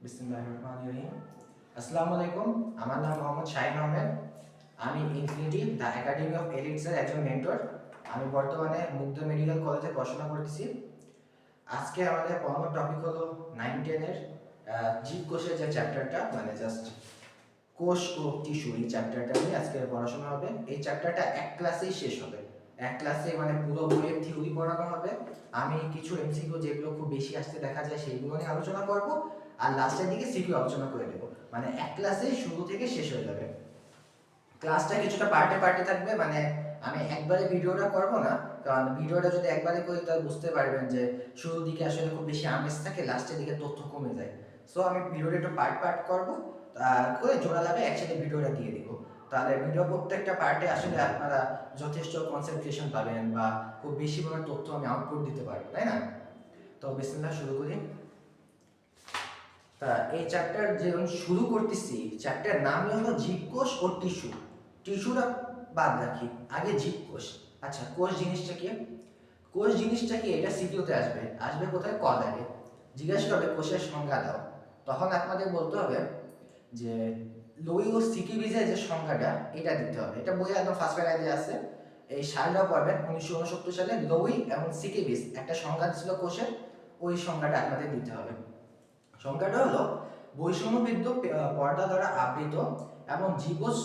বিসমিল্লাহিররহমানিররহিম। আসসালামু আলাইকুম। আমার নাম মোহাম্মদ শাহিন আহমেদ। আমি ইনফিনিটি দ্য একাডেমি অফ এলিটসের একজন মেন্টর। আমি বর্তমানে মুগ্ধ মেডিকেল কলেজে পড়াশোনা করতেছি। আজকে আমাদের পড়ানোর টপিক হলো 9-10 এর জীবকোষের যে চ্যাপ্টারটা, মানে জাস্ট কোষ ও টিস্যু, এই চ্যাপ্টারটা নিয়ে আজকে পড়াশোনা হবে। এই চ্যাপ্টারটা এক ক্লাসেই শেষ হবে। এক ক্লাসে মানে পুরো বইয়ের থিওরি পড়ানো হবে। আমি কিছু এমসিকিউ যেগুলো খুব বেশি আসতে দেখা যায় সেইগুলো নিয়ে আলোচনা করব, আর লাস্টের দিকে সিকিউ আলোচনা করে দেবো। মানে এক ক্লাসে শুরু থেকে শেষ হয়ে যাবে। ক্লাসটা কিছুটা পার্টে পার্টে থাকবে, মানে আমি একবারে ভিডিওটা করব না, কারণ ভিডিওটা যদি একবারে করি তাহলে বুঝতে পারবেন যে শুরুর দিকে আসলে খুব বেশি আমেজ থাকে, লাস্টের দিকে তথ্য কমে যায়। সো আমি ভিডিওটা একটু পার্ট পার্ট করবো, করে জোড়া লাগে একসাথে ভিডিওটা দিয়ে দিব। তাহলে ভিডিও প্রত্যেকটা পার্টে আসলে আপনারা যথেষ্ট কনসেন্ট্রেশন পাবেন বা খুব বেশি পরিমাণ তথ্য আমি আউটপুট দিতে পারবো, তাই না? তো বিসমিল্লাহ শুরু করি। তা এই চ্যাপ্টার যেমন শুরু করতেছি, চ্যাপ্টার নামই হলো জীবকোষ ও টিস্যু। টিস্যুটা বাদ রাখি, আগে জীবকোষ। আচ্ছা, কোষ জিনিসটা কি? কোষ জিনিসটা কি এটা সিকিউতে আসবে। আসবে কোথায়? ক দাগে জিজ্ঞাসা করবে কোষের সংজ্ঞা দাও। তখন আপনাদের বলতে হবে যে লোই ও সিকি বীজের যে সংজ্ঞাটা এটা দিতে হবে। এটা বইয়ে একদম ফার্স্ট প্যারাতে আছে। এই সালটাও পড়বেন 1969 সালে লোই এবং সিকি বীজ একটা সংজ্ঞা ছিল কোষের, ওই সংজ্ঞাটা আপনাদের দিতে হবে। সংজ্ঞাটা হলো বৈষম্যবৃদ্ধ পর্দা দ্বারা আবৃত এবং জীবজ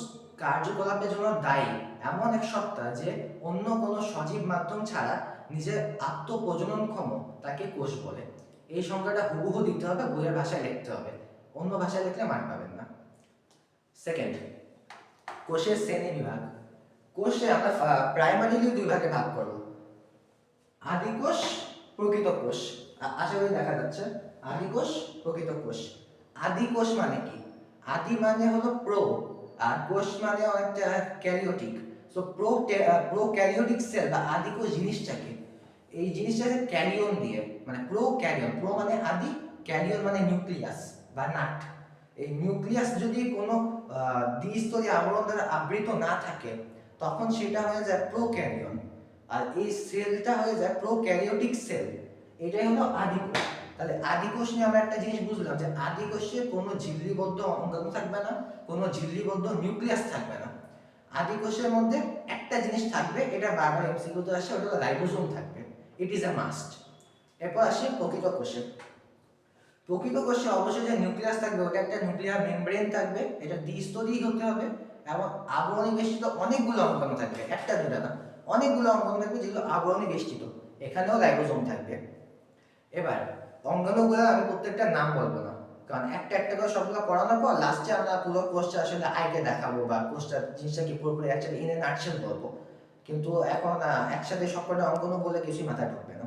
কার্যকলাপের জন্য দায়ী এমন এক সত্তা যে অন্য কোনো সজীব মাধ্যম ছাড়া নিজের আত্মপ্রজননক্ষম তাকে কোষ বলে। এই সংজ্ঞাটা হুবহু দিতে হবে, বইয়ের ভাষায় লিখতে হবে, অন্য ভাষায় লিখলে মার্ক পাবেন না। সেকেন্ড, কোষের শ্রেণী বিভাগ। কোষে আমরা প্রাইমারিলি দুই ভাগে ভাগ করব, আদি কোষ, প্রকৃত কোষ। আশা করি দেখা যাচ্ছে। আদি কোষ, প্রকৃত কোষ। আদি কোষ মানে কি? আদি মানে হলো প্রো, আর কোষ মানে অনেকটা ক্যারিওটিক। সো প্রোক্যারিওটিক সেল বা আদি কোষ জিনিসটা কি? এই জিনিসটাকে ক্যারিয়ন দিয়ে, মানে প্রোক্যারিয়ন, প্রো মানে আদি, ক্যারিয়ন মানে নিউক্লিয়াস বা নাট। এই নিউক্লিয়াস যদি কোনো দ্বিস্তরীয় আবরণ দ্বারা আবৃত না থাকে তখন সেটা হয়ে যায় প্রোক্যারিয়ন, আর এই সেলটা হয়ে যায় প্রোক্যারিওটিক সেল। এটাই হলো আদি কোষ। তাহলে আদি কোষ নিয়ে আমরা একটা জিনিস বুঝলাম যে আদি কোষে কোনো ঝিল্লিবদ্ধ অঙ্গাণু থাকবে না, কোনো ঝিল্লিবদ্ধ নিউক্লিয়াস থাকবে না। আদি কোষের মধ্যে একটা জিনিস থাকবে, এটা বারবার এমসিকিউতে আসে, ওটা হলো রাইবোসোম থাকবে। It is a must. এরপর আসি প্রকৃত কোষে। প্রকৃত কোষে অবশ্যই যে নিউক্লিয়াস থাকবে ওটা একটা নিউক্লিয়ার মেমব্রেন থাকবে, এটা দ্বিস্তরী হতে হবে, এবং আবরণী বেষ্টিত অনেকগুলো অঙ্গাণু থাকবে, একটা দুটা না, অনেকগুলো অঙ্গাণু থাকবে যেগুলো আবরণী বেষ্টিত। এখানেও রাইবোসোম থাকবে। এবার অঙ্গাণুগুলো আমি প্রত্যেকটা নাম বলবো না, কারণ একটা একটা করে সবগুলো পড়ানোর পর লাস্টে আমরা পুরো কোষটা আসলে আইকে দেখাবো বা কোষটা জিনিসটা কি পুরোপুরি অ্যাকচুয়ালি ইন এ নাটশেল বলবো। কিন্তু এখন একসাথে সবকটা অঙ্গাণু বলে কিছুই মাথায় ঢুকবে না।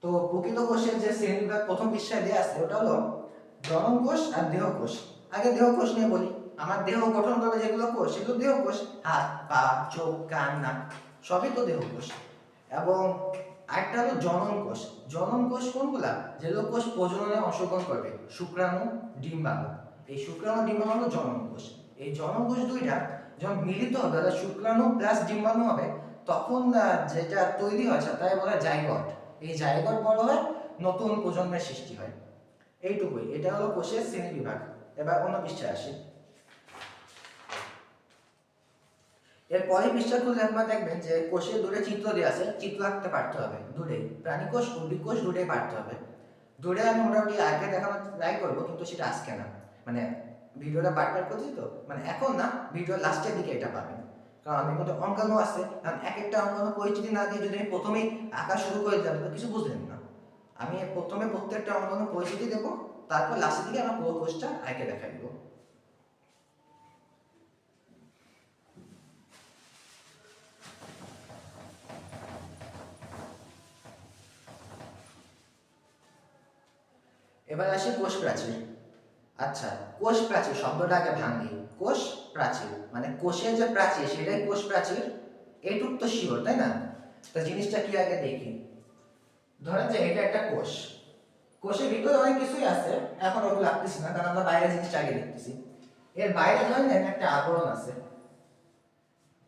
তো প্রকৃত কোষের যে শ্রেণীবিভাগ প্রথম পৃষ্ঠায় দেয়া আছে ওটা হলো জনন কোষ আর দেহ কোষ। আগে দেহ কোষ নিয়ে বলি। আমার দেহ গঠন করবে যেগুলো কোষ সেগুলো দেহ কোষ, হাত, পা, চোখ, কান, নাক, সবই তো দেহ কোষ। এবং আরেকটা হলো জনন কোষ। জনন কোষ কোনগুলা? যেগুলো কোষ প্রজননে অংশগ্রহণ করবে, শুক্রাণু, ডিম্বাণু। এই শুক্রাণু ডিম্বাণু হলো জনন কোষ। এই জনন কোষ দুইটা যখন মিলিত হবে, অর্থাৎ শুক্রাণু প্লাস ডিম্বাণু হবে, তখন যেটা তৈরি হয় তাই বলা হয় জাইগট। এই জাইগট বড় হয়, নতুন প্রজন্মের সৃষ্টি হয়। এইটুকুই, এটা হলো কোষের শ্রেণী বিভাগ। এবার অন্য পৃষ্ঠায় আসি। এর পরের পৃষ্ঠা খুললে আপনারা দেখবেন যে কোষের দূরে চিত্র দেওয়া আছে, চিত্র আঁকতে পারতে হবে। দূরে প্রাণী কোষ, উদ্ভিদ কোষ দূরে পারতে হবে। দূরে আমি মোটামুটি আগে দেখানোর ট্রাই করবো, কিন্তু সেটা আজকে না, মানে ভিডিওটা পার্ট পার্ট করছি তো, মানে এখন না, ভিডিও লাস্টের দিকে এটা পাবেন। কারণ আমি মধ্যে অঙ্কাণু আছে, কারণ এক একটা অঙ্কাণু পরিচিতি না দিয়ে যদি আমি প্রথমেই আঁকা শুরু করে দিলাম তো কিছু বুঝলেন না। আমি প্রথমে প্রত্যেকটা অঙ্কাণু পরিচিতি দেবো, তারপর লাস্টের দিকে আমরা পুরো কোষটা আঁকে দেখাই দেবো। এবার আসি কোষ প্রাচীর। আচ্ছা, কোষ প্রাচীর শব্দটা আগে ভাঙি। কোষ প্রাচীর মানে কোষের যে প্রাচীর সেটাই কোষ প্রাচীর, এটুক তো শিওর, তাই না? তো জিনিসটা কি আগে দেখি। ধরেন যে এটা একটা কোষ, কোষের ভিতরে অনেক কিছুই আছে, এখন ওগুলো লাগতেছি না কারণ আমরা বাইরে জিনিসটা আগে দেখতেছি। এর বাইরে ধরেন একটা আবরণ আছে,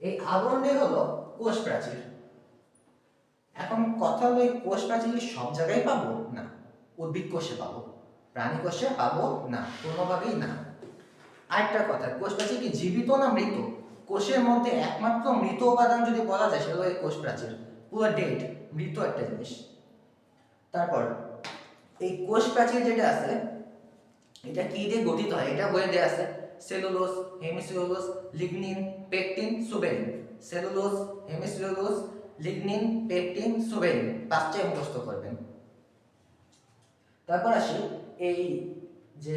এই আবরণটাই হলো কোষ প্রাচীর। এখন কথা হলো এই কোষ প্রাচীর সব জায়গায় পাবো না, উদ্ভিদ কোষে পাবো। প্রাণী কোষে পাবো না, কোনোভাবেই না। আরেকটা কথা, কোষ প্রাচীর কি জীবিত না মৃত? কোষের মধ্যে একমাত্র মৃত উপাদান যদি বলা যায় সেটা হলো এই কোষ প্রাচীর, পুরো ডেড, মৃত একটা জিনিস। তারপর এই কোষ প্রাচীর যেটা আছে এটা কি দিয়ে গঠিত হয়, এটা বইয়ে দেয়া আছে, cellulose, hemicellulose, lignin, pectin, suberin. Cellulose, hemicellulose, lignin, pectin, suberin, পাঁচটাই মুখস্থ করবেন। তারপর আসি এই যে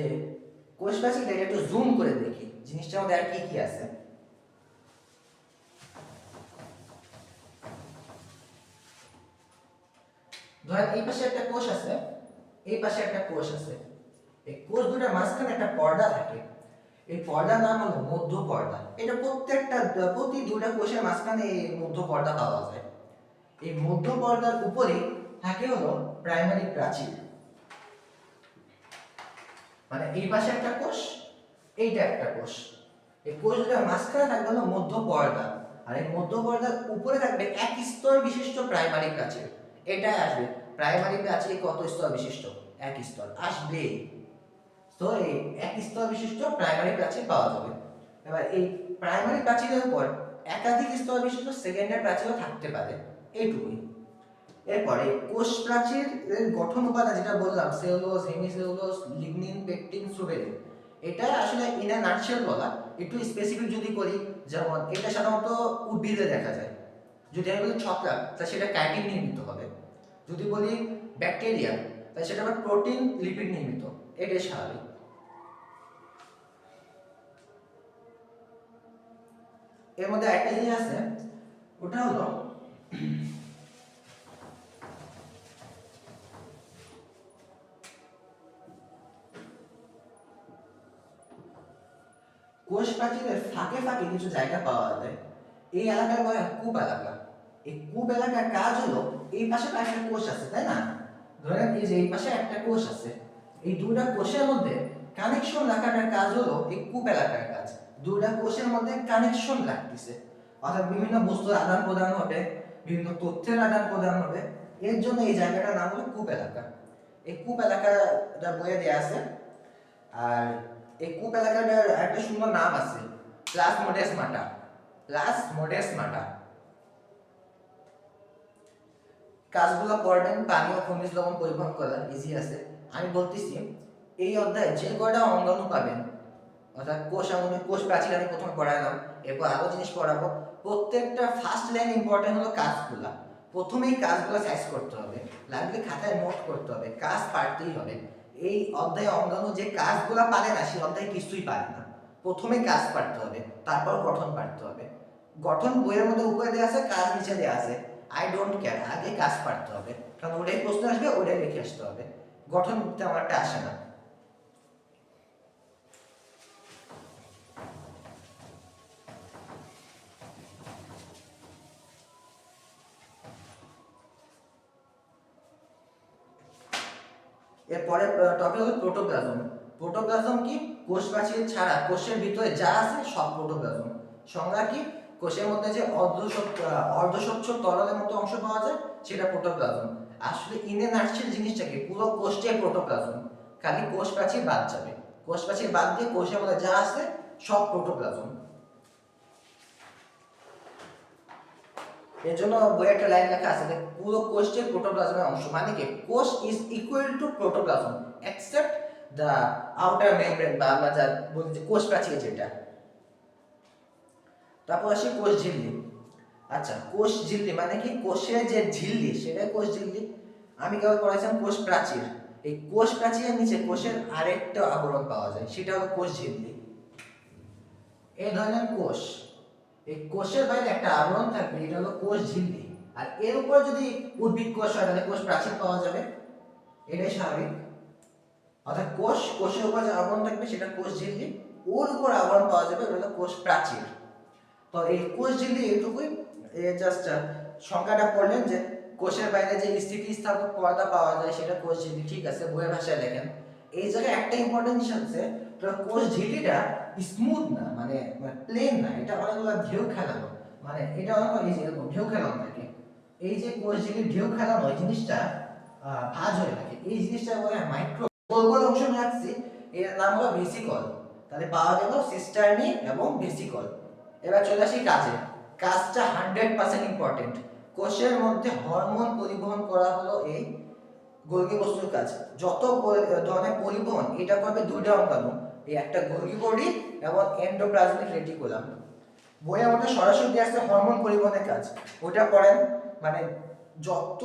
কোষ প্রাচীর, এটা একটু জুম করে দেখি জিনিসটার মধ্যে আর কি কি আছে। ধরেন এই পাশে একটা কোষ আছে, এই পাশে একটা কোষ আছে, এই কোষ দুটার মাঝখানে একটা পর্দা থাকে, এই পর্দার নাম হলো মধ্য পর্দা। এটা প্রতি দুইটা কোষের মাঝখানে এই মধ্য পর্দা পাওয়া যায়। এই মধ্য পর্দার উপরে থাকে হলো প্রাইমারি প্রাচীর, মানে এই পাশে একটা কোষ, এইটা একটা কোষ, এই কোষ দুটার মাঝখানে থাকবে হলো মধ্য পর্দা, আর এই মধ্য পর্দার উপরে থাকবে এক স্তর বিশিষ্ট প্রাইমারি প্রাচীর। এটা আসবে প্রাইমারি প্রাচীর কত স্তর বিশিষ্ট, এক স্তর আসবে। তো এই এক স্তর বিশিষ্ট প্রাইমারি প্রাচীর পাওয়া যাবে। এবার এই প্রাইমারি প্রাচীরের উপর একাধিক স্তর বিশিষ্ট সেকেন্ডারি প্রাচীরও থাকতে পারে, এইটুকুই। এরপরে কোষ প্রাচীরের গঠন উপাদান যেটা বললাম, cellulose, hemicellulose, lignin, pectin, suberin, এটা আসলে ইন আ নাটশেল বলা। একটু স্পেসিফিক যদি করি, যেমন এটা সাধারণত উদ্ভিদে দেখা যায়। যদি আমি বলি ছত্রাক, তাহলে সেটা কাইটিন নির্মিত হবে। যদি বলি ব্যাকটেরিয়া, তাহলে সেটা আবার প্রোটিন, লিপিড নির্মিত। এটাই স্বাভাবিক। এর মধ্যে একটা জিনিস আছে, ওটা হলো কোষ প্রাচীরের ফাঁকে ফাঁকে কিছু জায়গা পাওয়া যায়। এই এলাকার বলা হয় কূপ এলাকা। এই কূপ এলাকার কাজ হলো, এই পাশে একটা কোষ আছে তাই না, ধরেন এই যে এই পাশে একটা কোষ আছে, এই দুইটা কোষের মধ্যে কানেকশন রাখাটার কাজ হলো এই কূপ এলাকার কাজ। দুইটা কোষের মধ্যে কানেকশন রাখতেছে, অর্থাৎ বিভিন্ন বস্তুর আদান প্রদান হবে, বিভিন্ন তথ্যের আদান প্রদান হবে। এর জন্য এই জায়গাটার নাম হলো কূপ এলাকা। এই কূপ এলাকাটা বইয়ে দেওয়া আছে। আর এই কূপ এলাকাটার একটা সুন্দর নাম আছে, প্লাজমোডেসমাটা। প্লাজমোডেসমাটা। কাজগুলো করবেন, পানি ও খনিজ লবণ পরিবহন করা ইজি আছে। আমি বলতেছি এই অধ্যায়ে যে কয়টা অঙ্গাণু পাবেন, অর্থাৎ কোষ অঙ্গাণু, কোষ প্রাচীর আমি প্রথমে পড়াইলাম, এরপর আরো জিনিস পড়াবো। প্রত্যেকটা ফার্স্ট লাইন ইম্পর্টেন্ট হলো কাজগুলা। প্রথমেই কাজগুলো সাইজ করতে হবে, লাগলে খাতায় নোট করতে হবে, কাজ পারতেই হবে। এই অধ্যায়ে অঙ্গাণু যে কাজগুলা পারে না, সেই অধ্যায়ে কিছুই পারে না। প্রথমে কাজ পারতে হবে, তারপর গঠন পারতে হবে। গঠন বইয়ের মধ্যে উপরে দেওয়া আছে, কাজ নিচে দেওয়া আছে। আই ডোন্ট কেয়ার, আগে কাজ পারতে হবে, কারণ ওটাই প্রশ্ন আসবে, ওটাই লিখে আসতে হবে। গঠন তেমন একটা আসে না। এরপরে টপিক হলো প্রোটোপ্লাজম। প্রোটোপ্লাজম কি? কোষ প্রাচীর ছাড়া কোষের ভিতরে যা আছে সব প্রোটোপ্লাজম। সংজ্ঞা কি? কোষের মধ্যে যে অর্ধস্বচ্ছ তরলের মতো অংশ পাওয়া যায় সেটা প্রোটোপ্লাজম। আসলে ইনে নাটশেল জিনিসটা কি? পুরো কোষটাই প্রোটোপ্লাজম, খালি কোষ প্রাচীর বাদ যাবে। কোষ প্রাচীর বাদ দিয়ে কোষের মধ্যে যা আছে সব প্রোটোপ্লাজম। এর জন্য বইয়ে একটা লাইন লেখা আছে যে পুরো কোষটাই প্রোটোপ্লাজমের অংশ। মানে কি? কোষ is equal to protoplasm except the outer membrane, বা আমরা যা বলি যে কোষ প্রাচীর যেটা। তারপর আসি কোষ ঝিল্লি। আচ্ছা, কোষ ঝিল্লি মানে কি? কোষের যে ঝিল্লি সেটাই কোষ ঝিল্লি। আমি কেবল পড়াইছিলাম কোষ প্রাচীর। এই কোষ প্রাচীরের নিচে কোষের আরেকটা আবরণ পাওয়া যায়, সেটা হলো কোষ ঝিল্লি। এই ধরনের কোষ, এই কোষের বাইরে একটা আবরণ থাকবে, এটা হলো কোষ ঝিল্লি। আর এর উপরে যদি উদ্ভিদ কোষ হয় তাহলে কোষ প্রাচীর পাওয়া যাবে, এটাই স্বাভাবিক। অর্থাৎ কোষের উপর যে আবরণ থাকবে সেটা কোষ ঝিল্লি, ওর উপর আবরণ পাওয়া যাবে, ওটা হলো কোষ প্রাচীর। তো এই কোষ ঝিল্লি এটুকুই। জাস্ট সংজ্ঞাটা পড়লেন যে কোষের বাইরে যে স্থিতিস্থাপক পর্দা পাওয়া যায় সেটা কোষ ঝিল্লি, ঠিক আছে, বইয়ের ভাষায় লেখেন। এই জায়গায় একটা ইম্পর্টেন্ট জিনিস আছে, কোষ ঝিল্লিটা স্মুথ না, মানে প্লেন না, এটা অনেকগুলো ঢেউ খেলানো, মানে এটা অনেক এই যে এরকম ঢেউ খেলানো থাকে। এই যে কোষ ঝিল্লি ঢেউ খেলানো, এই জিনিসটা ভাঁজ হয়ে থাকে, এই জিনিসটা বলে মাইক্রো গোল গোল অংশ রাখছি, এর নাম হলো ভেসিকল। তাহলে পাওয়া গেল সিস্টার্নি এবং ভেসিকল। এবার চলে আসি কাজে। কাজটা 100% ইম্পর্টেন্ট। কোষের মধ্যে হরমোন পরিবহন করা হলো এই গোলগি বস্তুর কাজ। যত ধরনের পরিবহন এটা করবে দুইটা অঙ্গাণু, এই একটা গোলগি বডি এবং এন্ডোপ্লাজমিক রেটিকুলাম। বইয়ের মধ্যে সরাসরি দিয়ে আসছে হরমোন পরিবহনের কাজ, ওটা পড়েন। মানে যত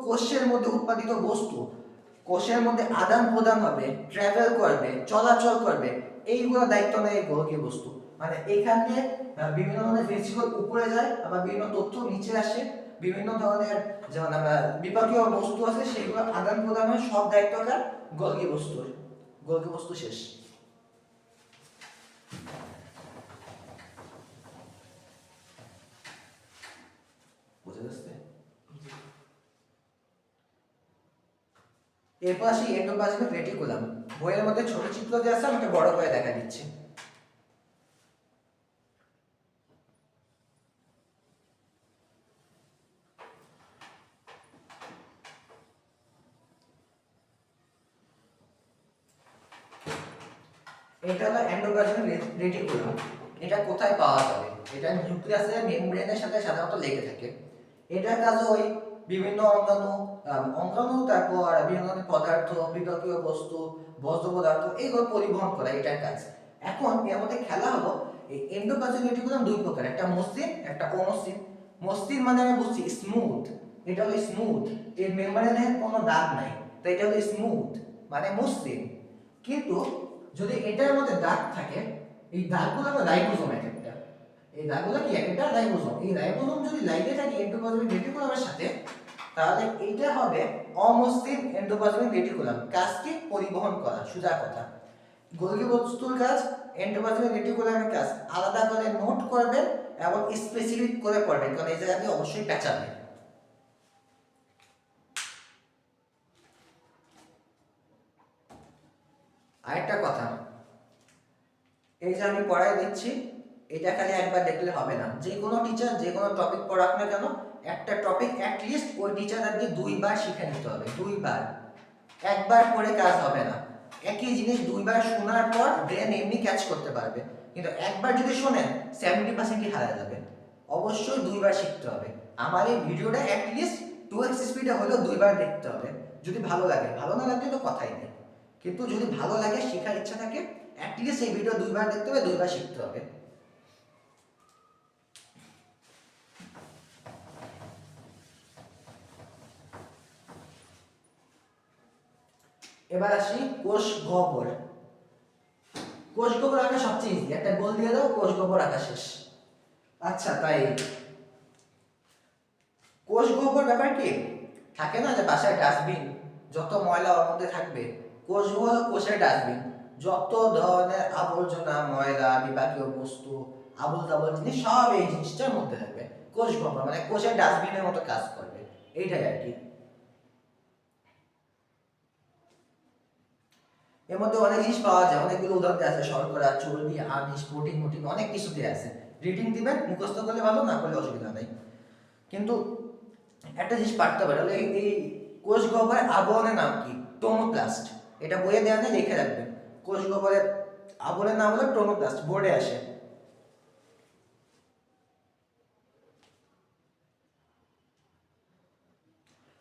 কোষের মধ্যে উৎপাদিত বস্তু কোষের মধ্যে আদান প্রদান হবে, ট্রাভেল করবে, চলাচল করবে, এইগুলো দায়িত্ব নেয় এই গোলগি বস্তু। মানে এখানে বিভিন্ন ধরনের ভেসিকল উপরে যায়, আবার বিভিন্ন তথ্য নিচে আসে, বিভিন্ন ধরনের যেমন আমরা বিপাকীয় বস্তু আছে সেগুলো আদান প্রদান হয়, সব দায়িত্ব কার? গোলগি বস্তুর। গোলগি বস্তু শেষ। বুঝে যাচ্ছে? এরপর আসি এন্ডোপ্লাজমিক রেটিকুলাম। বইয়ের মধ্যে ছোট চিত্র যে আছে আমি বড় করে দেখা দিচ্ছি। এটা হলো এন্ডোপ্লাজমিক রেটিকুলাম। এটা কোথায় পাওয়া যাবে? এটা নিউক্লিয়াসের মেমব্রেনের সাথে সাধারণত লেগে থাকে। এটার কাজ ওই বিভিন্ন অঙ্গাণু তারপর বিভিন্ন ধরনের পদার্থ, বিপাকীয় বস্তু, বজ্র পদার্থ এগুলো পরিবহন করা এটার কাজ। এখন এর মধ্যে খেলা হলো এই এন্ডোপ্লাজমিক রেটিকুলাম দুই প্রকার, একটা মসৃণ একটা অমসৃণ। মসৃণ মানে আমি বুঝছি স্মুথ, এটা হলো স্মুথ, এর মেমব্রেনে কোনো দাগ নাই, তো এটা হলো স্মুথ মানে মসৃণ। কিন্তু যদি এটার মধ্যে দাগ থাকে, এই দাগগুলো হলো রাইবোজোম একটা, এই দাগগুলো কি একটা রাইবোজোম। এই রাইবোজোম যদি লাগে থাকে এন্ডোপ্লাজমিক রেটিকুলামের সাথে, তাহলে এইটা হবে অমসৃণ এন্ডোপ্লাজমিক রেটিকুলাম। কাজ কি? পরিবহন করা, সোজা কথা। গোলগি বস্তুর কাজ, এন্ডোপ্লাজমিক রেটিকুলামের কাজ আলাদা করে নোট করবেন এবং স্পেসিফিক করে পড়বেন, কারণ এই জায়গাতে অবশ্যই পেঁচাবে। আরেকটা কথা, এই যে আমি পড়াই দিচ্ছি এটা খালি একবার দেখলে হবে না। যে কোনো টিচার যে কোনো টপিক পড়াক না কেন, একটা টপিক অ্যাট লিস্ট ওই টিচারকে দুইবার শিখে নিতে হবে, দুইবার। একবার পড়ে কাজ হবে না। একই জিনিস দুইবার শোনার পর ব্রেন এমনি ক্যাচ করতে পারবে, কিন্তু একবার যদি শোনেন 70%ই হারিয়ে যাবে। অবশ্যই দুইবার শিখতে হবে। আমার এই ভিডিওটা অ্যাট লিস্ট 2x স্পিডে হলেও দুইবার দেখতে হবে, যদি ভালো লাগে। ভালো না লাগলে তো কথাই নেই, কিন্তু যদি ভালো লাগে, শেখার ইচ্ছা থাকে, অ্যাট লিস্ট এই ভিডিও দুইবার দেখতে হবে, দুইবার শিখতে হবে। এবার আসি কোষ গহ্বর। কোষ গহ্বর আঁকা সবচেয়ে ইজি, একটা গোল দিয়ে দাও, কোষ গহ্বর আঁকা শেষ। আচ্ছা, তাই কোষ গহ্বর ব্যাপার কি? থাকে না যে বাসায় ডাস্টবিন, যত ময়লা ওর মধ্যে থাকবে, কোষ হলো কোষের ডাস্টবিন। যত ধরনের আবর্জনা, ময়লা, বিপাকীয় বস্তু, আবল তাবল জিনিস সব এই জিনিসটার মধ্যে থাকবে। কোষ গহ্বর মানে কোষের ডাস্টবিনের মতো কাজ করবে, এইটাই আর কি। এর মধ্যে অনেক জিনিস পাওয়া যায়, অনেকগুলো উদাহরণ দেওয়া আছে, শর্করা, চর্বি, আমিষ, প্রোটিন মোটিন অনেক কিছু দেওয়া আছে। রিডিং দিবেন, মুখস্থ করলে ভালো, না করলে অসুবিধা নেই। কিন্তু একটা জিনিস পারতে পারে, এই কোষ গহ্বরের আবরণের নাম কি? টোনোপ্লাস্ট। এটা বইয়ে দেওয়া নেই, লিখে রাখবেন। কোষ গহ্বরের আবরণের নাম হলো টোনোপ্লাস্ট, বোর্ডে আসে।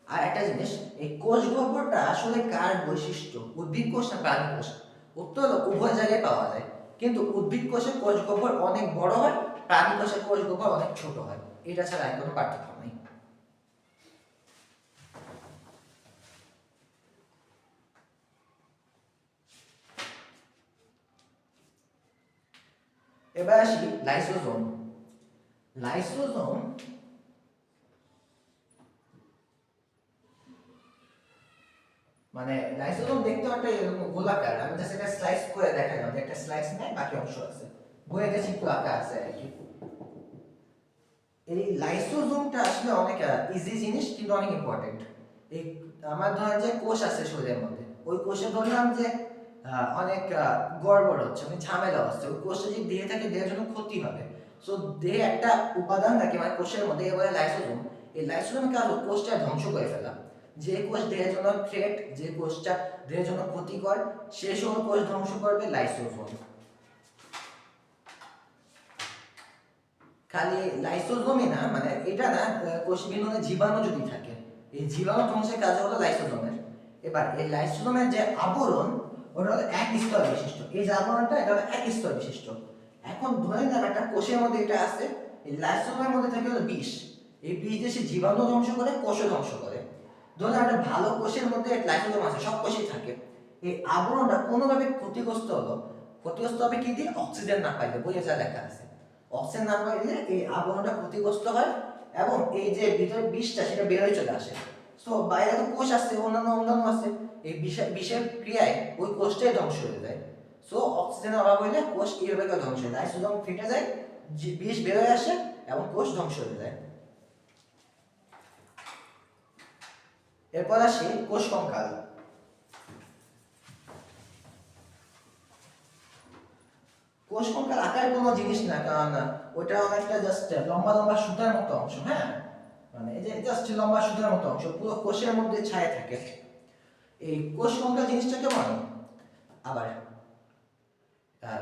আর একটা জিনিস, এই কোষ গহ্বরটা আসলে কার বৈশিষ্ট্য? উদ্ভিদ কোষ না প্রাণী কোষ? উত্তর হলো উভয় জায়গায় পাওয়া যায়, কিন্তু উদ্ভিদ কোষের কোষ গহ্বর অনেক বড় হয়, প্রাণী কোষের কোষ গহ্বর অনেক ছোট হয়। এটা ছাড়া আর কোনো পার্থক্য নেই। এবার আসি লাইসোজোম। লাইসোজোম মানে লাইসোজোম দেখতে একটা এরকম গোলাকার। আমি জাস্ট এটা স্লাইস করে দেখালাম, যে একটা স্লাইস নেই, বাকি অংশ আছে, বইয়ে চিত্র আঁকা আছে আর কি। এই লাইসোজোমটা আসলে অনেক ইজি জিনিস, কিন্তু অনেক ইম্পর্টেন্ট। এই আমার ধরেন যে কোষ আছে শরীরের মধ্যে, ওই কোষে ধরলাম যে অনেক গড়বড় হচ্ছে, মানে ঝামেলা হচ্ছে, ওই কোষে যদি দেহে থাকে দেহের জন্য ক্ষতি হবে। সো দেহে একটা উপাদান থাকে মানে কোষের মধ্যে, এবারে লাইসোজোম। এই লাইসোজোমের কাজ কোষটা ধ্বংস করে ফেলা। যে কোষ দেহের জন্য থ্রেট, যে কোষটা দেহের জন্য ক্ষতিকর, সে সমস্ত কোষ ধ্বংস করবে লাইসোজোম। খালি লাইসোজোমই না, মানে এটা না, কোষ বিন্দুতে জীবাণু যদি থাকে, এই জীবাণু ধ্বংসের কাজ হলো লাইসোজোমের। এবার এই লাইসোজোমের যে আবরণ, ওটা হলো এক স্তর বিশিষ্ট। এই যে আবরণটা, এটা হলো এক স্তর বিশিষ্ট। এখন ধরে নেন একটা কোষের মধ্যে এটা আছে, এই লাইসোজোমের মধ্যে থাকে হলো বিষ। এই বিষ দিয়ে সে জীবাণু ধ্বংস করে, কোষও ধ্বংস করে। ধরুন একটা ভালো কোষের মধ্যে লাইসোজোম আছে, সব কোষেই থাকে। এই আবরণটা কোনোভাবে ক্ষতিগ্রস্ত হলো, ক্ষতিগ্রস্ত হবে কি দিয়ে? অক্সিজেন না পাইলে, বইয়ে যা লেখা আছে। অক্সিজেন না পাইলে এই আবরণটা ক্ষতিগ্রস্ত হয় এবং এই যে ভিতরে বিষটা সেটা বের হয়ে চলে আসে। সো বাইরে তো কোষ আছে, অন্যান্য অঙ্গাণু আছে, এই বিষের ক্রিয়ায় ওই কোষটাই ধ্বংস হয়ে যায়। সো অক্সিজেনের অভাব হইলে কোষ এইভাবে ধ্বংস হয়ে যায়, লাইসোজোম ফেটে যায়, বিষ বের হয়ে আসে এবং কোষ ধ্বংস হয়ে যায়। এরপর আসি কোষ কঙ্কাল। কোষ কঙ্কাল আকার কোনো জিনিস না, কারণ ওটা অনেকটা জাস্ট লম্বা লম্বা সুতার মতো অংশ। হ্যাঁ, মানে এই যে জাস্ট লম্বা সুতার মতো অংশ পুরো কোষের মধ্যে ছায়া থাকে। এই কোষ কঙ্কাল জিনিসটা কেমন? আবার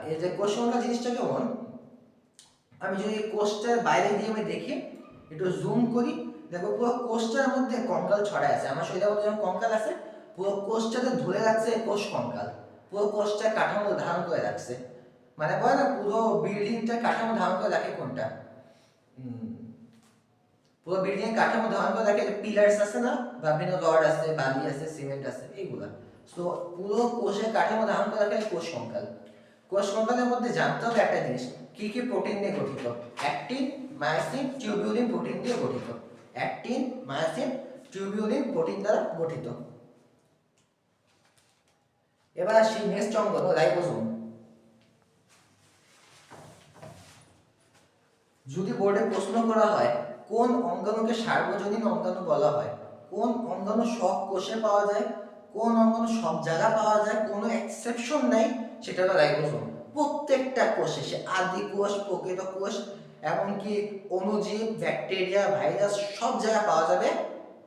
এই যে কোষ কঙ্কাল জিনিসটা কেমন, আমি যদি কোষটার বাইরে দিয়ে আমি দেখি, একটু জুম করি, দেখো পুরো কোষটার মধ্যে কঙ্কাল ছড়ায় আছে। আমার শরীরের মধ্যে যেমন কঙ্কাল আছে, পুরো কোষটাতে ধরে রাখছে কোষ কঙ্কাল, পুরো কোষটা কাঠামো ধারণ করে রাখছে। মানে বলে না পুরো বিল্ডিংটা কাঠামো ধারণ করে রাখে কোনটা? পুরো বিল্ডিং কাঠামো ধারণ করে রাখে পিলার্স আছে না, বা বিভিন্ন রড আছে, বালি আছে, সিমেন্ট আছে, এইগুলা। সো পুরো কোষের কাঠামো ধারণ করে রাখে কোষ কঙ্কাল। কোষ কঙ্কালের মধ্যে জানতে হবে একটা জিনিস, কি কি প্রোটিন নিয়ে গঠিত? অ্যাক্টিন, মায়োসিন, টিউবিউলিন প্রোটিন দিয়ে গঠিত। অ্যাক্টিন, মায়োসিন, টিউবিউলিন প্রোটিন দ্বারা গঠিত। এবার আসি নেক্সট অঙ্গ রাইবোসোম। যদি বোর্ডে প্রশ্ন করা হয় কোন অঙ্গাণুকে সার্বজনীন অঙ্গাণু বলা হয়, কোন অঙ্গাণু সব কোষে পাওয়া যায়, কোন অঙ্গাণু সব জায়গায় পাওয়া যায়, কোনো এক্সেপশন নাই, সেটা হলো রাইবোসোম। প্রত্যেকটা কোষে, সে আদি কোষ, প্রকৃত কোষ, এমনকি অণুজীব, ব্যাকটেরিয়া, ভাইরাস, সব জায়গায় পাওয়া যাবে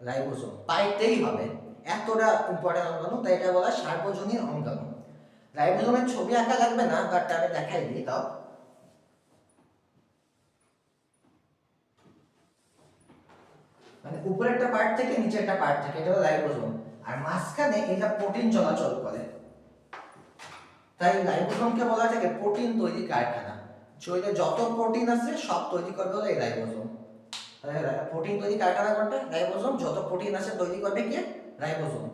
রাইবোসোম, পাইতেই হবে। এতটা ইম্পর্টেন্ট অঙ্গাণু, তাই এটা বলা সার্বজনীন অঙ্গাণু। রাইবোসোমের ছবি আঁকা লাগবে না, বাট আমি দেখাই দিই তাও। মানে উপরে একটা পার্ট থেকে নিচে একটা পার্ট থাকে, এটা হলো রাইবোসোম। আর মাঝখানে এটা প্রোটিন চলাচল করে, তাই রাইবোসোমকে বলা থাকে প্রোটিন তৈরি কারখানা। শরীরে যত প্রোটিন আছে সব তৈরি করবে হলো এই রাইবোসোম। প্রোটিন তৈরি কারখানা কোনটা? রাইবোসোম। যত প্রোটিন আছে তৈরি করবে কে? রাইবোসোম।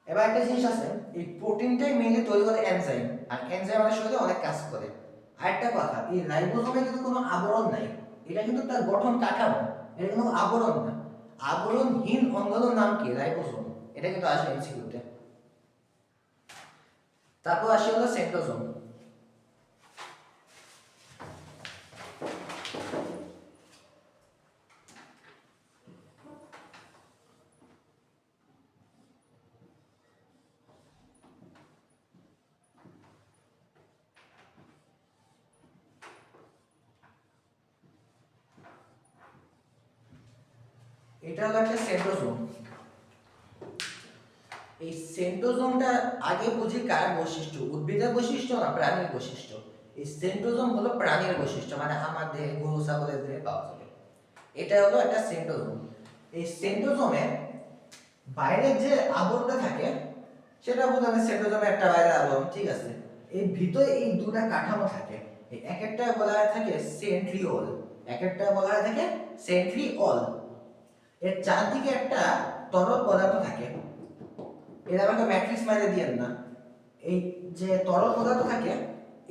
এবার একটা জিনিস আছে, এই প্রোটিনটাই মেইনলি তৈরি করে এনজাইম, আর এনজাইম আমাদের শরীরে অনেক কাজ করে। আরেকটা কথা, এই রাইবোসোমে কিন্তু কোনো আবরণ নাই, এটা কিন্তু তার গঠন কাঠামো, এটা কোনো আবরণ না। আবরণহীন অঙ্গাণুর নাম কি? রাইবোসোম। এটা কিন্তু আসে এমসিকিউতে। তারপর আসে হলো সেন্ট্রোজোম। এটা হলো একটা সেন্ট্রোজোম। এই সেন্ট্রোজোমটা আগে বুঝি কার বৈশিষ্ট্য? উদ্ভিদের বৈশিষ্ট্য না প্রাণীর বৈশিষ্ট্য। এই সেন্ট্রোজোম হলো প্রাণীর বৈশিষ্ট্য, মানে আমার দেহে, গরু ছাগলের দেহে পাওয়া যাবে। এটা হলো একটা সেন্ট্রোজোম। এই সেন্ট্রোজোমে বাইরের যে আবরণটা থাকে সেটা বলতে সেন্ট্রোজোমে একটা বাইরের আবরণ, ঠিক আছে। এই ভিতরে এই দুটা কাঠামো থাকে, এই এক একটা বলা হয় থাকে সেন্ট্রিওল, এক একটা বলা হয় থাকে সেন্ট্রিওল। এর চারদিকে একটা তরল পদার্থ থাকে, এরা আমাকে ম্যাট্রিক্স মাইরে দিয়েন না। এই যে তরল পদার্থ থাকে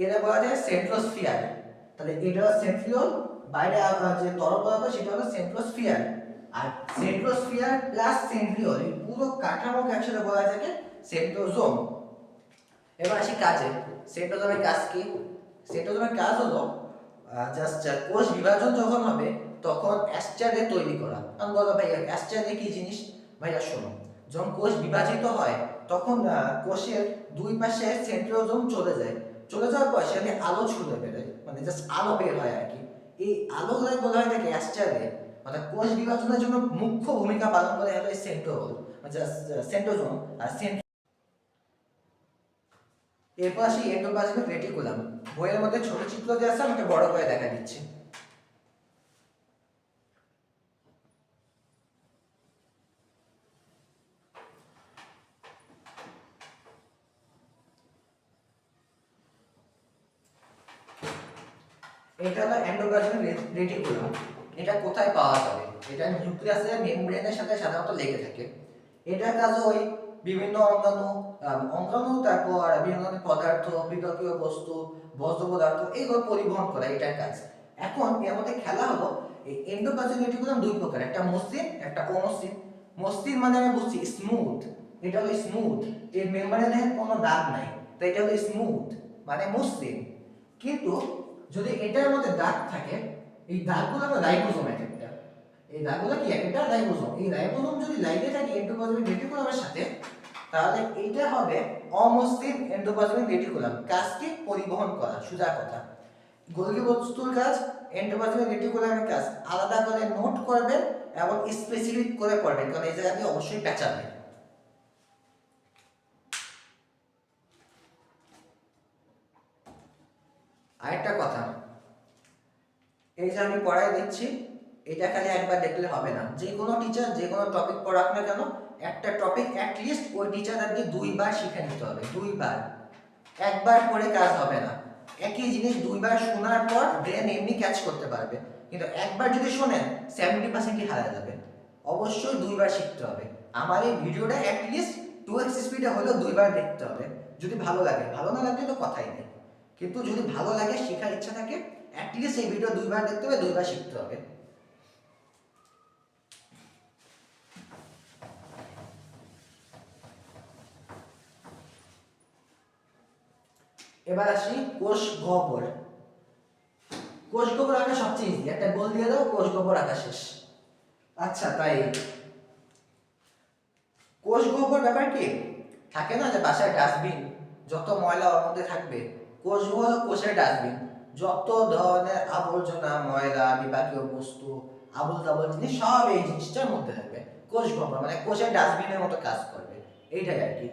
এরা বলা যায় সেন্ট্রোস্ফিয়ার। তাহলে এটা হলো সেন্ট্রিওল, বাইরে যে তরল পদার্থ সেটা হলো সেন্ট্রোস্ফিয়ার। আর সেন্ট্রোস্ফিয়ার প্লাস সেন্ট্রিওল, এই পুরো কাঠামোকে একসাথে বলা যায় সেন্ট্রোজোম। এবার আসি কাজে। সেন্ট্রোজোমের কাজ কি? সেন্ট্রোজোমের কাজ হলো জাস্ট কোষ বিভাজন যখন হবে তখন অ্যাস্টারে তৈরি করা। আমি বলো ভাইয়া অ্যাস্টারে কি জিনিস? ভাইয়া শোনো, যখন কোষ বিভাজিত হয় তখন কোষের দুই পাশে সেন্ট্রোজোম চলে যায়, চলে যাওয়ার পর সেখানে আলো ছুড়ে বেরোয়, মানে জাস্ট আলো বের হয় আর কি। এই আলোগুলোকে বলা হয় থাকে অ্যাস্টারে, অর্থাৎ কোষ বিভাজনের জন্য মুখ্য ভূমিকা পালন করে হলো সেন্ট্রোল, সেন্ট্রোজোম আর এরপর আসি এন্ডোপ্লাজমিক রেটিকুলাম। বইয়ের মধ্যে ছোট চিত্র দিয়ে আছে, আমাকে বড় করে দেখা দিচ্ছি। এটা হলো এন্ডোপ্লাজমিক রেটিকুলাম। এটা কোথায় পাওয়া যাবে? এটা নিউক্লিয়াসের মেমব্রেনের সাথে সাধারণত লেগে থাকে। এটার কাজ ওই বিভিন্ন অঙ্গাণু তারপর বিভিন্ন ধরনের পদার্থ, বিপাকীয় বস্তু, বজ্র পদার্থ এইগুলো পরিবহন করা এটার কাজ। এখন এর মধ্যে খেলা হলো এই এন্ডোপ্লাজমিক রেটিকুলাম দুই প্রকার, একটা মসৃণ একটা অমসৃণ। মসৃণ মানে আমি বুঝছি স্মুথ, এটা হলো স্মুথ, এর মেমব্রেনে কোনো দাগ নাই, তো এটা হলো স্মুথ মানে মসৃণ। কিন্তু যদি এটার মধ্যে দাগ থাকে, এই দাগগুলো আমরা রাইবোজোম একটা, এই দাগগুলো কি একটা রাইবোজোম, এই রাইবোজোম যদি লাগে থাকে এন্ডোপ্লাজমিক রেটিকুলামের সাথে, তাহলে এইটা হবে অমসৃণ এন্ডোপ্লাজমিক রেটিকুলাম। কাজকে পরিবহন করা, সোজা কথা। গোলজি বস্তুর কাজ, এন্ডোপ্লাজমিক রেটিকুলামের কাজ আলাদা করে নোট করবেন এবং স্পেসিফিক করে পড়বেন, কারণ এই জায়গাতে অবশ্যই পেঁচাবে। আরেকটা কথা, এই যে আমি পড়াই দিচ্ছি, এটা খালি একবার দেখলে হবে না। যে কোনো টিচার যে কোনো টপিক পড়াক না কেন, একটা টপিক অ্যাটলিস্ট ওই টিচারকে দুইবার শিখে নিতে হবে, দুইবার। একবার পড়ে কাজ হবে না। একই জিনিস দুইবার শোনার পর ব্রেন এমনি ক্যাচ করতে পারবে, কিন্তু একবার যদি শোনেন 70%ই হারা যাবে। অবশ্যই দুইবার শিখতে হবে। আমার এই ভিডিওটা অ্যাটলিস্ট 2x স্পিডে হলেও দুইবার দেখতে হবে, যদি ভালো লাগে। ভালো না লাগলে তো কথাই নেই, কিন্তু যদি ভালো লাগে, শেখার ইচ্ছা থাকে, অ্যাটলিস্ট এই ভিডিও দুইবার দেখতে হবে, দুইবার শিখতে হবে। এবার আসি কোষ গহ্বর। কোষ গহ্বর আঁকা সবচেয়ে ইজি, একটা গোল দিয়ে দাও, কোষ গহ্বর আঁকা শেষ। আচ্ছা, তাই কোষ গহ্বর ব্যাপার কি, থাকে না যে বাসায় ডাস্টবিন, যত ময়লা ওর মধ্যে থাকবে, কোষ হলো কোষের ডাস্টবিন। যত ধরনের আবর্জনা, ময়লা, বিপাকীয় বস্তু, আবল তাবল জিনিস সব এই জিনিসটার মধ্যে থাকবে। কোষ গহ্বর মানে কোষের ডাস্টবিনের মতো কাজ করবে, এইটাই আর কি।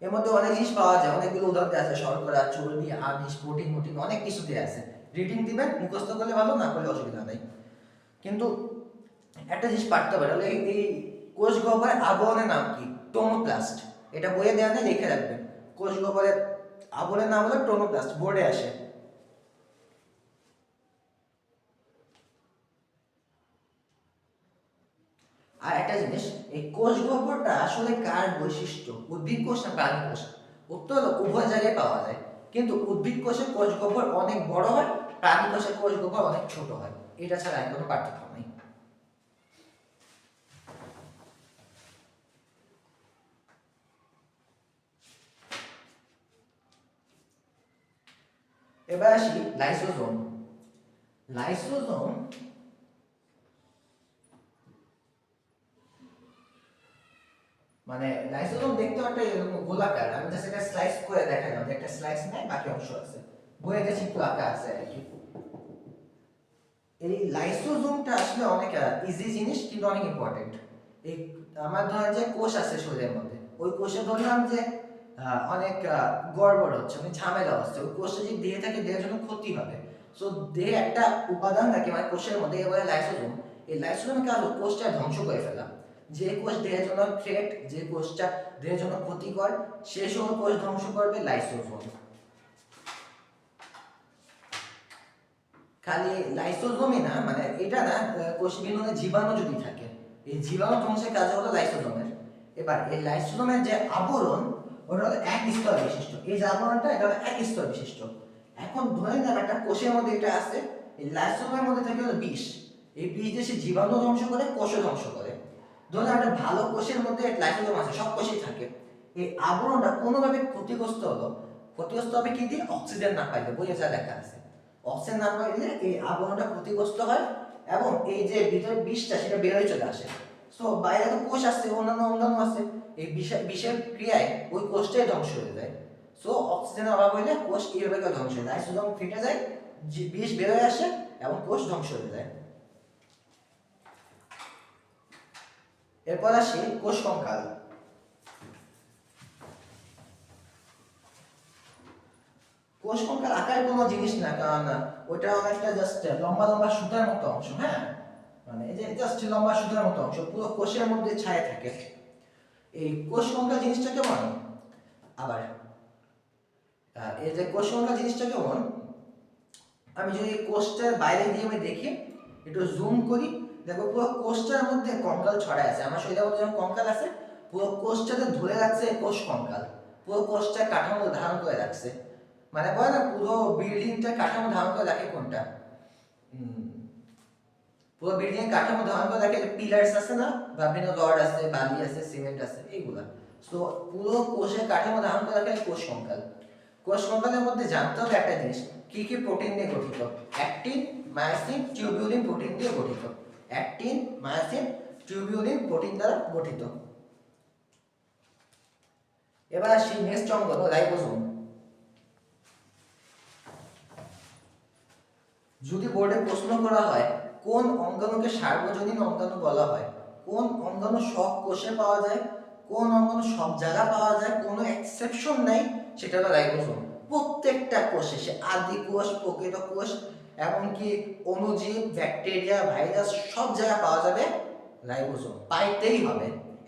এর মধ্যে অনেক জিনিস পাওয়া যায়, অনেকগুলো উদাহরণ দেওয়া আছে, শর্করা, চর্বি, আমিষ, প্রোটিন, অনেক কিছু দেওয়া আছে। রিডিং দিবেন, মুখস্থ করলে ভালো, না করলে অসুবিধা নেই। কিন্তু একটা জিনিস পারতে পারে, এই কোষ গহ্বরের আবরণের নাম কি? টোনোপ্লাস্ট। এটা বইয়ে দেওয়া নেই, লিখে রাখবেন। কোষ গহ্বরের আবরণের নাম হলো টোনোপ্লাস্ট, বোর্ডে আসে। আর একটা জিনিস, এই কোষ গহ্বরটা আসলে কার বৈশিষ্ট্য, উদ্ভিদ কোষ না প্রাণী কোষ? উত্তর হলো উভয় জায়গায় পাওয়া যায়, কিন্তু উদ্ভিদ কোষের কোষ গহ্বর অনেক বড় হয়, প্রাণী কোষের কোষ গহ্বর অনেক ছোট হয়। এটা ছাড়া আর কোনো পার্থক্য নেই। এবার আসি লাইসোজোম। লাইসোজোম মানে লাইসোজোম দেখতে একটা এরকম গোলাকার, আমি জাস্ট এটা স্লাইস করে দেখালাম, একটা স্লাইস নাই, বাকি অংশ আছে, বইয়েতে চিত্র আঁকা আছে আর কি। এই লাইসোজোমটা আসলে অনেক ইজি জিনিস, কিন্তু অনেক ইম্পর্টেন্ট। এই আমার ধরেন যে কোষ আছে শরীরের মধ্যে, ওই কোষে ধরলাম যে অনেক গড়বড় হচ্ছে, মানে ঝামেলা হচ্ছে, ওই কোষে যদি দেহে থাকে, দেহের জন্য ক্ষতি হবে। সো দেহে একটা উপাদান থাকে মানে কোষের মধ্যে, এবারে লাইসোজোম। এই লাইসোজোমের কাজ কোষটা ধ্বংস করে ফেলা। যে কোষ দেহের জন্য থ্রেট, যে কোষটা দেহের জন্য ক্ষতিকর, সে সময় কোষ ধ্বংস করবে লাইসোজোম। খালি লাইসোজোমই না, মানে এটা না, কোষ বিন্দুতে জীবাণু যদি থাকে, এই জীবাণু ধ্বংসের কাজ হলো লাইসোজোমের। এবার এই লাইসোজোমের যে আবরণ, ওটা হলো এক স্তর বিশিষ্ট। এই যে আবরণটা, এটা হলো এক স্তর বিশিষ্ট। এখন ধরে নেন একটা কোষের মধ্যে এটা আছে, এই লাইসোজোমের মধ্যে থাকে হলো বিষ। এই বিষ দিয়ে সে জীবাণু ধ্বংস করে, কোষও ধ্বংস করে। ধরুন একটা ভালো কোষের মধ্যে লাইসোজোম আছে, সব কোষেই থাকে। এই আবরণটা কোনোভাবে ক্ষতিগ্রস্ত হলো, ক্ষতিগ্রস্ত হবে কি দিয়ে? অক্সিজেন না পাইলে, বইয়ে যা লেখা আছে। অক্সিজেন না পাইলে এই আবরণটা ক্ষতিগ্রস্ত হয়, এবং এই যে ভিতরে বিষটা, সেটা বের হয়ে চলে আসে। সো বাইরে তো কোষ আছে, অন্যান্য অঙ্গাণু আছে, এই বিষের ক্রিয়ায় ওই কোষটাই ধ্বংস হয়ে যায়। সো অক্সিজেনের অভাব হলে কোষ এইভাবে ধ্বংস হয়ে যায়, লাইসোজোম ফেটে যায়, বিষ বের হয়ে আসে এবং কোষ ধ্বংস হয়ে যায়। এরপর আসি কোষ কঙ্কাল। কোষ কঙ্কাল আকার কোনো জিনিস না, কারণ ওটা অনেকটা জাস্ট লম্বা লম্বা সুতার মতো অংশ, হ্যাঁ মানে এই যে জাস্ট লম্বা সুতার মতো অংশ পুরো কোষের মধ্যে ছায়া থাকে। এই কোষ কঙ্কাল জিনিসটা কেমন, আবার এই যে কোষ কঙ্কাল জিনিসটা কেমন, আমি যদি কোষটার বাইরে দিয়ে আমি দেখি, একটু জুম করি, দেখো পুরো কোষটার মধ্যে কঙ্কাল ছড়ায় আছে। আমার শরীরের মধ্যে যখন কঙ্কাল আছে, পুরো কোষটাতে ধরে রাখছে কোষ কঙ্কাল, পুরো কোষটা কাঠামো ধারণ করে রাখছে। মানে বলে না পুরো বিল্ডিংটা কাঠামো ধারণ করে রাখে কোনটা, পুরো বিল্ডিং কাঠামো ধারণ করে রাখে পিলার্স আছে না, বা বিভিন্ন রড আছে, বালি আছে, সিমেন্ট আছে, এইগুলা। তো পুরো কোষের কাঠামো ধারণ করে রাখে কোষ কঙ্কাল। কোষ কঙ্কালের মধ্যে জানতে হবে একটা জিনিস, কি কি প্রোটিন নিয়ে গঠিত। অ্যাক্টিন, মায়োসিন, টিউবিউলিন প্রোটিন দিয়ে গঠিত। অ্যাক্টিন, মায়োসিন, টিউবিউলিন প্রোটিন দ্বারা গঠিত। এবার আসি নেক্সট অঙ্গ হলো রাইবোসোম। যদি বোর্ডে প্রশ্ন করা হয় কোন অঙ্গাণুকে সার্বজনীন অঙ্গাণু বলা হয়, কোন অঙ্গাণু সব কোষে পাওয়া যায়, কোন অঙ্গাণু সব জায়গা পাওয়া যায়, কোনো এক্সেপশন নাই, সেটা হলো রাইবোসোম। প্রত্যেকটা কোষে, সে আদি কোষ, প্রকৃত কোষ, এমনকি অণুজীব, ব্যাকটেরিয়া, ভাইরাস, সব জায়গায় পাওয়া যাবে রাইবোসোম, পাইতেই হবে,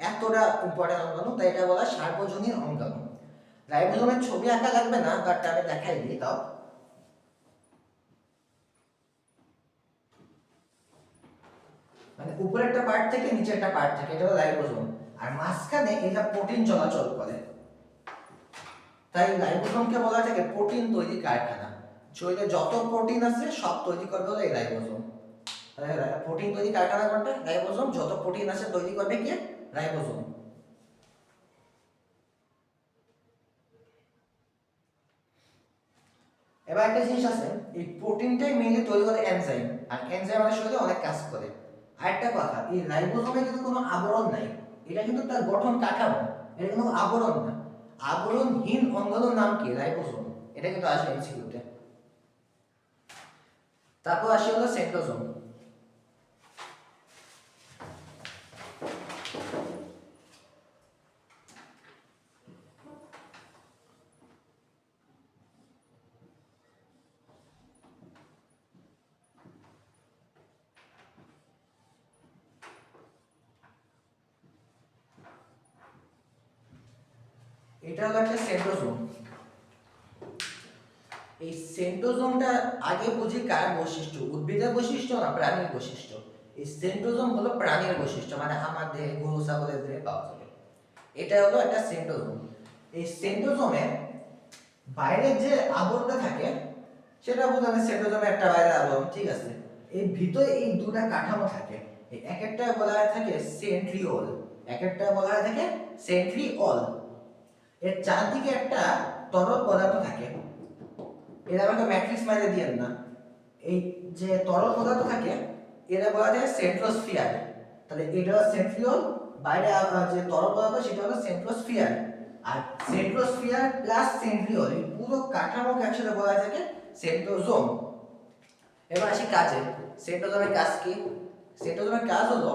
এতটা ইম্পর্টেন্ট অঙ্গাণু, তাই এটা বলা সার্বজনীন অঙ্গাণু। রাইবোসোমের ছবি আঁকা লাগবে না, বাট আমি দেখাই দিই তাও। মানে উপরে একটা পার্ট থেকে নিচে একটা পার্ট থাকে, এটা হলো রাইবোসোম, আর মাঝখানে এটা প্রোটিন চলাচল করে, তাই রাইবোসোমকে বলা থাকে প্রোটিন তৈরি কারখানা। শরীরে যত প্রোটিন আছে সব তৈরি করবে হলো এই রাইবোসোম। প্রোটিন তৈরি কারখানা কোনটা, রাইবোসোম। যত প্রোটিন আছে তৈরি করবে কে, রাইবোসোম। এবার একটা জিনিস আছে, এই প্রোটিনটাই মেইনলি তৈরি করে এনজাইম, আর এনজাইম আমাদের শরীরে অনেক কাজ করে। আরেকটা কথা, এই রাইবোসোমে কিন্তু কোনো আবরণ নাই, এটা কিন্তু তার গঠন কাঠামো, এটা কোনো আবরণ না। আবরণহীন অঙ্গাণুর নাম কি, রাইবোসোম। এটা কিন্তু আসবে এমসিকিউতে। তারপর আসি হলো সেন্ট্রোজোম। এটা হলো একটা সেন্ট্রোজোম। এই সেন্ট্রোজোমটা আগে বুঝি কার বৈশিষ্ট্য, উদ্ভিদের বৈশিষ্ট্য না প্রাণীর বৈশিষ্ট্য। এই সেন্ট্রোজোম হলো প্রাণীর বৈশিষ্ট্য, মানে আমাদের গরু ছাগলের দেহে পাওয়া যাবে। এটা হলো একটা সেন্ট্রোজোম। এই সেন্ট্রোজোমে বাইরের যে আবরণটা থাকে সেটা বুঝলাম, সেন্ট্রোজোমে একটা বাইরের আবরণ, ঠিক আছে। এই ভিতরে এই দুটা কাঠামো থাকে, এই এক একটা বলা হয় থাকে সেন্ট্রিওল, এক একটা বলা হয় থাকে সেন্ট্রিওল। এর চারদিকে একটা তরল পদার্থ থাকে, এরা আমাকে ম্যাট্রিক্স মাইরে দিয়েন না। এই যে তরল পদার্থ থাকে এরা বলা যায় সেন্ট্রোস্ফিয়ার। তাহলে এটা হলো সেন্ট্রিওল, বাইরে যে তরল পদার্থ সেটা হলো সেন্ট্রোস্ফিয়ার। আর সেন্ট্রোস্ফিয়ার প্লাস সেন্ট্রিওল এই পুরো কাঠামোকে একসাথে বলা যায় সেন্ট্রোজোম। এবার আসি কাজে। সেন্ট্রোজোমের কাজ কি? সেন্ট্রোজোমের কাজ হলো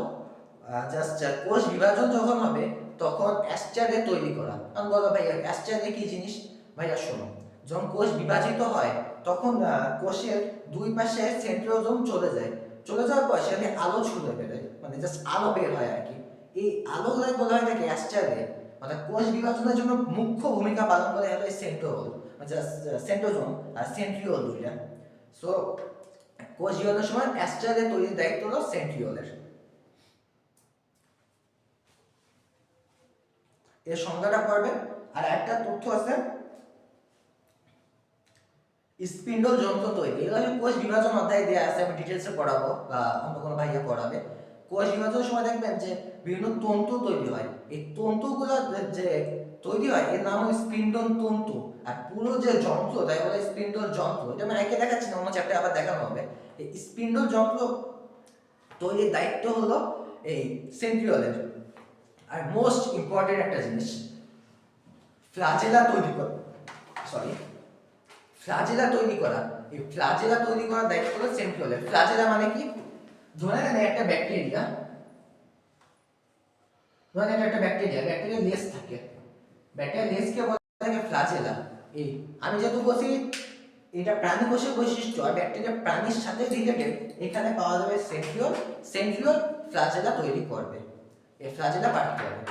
জাস্ট কোষ বিভাজন যখন হবে তখন অ্যাস্টারে তৈরি করা। আমি বলবো ভাইয়া অ্যাস্টারে কি জিনিস? ভাইয়া শোনো, যখন কোষ বিভাজিত হয় তখন কোষের দুই পাশে সেন্ট্রোজোম চলে যায়, চলে যাওয়ার পর সেখানে আলো ছুঁড়ে বেরোয়, মানে জাস্ট আলো বের হয় আর কি। এই আলোগুলোই বলা হয় থাকে অ্যাস্টারে, মানে কোষ বিভাজনের জন্য মুখ্য ভূমিকা পালন করে হলো এই সেন্ট্রোল, সেন্ট্রোজোম আর সেন্ট্রিওল দুইটা। সো কোষ বিভাজনের সময় অ্যাস্টারে তৈরির দায়িত্ব হলো সেন্ট্রিওলের। এর সংজ্ঞাটা পড়বেন। আর একটা তথ্য আছে, স্পিন্ডল যন্ত্র তৈরি, এগুলো কোষ বিভাজন অধ্যায়ে দেওয়া আছে, আমি ডিটেলসে পড়াবো বা অন্য কোনো ভাইয়া পড়াবে। কোষ বিভাজনের সময় দেখবেন যে বিভিন্ন তন্তু তৈরি হয়, এই তন্তুগুলো যে তৈরি হয় এর নাম হলো স্পিন্ডল তন্তু। আর পুরো যে যন্ত্র তাই বলে স্পিন্ডল যন্ত্র, এটা আমি একে দেখাচ্ছি না, অন্য চ্যাপ্টারে আবার দেখানো হবে। এই স্পিন্ডল যন্ত্র তৈরির দায়িত্ব হলো এই সেন্ট্রিওলের। আর মোস্ট ইম্পর্টেন্ট একটা জিনিস, ফ্লাজেলা তৈরি করে। সরি, ফ্লাজেলা তৈরি করা। এই ফ্লাজেলা তৈরি করার দায়িত্ব হলো সেন্ট্রিওলের। ফ্লাজেলা মানে কি? ধরে নেন একটা ব্যাকটেরিয়া, ব্যাকটেরিয়া লেস থাকে, ব্যাকটেরিয়া লেসকে বলা হয় ফ্লাজেলা। এই আমি যেহেতু বলছি এটা প্রাণী কোষের বৈশিষ্ট্য আর ব্যাকটেরিয়া প্রাণীর সাথে রিলেটেড, এখানে পাওয়া যাবে সেন্ট্রিওল। সেন্ট্রিওল ফ্লাজেলা তৈরি করবে, এই ফ্লাজেলা পাঠাতে হবে।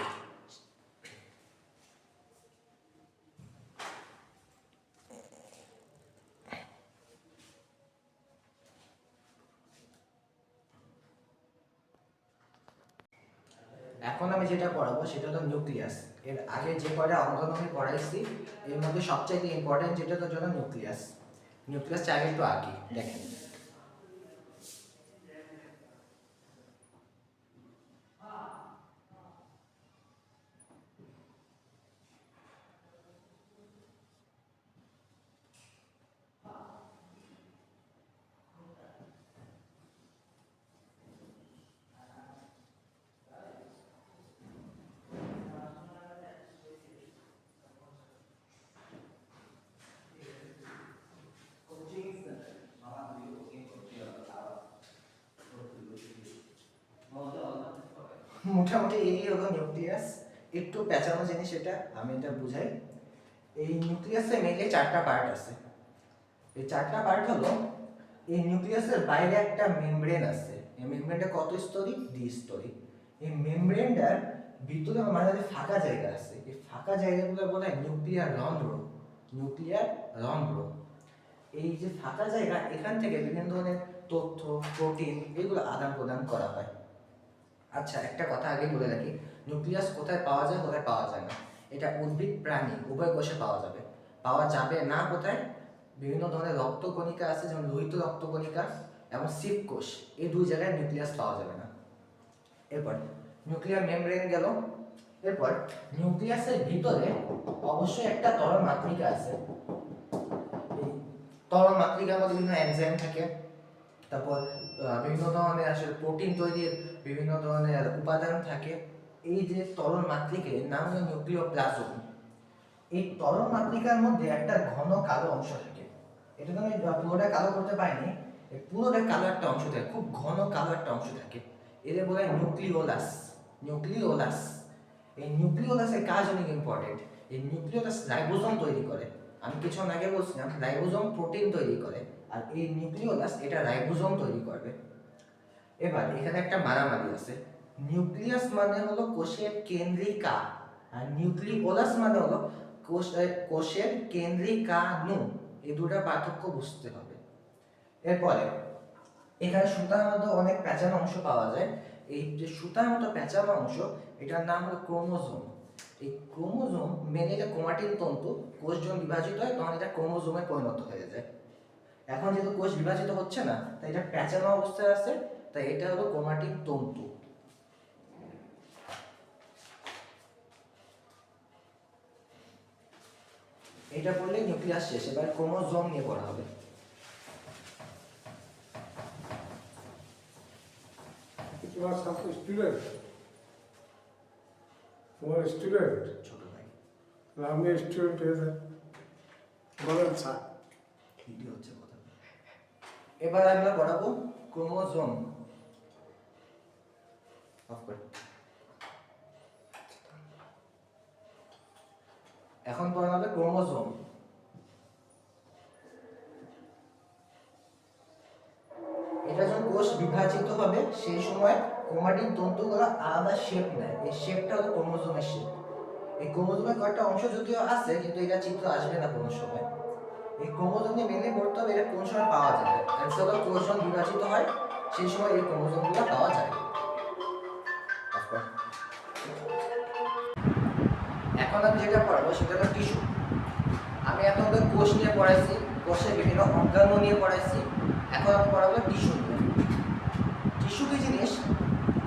এখন আমি যেটা পড়াবো সেটা হলো নিউক্লিয়াস। এর আগে যে কয়টা অঙ্গন আমি পড়াইছি এর মধ্যে সবচেয়ে ইম্পর্টেন্ট যেটা তো হলো নিউক্লিয়াস। নিউক্লিয়াস চাইলে একটু আগে দেখেন। মোটামুটি এই হলো নিউক্লিয়াস। একটু পেঁচানো জিনিস এটা, আমি এটা বুঝাই। এই নিউক্লিয়াসে মেইনলি চারটা পার্ট আছে। এই চারটা পার্ট হলো, এই নিউক্লিয়াসের বাইরে একটা মেমব্রেন আছে। এই মেমব্রেনটা কত স্তরী? দ্বিস্তরী। এই মেমব্রেনটার ভিতরে মাঝে ফাঁকা জায়গা আছে, এই ফাঁকা জায়গাগুলো বলা হয় নিউক্লিয়ার রন্ধ্র। নিউক্লিয়ার রন্ধ্র, এই যে ফাঁকা জায়গা, এখান থেকে বিভিন্ন ধরনের তথ্য, প্রোটিন এগুলো আদান প্রদান করা হয়। আচ্ছা, একটা কথা আগে বলে রাখি, নিউক্লিয়াস কোথায় পাওয়া যায়, কোথায় পাওয়া যায় না, এটা উদ্ভিদ প্রাণী উভয় কোষে পাওয়া যাবে। পাওয়া যাবে না কোথায়? বিভিন্ন ধরনের রক্তকণিকা আছে, যেমন লোহিত রক্তকণিকা এবং সিপ কোষ, এই দুই জায়গায় নিউক্লিয়াস পাওয়া যাবে না। এরপর নিউক্লিয়ার মেমব্রেন গেল। এরপর নিউক্লিয়াসের ভিতরে অবশ্যই একটা তরল মাতৃকা আছে। এই তরল মাতৃকার মধ্যে বিভিন্ন এনজাইম থাকে, তারপর বিভিন্ন ধরনের আসলে প্রোটিন তৈরির বিভিন্ন ধরনের উপাদান থাকে। এই যে তরল মাতৃকা, এর নাম হলো নিউক্লিওপ্লাজম। এই তরল মাতৃকার মধ্যে একটা ঘন কালো অংশ থাকে। এটা তো আমি পুরোটা কালো করতে পারিনি, এই পুরোটা কালো একটা অংশ থাকে, খুব ঘন কালো একটা অংশ থাকে, এদের বলা হয় নিউক্লিওলাস। নিউক্লিওলাস, এই নিউক্লিওলাসের কাজ অনেক ইম্পর্টেন্ট। এই নিউক্লিওলাস রাইবোজোম তৈরি করে। আমি কিছুক্ষণ আগে বলছিলাম রাইবোজোম প্রোটিন তৈরি করে, আর এই নিউক্লিওলাস এটা রাইবোজোম তৈরি করবে। এবার এখানে একটা মারামারি আছে। নিউক্লিয়াস মানে হলো কোষের কেন্দ্রিকা, আর নিউক্লিওলাস মানে হলো কোষের কেন্দ্রিকাণু। এই দুটো পার্থক্য বুঝতে হবে। এরপরে এখানে সুতার মধ্যে অনেক পেঁচানো অংশ পাওয়া যায়। এই যে সুতার মতো পেঁচানো অংশ, এটার নাম হলো ক্রোমোজোম। এই ক্রোমোজোম মেনে এটা ক্রোমাটিন তন্তু, কোষ যখন বিভাজিত হয় তখন এটা ক্রোমোজোমে পরিণত হয়ে যায়। এখন যেহেতু কোষ বিভাজিত হচ্ছে না, তাই এটা পেঁচানো অবস্থায় আছে, তাই এটা হলো ক্রোমাটিন তন্তু। এটা পড়লে নিউক্লিয়াস শেষ। এবার ক্রোমোজোম নিয়ে পড়া হবে। স্টুডেন্ট, তোমার স্টুডেন্ট? ছোট ভাই। আমি স্টুডেন্ট হয়ে যায় বলেন স্যার। ভিডিও হচ্ছে কথা। এবার আমরা পড়াবো ক্রোমোজোম। অফ করে। এখন পড়া হবে ক্রোমোজোম। এটা যখন কোষ বিভাজিত হবে সেই সময় ক্রোমাটিন তন্তুগুলো আলাদা শেপ নেয়। এই শেপটা হলো ক্রোমোজোমের শেপ। এই ক্রোমোজোমের কয়েকটা অংশ যদিও আছে, কিন্তু এটা চিত্র আসবে না কোনো সময়। এই ক্রোমোজোম নিয়ে মেনে পড়তে হবে এটা কোন সময় পাওয়া যাবে। অ্যান্সার হলো কোষ যখন বিভাজিত হয় সেই সময় এই ক্রোমোজোমগুলো পাওয়া যায়। এখন আমি যেটা পড়াবো সেটা হলো টিস্যু। আমি এখন কোষ নিয়ে পড়াইছি, কোষের বিভিন্ন অঙ্গাণু নিয়ে পড়াইছি। এখন আমি পড়াবো টিস্যু নিয়ে। টিস্যু কি জিনিস?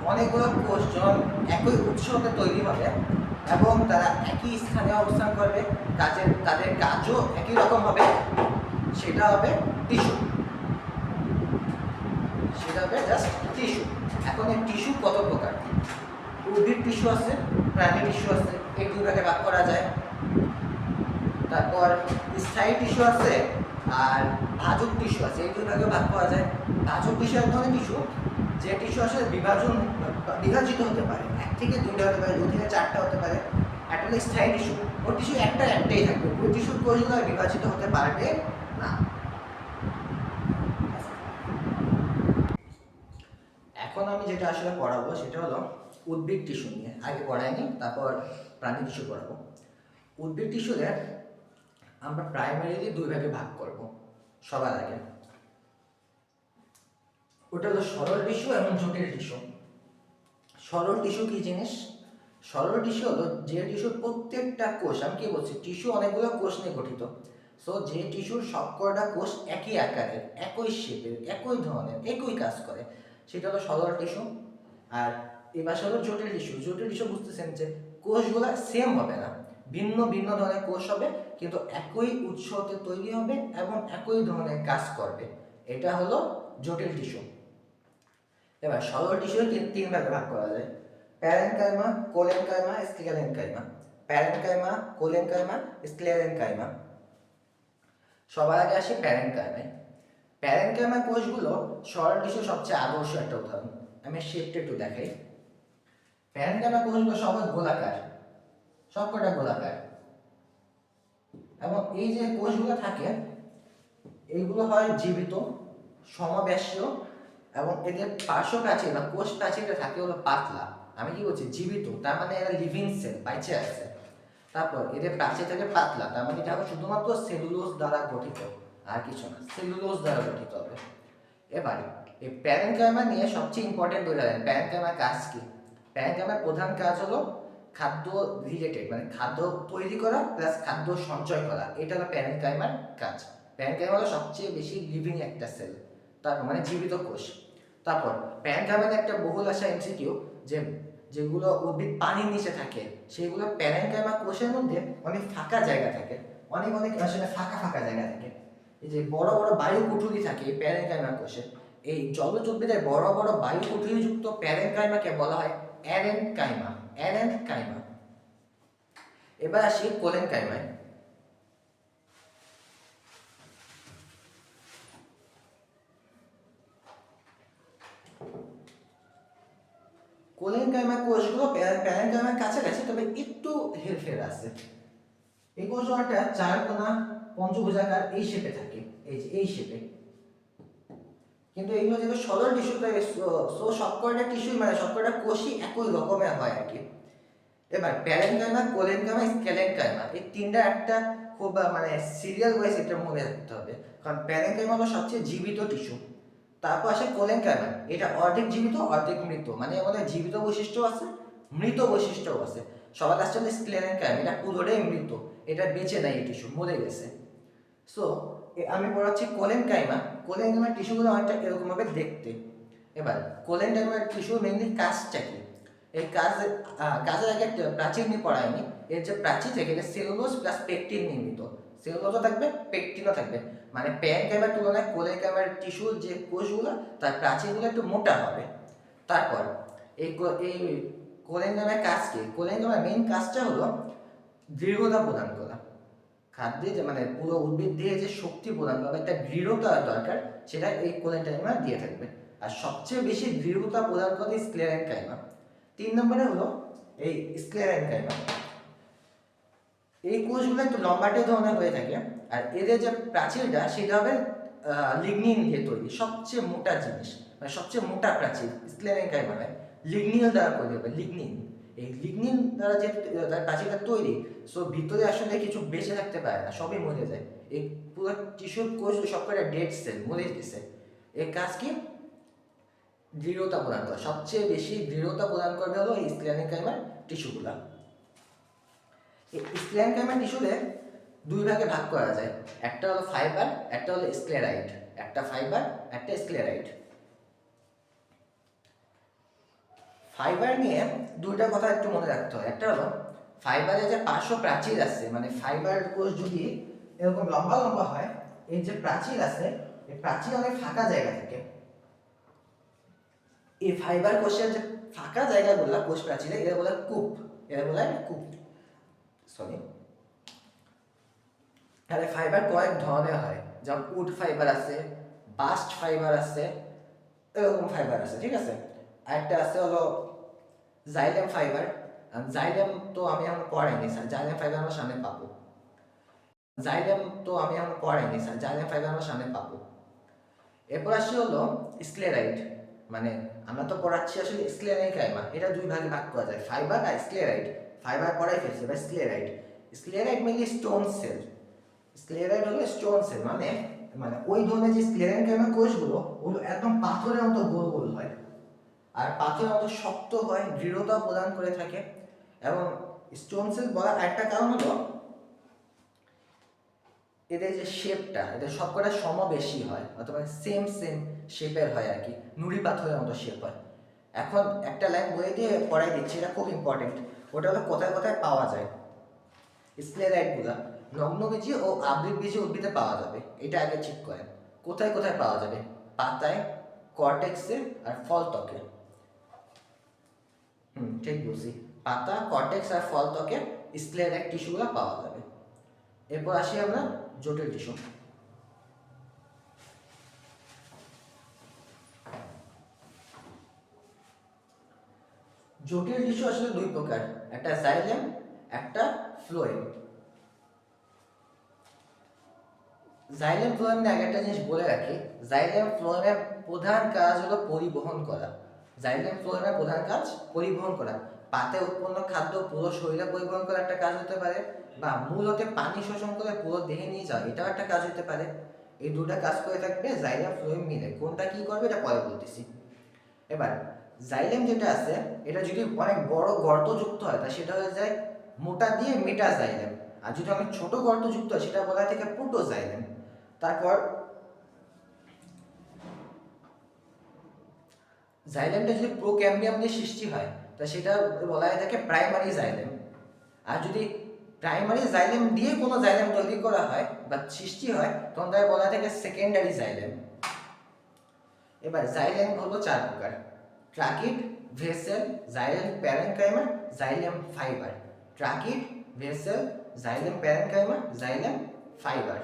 অনেকগুলো কোষ যখন একই উৎস হতে তৈরি হবে এবং তারা একই স্থানে অবস্থান করবে, তাদের কাজও একই রকম হবে, সেটা হবে টিস্যু। সেটা হবে জাস্ট টিস্যু। এখন এই টিস্যু কত প্রকার? উদ্ভিদ টিস্যু আছে, প্রাণী টিস্যু আছে, এই দুই ভাগে ভাগ করা যায়। তারপর স্থায়ী টিস্যু আছে আর ভাজক টিস্যু আছে, এই দুই ভাগে ভাগ করা যায়। ভাজক টিস্যু এক ধরনের টিস্যু যে টিস্যু আসলে বিভাজিত হতে পারে, 1 থেকে 2টা হতে পারে, 2 থেকে 4টা হতে পারে। একটা হলো স্থায়ী টিস্যু, ওই টিস্যু একটাই থাকবে, ওই টিস্যুর কোষগুলো বিভাজিত হতে পারবে না। এখন আমি যেটা আসলে পড়াবো সেটা হলো উদ্ভিদ টিস্যু নিয়ে। আগে পড়াইনি, তারপর প্রাণী টিস্যু পড়াবো। উদ্ভিদ টিস্যুতে আমরা প্রাইমারিলি 2 ভাগে ভাগ করব সবার আগে। ওটা হলো সরল টিস্যু এবং জটিল টিস্যু। সরল টিস্যু কি জিনিস? সরল টিস্যু হলো যে টিস্যুর প্রত্যেকটা কোষ, আমি কি বলছি, টিস্যু অনেকগুলো কোষ নিয়ে গঠিত। সো যে টিস্যুর সবকটা কোষ একই আকারের, একই শেপের, একই ধরনের, একই কাজ করে, সেটা হলো সরল টিস্যু। আর এবার হলো জটিল টিস্যু। জটিল টিস্যু বুঝতেছেন যে কোষগুলো সেম হবে না, ভিন্ন ভিন্ন ধরনের কোষ হবে, কিন্তু একই উৎস হতে তৈরি হবে এবং একই ধরনের কাজ করবে, এটা হলো জটিল টিস্যু। এবার সরল টিস্যু তিন ভাগে ভাগ করা যায়: parenchyma, collenchyma, sclerenchyma. Parenchyma, collenchyma, sclerenchyma. সবার আগে আসি প্যারেনকাইমায়। প্যারেনকাইমা কোষগুলো সরল টিস্যুর সবচেয়ে আদর্শ একটা উদাহরণ। আমি শেপটা একটু দেখাই। প্যারেনকাইমা কোষগুলো সবাই গোলাকার, সবকটা গোলাকার, এবং এই যে কোষগুলো থাকে এইগুলো হয় জীবিত, সমবেশীয়, এবং এদের পার্শ্ব প্রাচীর বা কোষ প্রাচীরটা থাকে হলো পাতলা। আমি কি বলছি, জীবিত, তার মানে এরা লিভিং সেল, বাইচে আছে। তারপর এদের প্রাচীর থাকে পাতলা, তার মানে এটা হবে শুধুমাত্র সেলুলোজ দ্বারা গঠিত, আর কিছু না, সেলুলোজ দ্বারা গঠিত হবে। এবার এই প্যারেনকাইমা নিয়ে সবচেয়ে ইম্পর্টেন্ট বলে দেন, প্যারেনকাইমার কাজ কি? প্যারেনকাইমার প্রধান কাজ হলো খাদ্য রিলেটেড, মানে খাদ্য তৈরি করা প্লাস খাদ্য সঞ্চয় করা, এটা হলো প্যারেনকাইমার কাজ। প্যারেনকাইমা হলো সবচেয়ে বেশি লিভিং একটা সেল, তারপর মানে জীবিত কোষ। তারপর প্যারেনকাইমার একটা বহুল আসা এমসিকিউ, যে যেগুলো উদ্ভিদ পানির নিচে থাকে সেগুলো প্যারেনকাইমা কোষের মধ্যে অনেক ফাঁকা জায়গা থাকে, অনেক অনেক আসলে ফাঁকা ফাঁকা জায়গা থাকে। এই যে বড় বড় বায়ু কুঠুরি থাকে প্যারেনকাইমা কোষে, এই জলজ উদ্ভিদের বড় বড় বায়ু কুঠুরিযুক্ত প্যারেনকাইমাকে বলা হয় অ্যারেনকাইমা। অ্যারেনকাইমা। এবার আসি কোলেনকাইমায়। কোলেনকাইমা কোষগুলো প্যারেনকাইমার কাছাকাছি, তবে একটু হেরফের আছে। এই কোষটা চারকোনা পঞ্চভুজাকার এই শেপে থাকে, এই যে এই শেপে। কিন্তু এইগুলো যেহেতু সরল টিস্যু, তাই সবকটা টিস্যু মানে সবকটা কোষই একই রকমের হয় আর কি। এবার প্যারেনকাইমা, কোলেনকাইমা, স্ক্লেরেনকাইমা, এই তিনটা একটা খুব মানে সিরিয়াল ওয়াইজ এটা মনে রাখতে হবে, কারণ প্যারেনকাইমা হলো সবচেয়ে জীবিত টিস্যু। তারপর আসে কোলেনকাইমা, এটা অর্ধেক জীবিত অর্ধেক মৃত, মানে আমাদের জীবিত বৈশিষ্ট্য আছে, মৃত বৈশিষ্ট্যও আছে। সবার লাস্টে হলো স্ক্লেরেনকাইমা, এটা পুরোটাই মৃত, এটা বেঁচে নাই, এই টিস্যু মরে গেছে। সো আমি পড়াচ্ছি কোলেনকাইমা। কোলেনকাইমার টিস্যুগুলো অনেকটা এরকম ভাবে দেখতে। এবার কোলেনকাইমার টিস্যু মেইনলি কাজটা কি? এই কাজের আগে একটা প্রাচীর নিয়ে পড়ায়নি। এর যে প্রাচীর থেকে এটা সেলুলোজ প্লাস পেকটিন নির্মিত, সেলুলোজও থাকবে পেকটিনও থাকবে, মানে প্যারেনকাইমার তুলনায় কোলেনকাইমার টিস্যুর যে কোষগুলো তার প্রাচীরগুলো একটু মোটা হবে। তারপর এই কোলেনকাইমার কাজ কি? কোলেনকাইমার মেইন কাজটা হলো দৃঢ়তা প্রদান করা। খাদ্যে যে মানে পুরো উদ্ভিদ দিয়ে যে শক্তি প্রদান করা, একটা দৃঢ়তা দরকার, সেটা এই কোলেনকাইমা দিয়ে থাকবে। আর সবচেয়ে বেশি দৃঢ়তা প্রদান করে স্ক্লেরেনকাইমা। 3 নম্বরে হলো এই স্ক্লেরেনকাইমা। এই কোষগুলো একটু লম্বাটে ধরনের হয়ে থাকে, আর এদের যে প্রাচীরটা সেটা হবে লিগনিন দিয়ে তৈরি, সবচেয়ে মোটা জিনিস, মানে সবচেয়ে মোটা প্রাচীর স্ক্লেরেনকাইমা হয় লিগনিন দ্বারা তৈরি হবে, লিগনিন। এই লিগনিন দ্বারা যে তার প্রাচীরটা তৈরি, সো ভিতরে আসলে কিছু বেঁচে থাকতে পারে না, সবই মরে যায়। এই পুরো টিস্যুর কোষ সবকটা ডেড সেল, মরে গেছে। এর কাজ কি? দৃঢ়তা প্রদান করা। সবচেয়ে বেশি দৃঢ়তা প্রদান করবে হলো এই স্ক্লেরেনকাইমার টিস্যুগুলা। এই স্ক্লেরেনকাইমার টিস্যুতে 2 ভাগে ভাগ করা যায়, একটা হলো ফাইবার, একটা হলো স্ক্লেরাইড। একটা ফাইবার, একটা স্ক্লেরাইড। ফাইবার নিয়ে 2টা কথা একটু মনে রাখতে হয়। একটা হলো ফাইবারের যে পার্শ্ব প্রাচীর আছে, মানে ফাইবার কোষ যদি এরকম লম্বা লম্বা হয়, এই যে প্রাচীর আছে এই প্রাচীর অনেক ফাঁকা জায়গা থাকে। এই ফাইবার কোষের যে ফাঁকা জায়গাগুলো কোষ প্রাচীরে, এরা বলে কূপ, এরা বলে কূপ, সরি। তাহলে ফাইবার কয়েক ধরনের হয়, যেমন উড ফাইবার আছে, বাস্ট ফাইবার আছে, এরকম ফাইবার আছে, ঠিক আছে। আরেকটা আছে হলো জাইলেম ফাইবার। জাইলেম তো আমি এখন পড়াইনি স্যার, জাইলেম ফাইবার আমরা সামনে পাবো। জাইলেম তো আমি এখন পড়াইনি স্যার, জাইলেম ফাইবার আমরা সামনে পাবো। এরপর আসি হলো স্ক্লেরাইড, মানে আমরা তো পড়াচ্ছি আসলে স্ক্লেরাইড কাইমা, এটা দুই ভাগে ভাগ করা যায়, ফাইবার আর স্ক্লেরাইড। ফাইবার পড়াই ফেলছে বা স্ক্লেরাইড। স্ক্লেরাইড মেনলি স্টোন সেল। স্ক্লেরাইড হলো স্টোন সেল, মানে মানে ওই ধরনের যে স্ক্লেরাইড কাইমা কোষগুলো, ওগুলো একদম পাথরের মতো গোল গোল হয়, আর পাথরের মতো শক্ত হয়, দৃঢ়তা প্রদান করে থাকে। এবং স্টোন সেল বলার একটা কারণ হলো এদের যে শেপটা, এদের সবকটা সমবেশী হয়, অথবা সেম সেম শেপের হয় আর কি, নুড়ি পাথরের মতো শেপ হয়। এখন একটা লাইন বইয়ে দিয়ে পড়াই দিচ্ছি, এটা খুব ইম্পর্টেন্ট। ওটা হলো কোথায় কোথায় পাওয়া যায়। স্ক্লেরাইডগুলা নগ্নবীজী ও আবৃতবীজী উদ্ভিদে পাওয়া যাবে, এটা আগে ঠিক করেন। কোথায় কোথায় পাওয়া যাবে? পাতায়, কর্টেক্সে আর ফলত্বকে। ঠিক বলছি, পাতা, কর্টেক্স আর ফলত্বকে স্ক্লেরাইড টিস্যুগুলো পাওয়া যাবে। এরপর আসি আমরা জটিল টিস্যু। জটিল টিস্যু আসলে দুই প্রকার, একটা জাইলেম, একটা ফ্লোয়েম। জাইলেম ফ্লোয়েম নিয়ে আগে একটা জিনিস বলে রাখি, জাইলেম ফ্লোয়েমের প্রধান কাজ হলো পরিবহন করা। জাইলেম ফ্লোয়েমের প্রধান কাজ পরিবহন করা। পাতে উৎপন্ন খাদ্য পুরো শরীরে পরিবহন করা একটা কাজ হতে পারে, বা মূলত পানি শোষণ করে পুরো দেহে নিয়ে যাওয়া, এটাও একটা কাজ হতে পারে। এই দুটা কাজ করে থাকবে জাইলেম ফ্লোয়েম মিলে, কোনটা কি করবে এটা পরে বলতেছি। এবার জাইলেম যেটা আছে, এটা যদি অনেক বড় গর্তযুক্ত হয় তা সেটা হয়ে যায় মোটা দিয়ে মেটা জাইলেম, আর যদি অনেক ছোট গর্তযুক্ত হয় সেটা বলা হয় থেকে প্রোটো জাইলেম। তারপর জাইলেমটা যদি প্রোক্যাম্বিয়াম দিয়ে সৃষ্টি হয় তা সেটা বলা হয় থাকে প্রাইমারি জাইলেম। আর যদি প্রাইমারি জাইলেম দিয়ে কোনো জাইলেম তৈরি করা হয় বা সৃষ্টি হয় তখন তাকে বলা হয় থাকে সেকেন্ডারি জাইলেম। এবার জাইলেম হলো চার প্রকার: tracheid, vessel, xylem parenchyma, xylem fibre. Tracheid, vessel, xylem parenchyma, xylem fibre.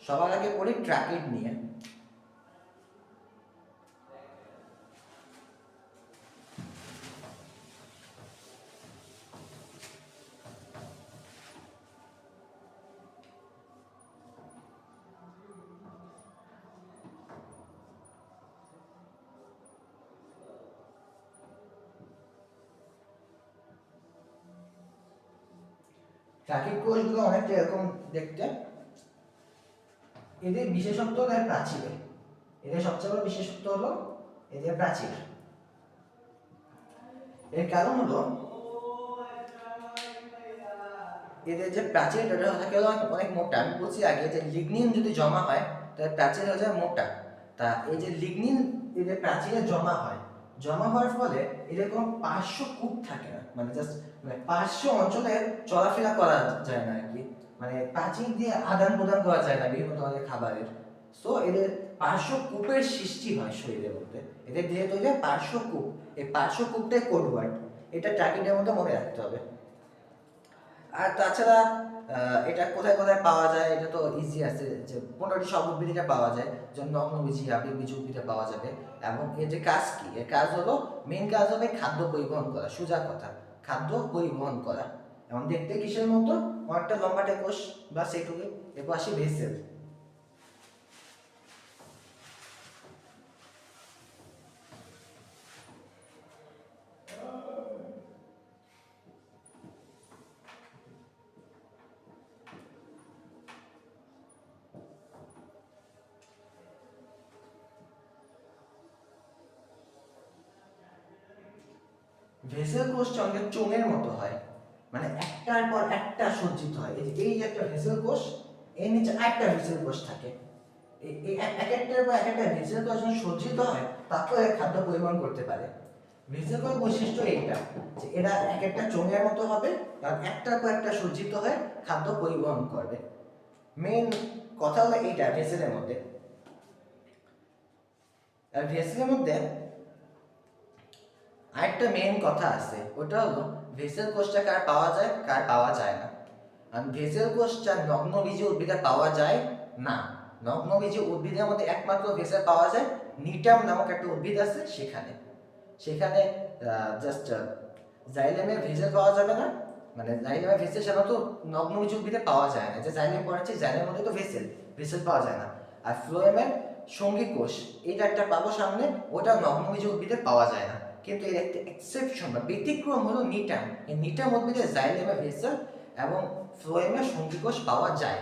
সবার আগে পড়ি ট্রাকিড নিয়ে। ট্রাকিড কোষগুলো অনেকটা এরকম দেখতে। এদের বিশেষত্ব হলো প্রাচীরে। এদের সবচেয়ে বড় বিশেষত্ব হলো এদের প্রাচীর। এর কারণ হলো এদের যে প্রাচীর এটা থাকে অনেক মোটা। আমি বলছি আগে যে লিগনিন যদি জমা হয় তাহলে প্রাচীর হয়ে যায় মোটা। তা এই যে লিগনিন এদের প্রাচীরে জমা হয়, জমা হওয়ার ফলে এদের কোনো পার্শ্ব কূপ থাকে না, মানে জাস্ট মানে পার্শ্ব অঞ্চলে চলাফেরা করা যায় না আর কি, মানে প্রাচীর দিয়ে আদান প্রদান করা যায় না বিভিন্ন ধরনের খাবারের। সো এদের পার্শ্ব কূপের সৃষ্টি হয় শরীরের মধ্যে, এদের দেহে তৈরি হয় পার্শ্ব কূপ। এই পার্শ্ব কূপটাই কোড ওয়ার্ড, এটা ট্রাকিডের মধ্যে মনে রাখতে হবে। আর তাছাড়া এটা কোথায় কোথায় পাওয়া যায় এটা তো ইজি আছে, যে মোটামুটি সব উদ্ভিদে পাওয়া যায়, যেমন নগ্নবীজী, আবৃতবীজী উদ্ভিদে পাওয়া যাবে। এবং এর যে কাজ কি, এর কাজ হলো মেন কাজ হবে খাদ্য পরিবহন করা, সোজা কথা খাদ্য পরিবহন করা। এবং দেখতে কিসের মতো, অনেকটা লম্বাটে কোষ বা সেটুকু। এরপর আসি ভেসেল। ভেসেল কোষটা অনেক চোঙের মতো হয়, মানে একটার পর একটা সজ্জিত হয়। এই যে একটা ভেসেল কোষ, এর নিচে আরেকটা ভেসেল কোষ থাকে। এই এক একটার পর এক একটা ভেসেল কোষ যখন সজ্জিত হয় তারপরে খাদ্য পরিবহন করতে পারে। ভেসেল কোষ বৈশিষ্ট্য এইটা যে এরা এক একটা চোঙের মতো হবে, আর একটার পর একটা সজ্জিত হয়ে খাদ্য পরিবহন করবে। মেন কথা হলো এইটা ভেসেলের মধ্যে। আর ভেসেলের মধ্যে আরেকটা মেইন কথা আছে, ওটা হলো ভেসেল কোষটা কার পাওয়া যায় কার পাওয়া যায় না। আর ভেসেল কোষটা নগ্নবীজী উদ্ভিদে পাওয়া যায় না। নগ্নবীজী উদ্ভিদের মধ্যে একমাত্র ভেসেল পাওয়া যায় নিটাম নামক একটা উদ্ভিদ আছে সেখানে। সেখানে জাস্ট জাইলেমের ভেসেল পাওয়া যাবে না, মানে জাইলেমের ভেসেল সাধারণত নগ্নবীজী উদ্ভিদে পাওয়া যায় না। যে জাইলেম পড়াচ্ছে জাইলেমের মধ্যে তো ভেসেল পাওয়া যায় না। আর ফ্লোয়েমের সঙ্গী কোষ এটা একটা পাবো সামনে, ওটা নগ্নবীজী উদ্ভিদে পাওয়া যায় না। কিন্তু এর একটা এক্সেপশন বা ব্যতিক্রম হলো নিটাম। এই নিটাম উদ্ভিদে জাইলেমে ভেসেল এবং ফ্লোয়েমের সঙ্গী কোষ পাওয়া যায়।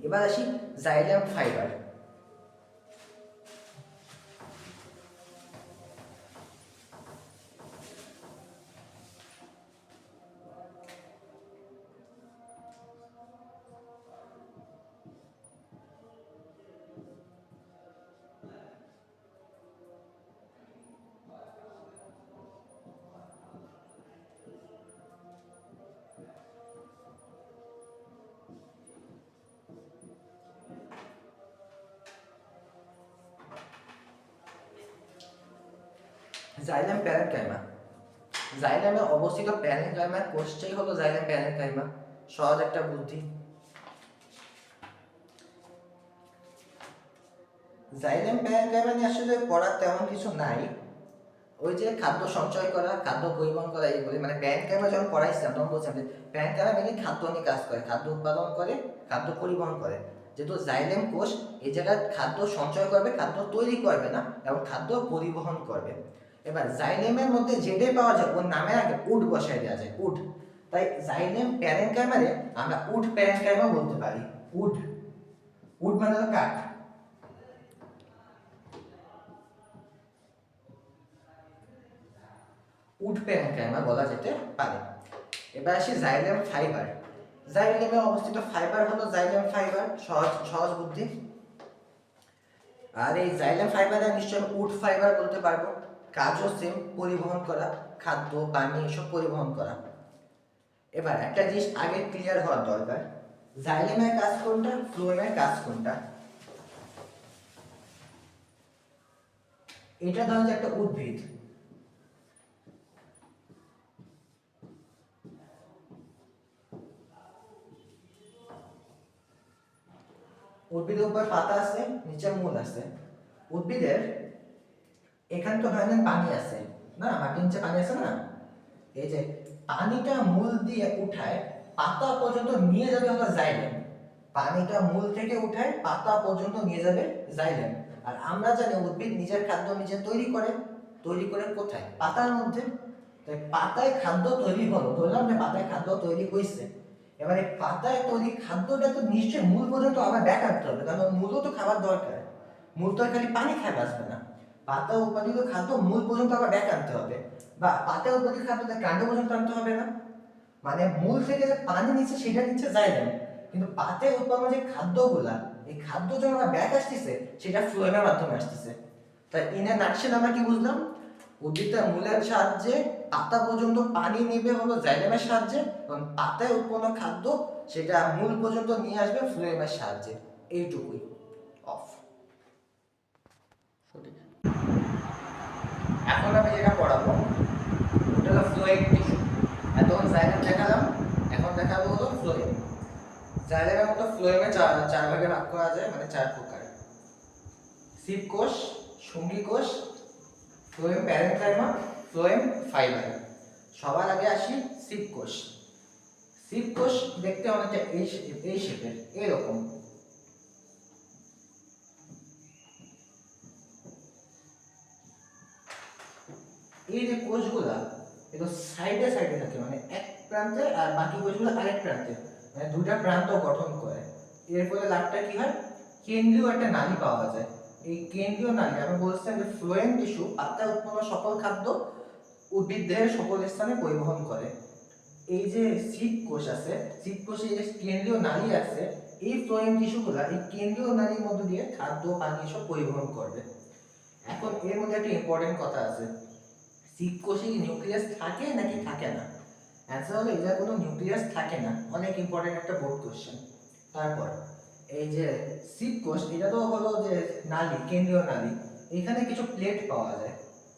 এবার আসি জাইলেম ফাইবার। Xylem parenchyma. জাইলেমে অবস্থিত প্যারেনকাইমার কোষটাই হলো জাইলেম প্যারেনকাইমা। সহজ একটা বুদ্ধি। জাইলেম প্যারেনকাইমা নিয়ে আসলে পড়ার তেমন কিছু নাই। ওই যে খাদ্য সঞ্চয় করা, খাদ্য পরিবহন করা, এইগুলি মানে প্যারেনকাইমা যখন পড়াইছিলাম তখন বলছিলাম যে প্যারেনকাইমা মেনলি খাদ্য নিয়ে কাজ করে, খাদ্য উৎপাদন করে, খাদ্য পরিবহন করে। যেহেতু জাইলেম কোষ এই জায়গায় খাদ্য সঞ্চয় করবে, খাদ্য তৈরি করবে না, এবং খাদ্য পরিবহন করবে। এবার জাইলেমের মধ্যে যেটাই পাওয়া যায় ওর নামে আগে উড বসাই দেওয়া যায়, উড। তাই জাইলেম প্যারেনকাইমারে আমরা উড প্যারেনকাইমা বলতে পারি। উড, উড মানে হলো কাঠ। উড প্যারেনকাইমা বলা যেতে পারে। এবার আসি জাইলেম ফাইবার। জাইলেমে অবস্থিত ফাইবার হলো জাইলেম ফাইবার। সহজ সহজ বুদ্ধি। আর এই জাইলেম ফাইবারে নিশ্চয় উড ফাইবার বলতে পারবো। কাজও সেম, পরিবহন করা, খাদ্য পানি এসব পরিবহন করা। এবার একটা জিনিস আগে ক্লিয়ার হওয়ার দরকার, জাইলেমের কাজ কোনটা, ফ্লোয়েমের কাজ কোনটা। এটা ধরুন যে একটা উদ্ভিদ, উদ্ভিদের উপর পাতা আছে, নিচে মূল আছে। উদ্ভিদের এখানে তো ধরেন পানি আছে না, মাটির নিচে পানি আছে না, এই যে পানিটা মূল দিয়ে উঠায় পাতা পর্যন্ত নিয়ে যাবে হলো জাইলেম। পানিটা মূল থেকে উঠায় পাতা পর্যন্ত নিয়ে যাবে জাইলেম। আর আমরা জানি উদ্ভিদ নিজের খাদ্য নিজে তৈরি করে। তৈরি করে কোথায়, পাতার মধ্যে। তাই পাতায় খাদ্য তৈরি হলো, ধরলাম যে পাতায় খাদ্য তৈরি হয়েছে। এবারে পাতায় তৈরি খাদ্যটা তো নিশ্চয়ই মূল পর্যন্ত আবার ব্যাক আনতে হবে, কারণ মূলও তো খাবার দরকার। মূল তো খালি পানি খায় বাঁচবে না। পাতা উৎপাদিত খাদ্য মূল পর্যন্ত আবার ব্যাক আনতে হবে, বা পাতা উৎপাদিত খাদ্য কাণ্ড পর্যন্ত আনতে হবে না। মানে মূল থেকে যে পানি নিচ্ছে সেটা নিচ্ছে জাইলেম, কিন্তু পাতায় উৎপন্ন যে খাদ্যগুলা, এই খাদ্য যখন আবার ব্যাক আসতেছে সেটা ফ্লোয়েমের মাধ্যমে আসতেছে। তাই ইন নাটশেল আমরা কি বুঝলাম, উদ্ভিদটা মূলের সাহায্যে পাতা পর্যন্ত পানি নেবে হলো জাইলেমের সাহায্যে, এবং পাতায় উৎপন্ন খাদ্য সেটা মূল পর্যন্ত নিয়ে আসবে ফ্লোয়েমের সাহায্যে। এইটুকুই। অফ। সঠিক। এখন আমি যেটা পড়াবো ওটা হলো ফ্লোয়েম টিস্যু। এতক্ষণ জাইলেম দেখালাম, এখন দেখাবো হলো ফ্লোয়েম। জাইলেমের মতো ফ্লোয়েমে চার ভাগে ভাগ করা যায়, মানে চার প্রকার। সিপ কোষ, সঙ্গী কোষ, ফ্লোয়েম প্যারেনকাইমা, ফ্লোয়েম ফাইবার। সবার আগে আসি সিপ কোষ। সিপ কোষ দেখতে অনেকটা এই শেপের, এরকম। এই যে কোষগুলা এটা সাইডে সাইডে থাকে, মানে এক প্রান্তে আর বাকি কোষগুলো আরেক প্রান্তে, মানে দুটা প্রান্ত গঠন করে। এর ফলে লাভটা কি হয়, কেন্দ্রীয় একটা নালী পাওয়া যায়। এই কেন্দ্রীয় নালী আমি বলছিলাম যে ফ্লোয়েম টিস্যু পাতায় উৎপন্ন সকল খাদ্য উদ্ভিদের সকল স্থানে পরিবহন করে। এই যে সিপ কোষ আছে, সিপ কোষে যে কেন্দ্রীয় নালী আছে, এই ফ্লোয়েম টিস্যুগুলা এই কেন্দ্রীয় নালীর মধ্য দিয়ে খাদ্য পানি সব পরিবহন করবে। এখন এর মধ্যে একটা ইম্পর্টেন্ট কথা আছে, সিপ কোষে কি নিউক্লিয়াস থাকে নাকি থাকে না? অ্যান্সার হলো এটা কোনো নিউক্লিয়াস থাকে না। অনেক ইম্পর্টেন্ট একটা বোর্ড কোশ্চেন। তারপর এই যে সিপ কোষ, এটা তো হলো যে নালী, কেন্দ্রীয় নালী, এখানে কিছু প্লেট পাওয়া যায়।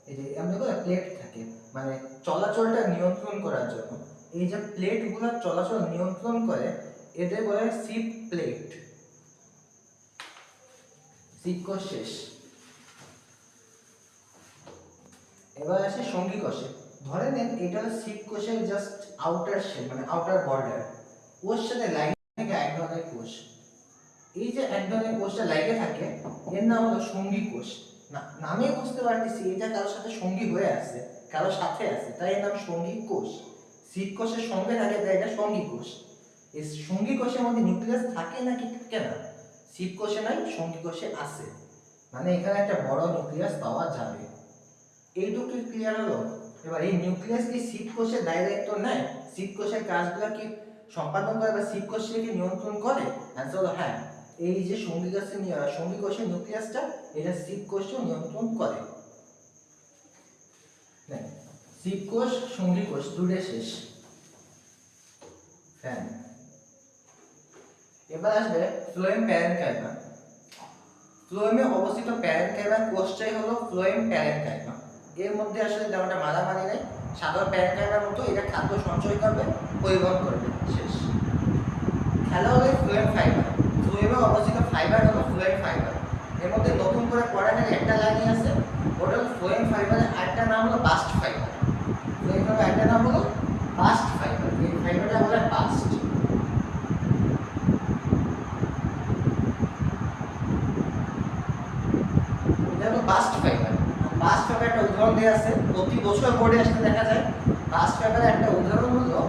এই যে এমনি করে প্লেট থাকে, মানে চলাচলটা নিয়ন্ত্রণ করার জন্য। এই যে প্লেটগুলো চলাচল নিয়ন্ত্রণ করে এদের বলে সিপ প্লেট। সিপ কোষ শেষ, এবার আসে সঙ্গী কোষে। ধরে নেন এটা হলো সিপ কোষের জাস্ট আউটার শেল, মানে আউটার বর্ডার। ওর সাথে লাইন থেকে এক ধরনের কোষ, এই যে এক ধরনের কোষটা লাইগে থাকে এর নাম হলো সঙ্গী কোষ। নামে বুঝতে পারতেছি এটা কারোর সাথে সঙ্গী হয়ে আছে, কারোর সাথে আছে, তাই এর নাম সঙ্গী কোষ। সিপ কোষের সঙ্গে থাকে তাই এটা সঙ্গী কোষ। এই সঙ্গী কোষের মধ্যে নিউক্লিয়াস থাকে নাকি থাকে না? সিপ কোষে নাই, সঙ্গী কোষে আছে, মানে এখানে একটা বড় নিউক্লিয়াস পাওয়া যাবে। এইটুকু ক্লিয়ার হলো? এবার এই নিউক্লিয়াস কি সিপ কোষের দায়িত্ব নেয়? সিপ কোষের কাজগুলো কি সম্পাদন করে বা সিপ কোষকে কি নিয়ন্ত্রণ করে? অ্যান্সার হলো হ্যাঁ। এই যে সঙ্গী কোষের নিউক্লিয়াসটা এটা সিপ কোষও নিয়ন্ত্রণ করে। সিপ কোষ সঙ্গী কোষ দুটো শেষ। ফ্যান। এবার আসবে ফ্লোয়েম প্যারেনকাইমা। ফ্লোয়েমে অবস্থিত প্যারেনকাইমা কোষটাই হলো ফ্লোয়েম প্যারেনকাইমা। এর মধ্যে আসলে তেমনটা মারামারি নেই, সাধারণ প্যারেনকাইমার মতো এটা খাদ্য সঞ্চয় করবে, পরিবহন করবে, শেষ। খেলা হলো ফ্লোয়েম ফাইবার। ফ্লোয়েমে অবস্থিত ফাইবার হলো ফ্লোয়েম ফাইবার। এর মধ্যে নতুন করে পড়ানোর একটা লাইনই আছে, ওটা হলো ফ্লোয়েম ফাইবারের আরেকটা নাম হলো বাস্ট ফাইবার। ফ্লোয়েম ফাইবার একটা নাম হলো বাস্ট ফাইবার, এই ফাইবারটা হলো bast. Bast fibre. Bast fibre একটা উদাহরণ দেওয়া আছে, প্রতি বছর বোর্ডে আসতে দেখা যায়। বাস্ট ফাইবারের একটা উদাহরণ হলো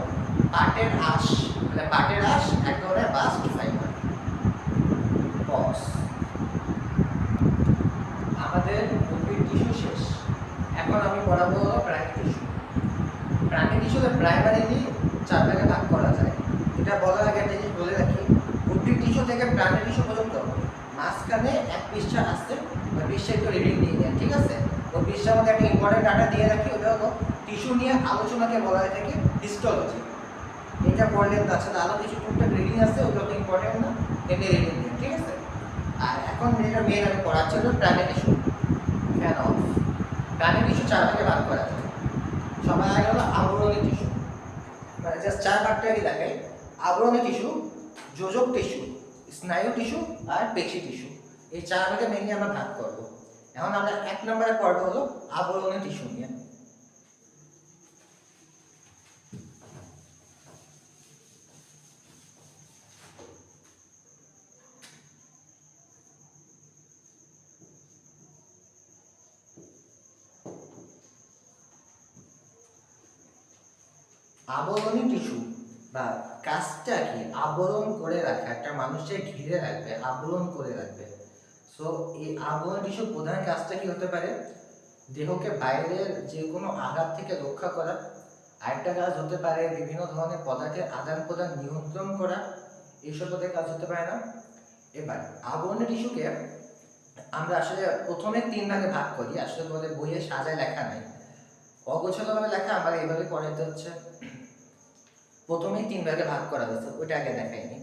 পাটের আঁশ, মানে পাটের আঁশ এক ধরনের বাস্ট ফাইবার। বস আমাদের উদ্ভিদ টিস্যু শেষ, এখন আমি পড়াবো হলো প্রাণী টিস্যু। প্রাণী টিস্যুতে প্রাইমারিলি 4 ভাগে ভাগ করা যায়। এটা বলার আগে একটা জিনিস বলে রাখি, উদ্ভিদ টিস্যু থেকে প্রাণী টিস্যু পর্যন্ত মাঝখানে এক পৃষ্ঠা আসছে, পৃষ্ঠা একটু রিডিং দিয়ে নেন, ঠিক আছে? ওই পৃষ্ঠার মধ্যে একটা ইম্পর্টেন্ট ডাটা দিয়ে রাখি, ওটা হলো টিস্যু নিয়ে আলোচনাকে বলা হয়ে থাকে হিস্টোলজি। এটা পড়লে তাছাড়া আরো কিছু টুকটাক রিডিং আছে, ওগুলো তো ইম্পর্টেন্ট না, এমনি রিডিং দিন, ঠিক আছে? আর এখন যেটা মেন আমি পড়াচ্ছি হলো প্রাণী টিস্যু। Fan of. প্রাণী টিস্যু 4 ভাগে ভাগ করা যায়। সবার আগে হলো আবরণী টিস্যু, মানে জাস্ট 4 ভাগটাই দেখাই। আবরণী টিস্যু, যোজক টিস্যু, স্নায়ু টিস্যু আর পেশি টিস্যু, এই 4 ভাগে মেইনলি আমরা ভাগ করব। এখন আমরা 1 নম্বরে পড়ব হলো আবরণী টিস্যু নিয়ে। আবরণী টিস্যু বা কাজটা কি? আবরণ করে রাখা, একটা মানুষকে ঘিরে রাখবে, আবরণ করে রাখবে। সো এই আবরণ টিস্যুর প্রধান কাজটা কি হতে পারে? দেহকে বাইরের যে কোনো আঘাত থেকে রক্ষা করা। আরেকটা কাজ হতে পারে বিভিন্ন ধরনের পদার্থের আদান প্রদান নিয়ন্ত্রণ করা, এইসব পদের কাজ হতে পারে না? এবার আবরণী টিস্যুকে আমরা আসলে প্রথমে 3 ভাগে ভাগ করি, আসলে তোমাদের বইয়ে সাজায় লেখা নাই, অগোছালোভাবে লেখা, আমার এইভাবে পড়াতে হচ্ছে। প্রথমেই 3 ভাগে ভাগ করা হয়েছে, ওইটা আগে দেখাইনি।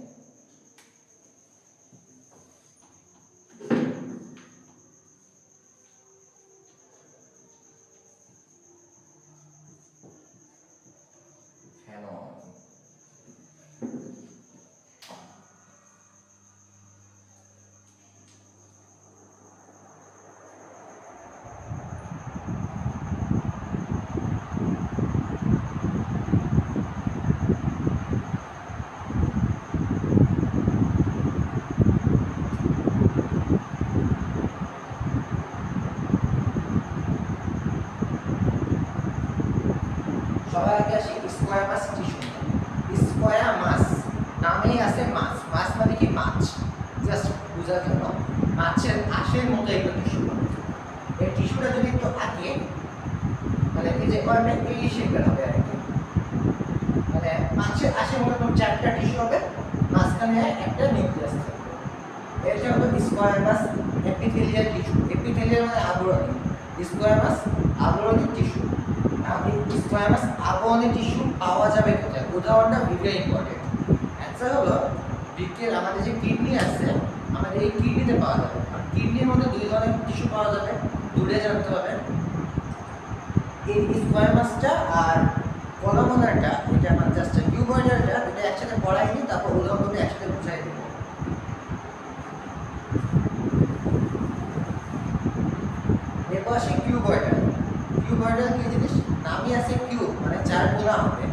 সবাই আগে আসি স্কোয়ামাস টিস্যু। স্কোয়ামাস নামেই আছে মাছ, মাছ মানে কি? মাছ, জাস্ট বোঝার জন্য। মাছের আঁশের মতো একটা টিস্যু। এই টিস্যুটা যদি একটু আগে, মানে এই যে এই শেপের হবে আর কি, মানে মাছের আঁশের মতো 4টা টিস্যু হবে, মাঝখানে একটা নিউক্লিয়াস থাকবে। এটা হলো স্কোয়ামাস এপিথেলিয়াল টিস্যু। এপিথেলিয়াল মানে আবরণী, স্কোয়ামাস আবরণী টিস্যু। স্কোয়ামাস আবরণী টিস্যু পাওয়া যাবে কোথায়? উদাহরণটা ভেরি ইম্পর্টেন্ট। অ্যান্সার হলো বৃক্কের আমাদের যে কিডনি আছে, আমাদের এই কিডনিতে পাওয়া যাবে। আর কিডনির মধ্যে 2 ধরনের টিস্যু পাওয়া যাবে, দূরে জানতে হবে। এই স্কোয়ামাসটা আর কলামনারটা, এটা মানে জাস্ট কিউবয়েডালটা, এটা একসাথে পড়াই দিই, তারপর উদাহরণগুলো একসাথে বুঝাই দেবো। এরপর আসি কিউবয়েডাল। কিউবয়েডাল কি জিনিস? নামই আছে কিউব, মানে চার কোণা হবে।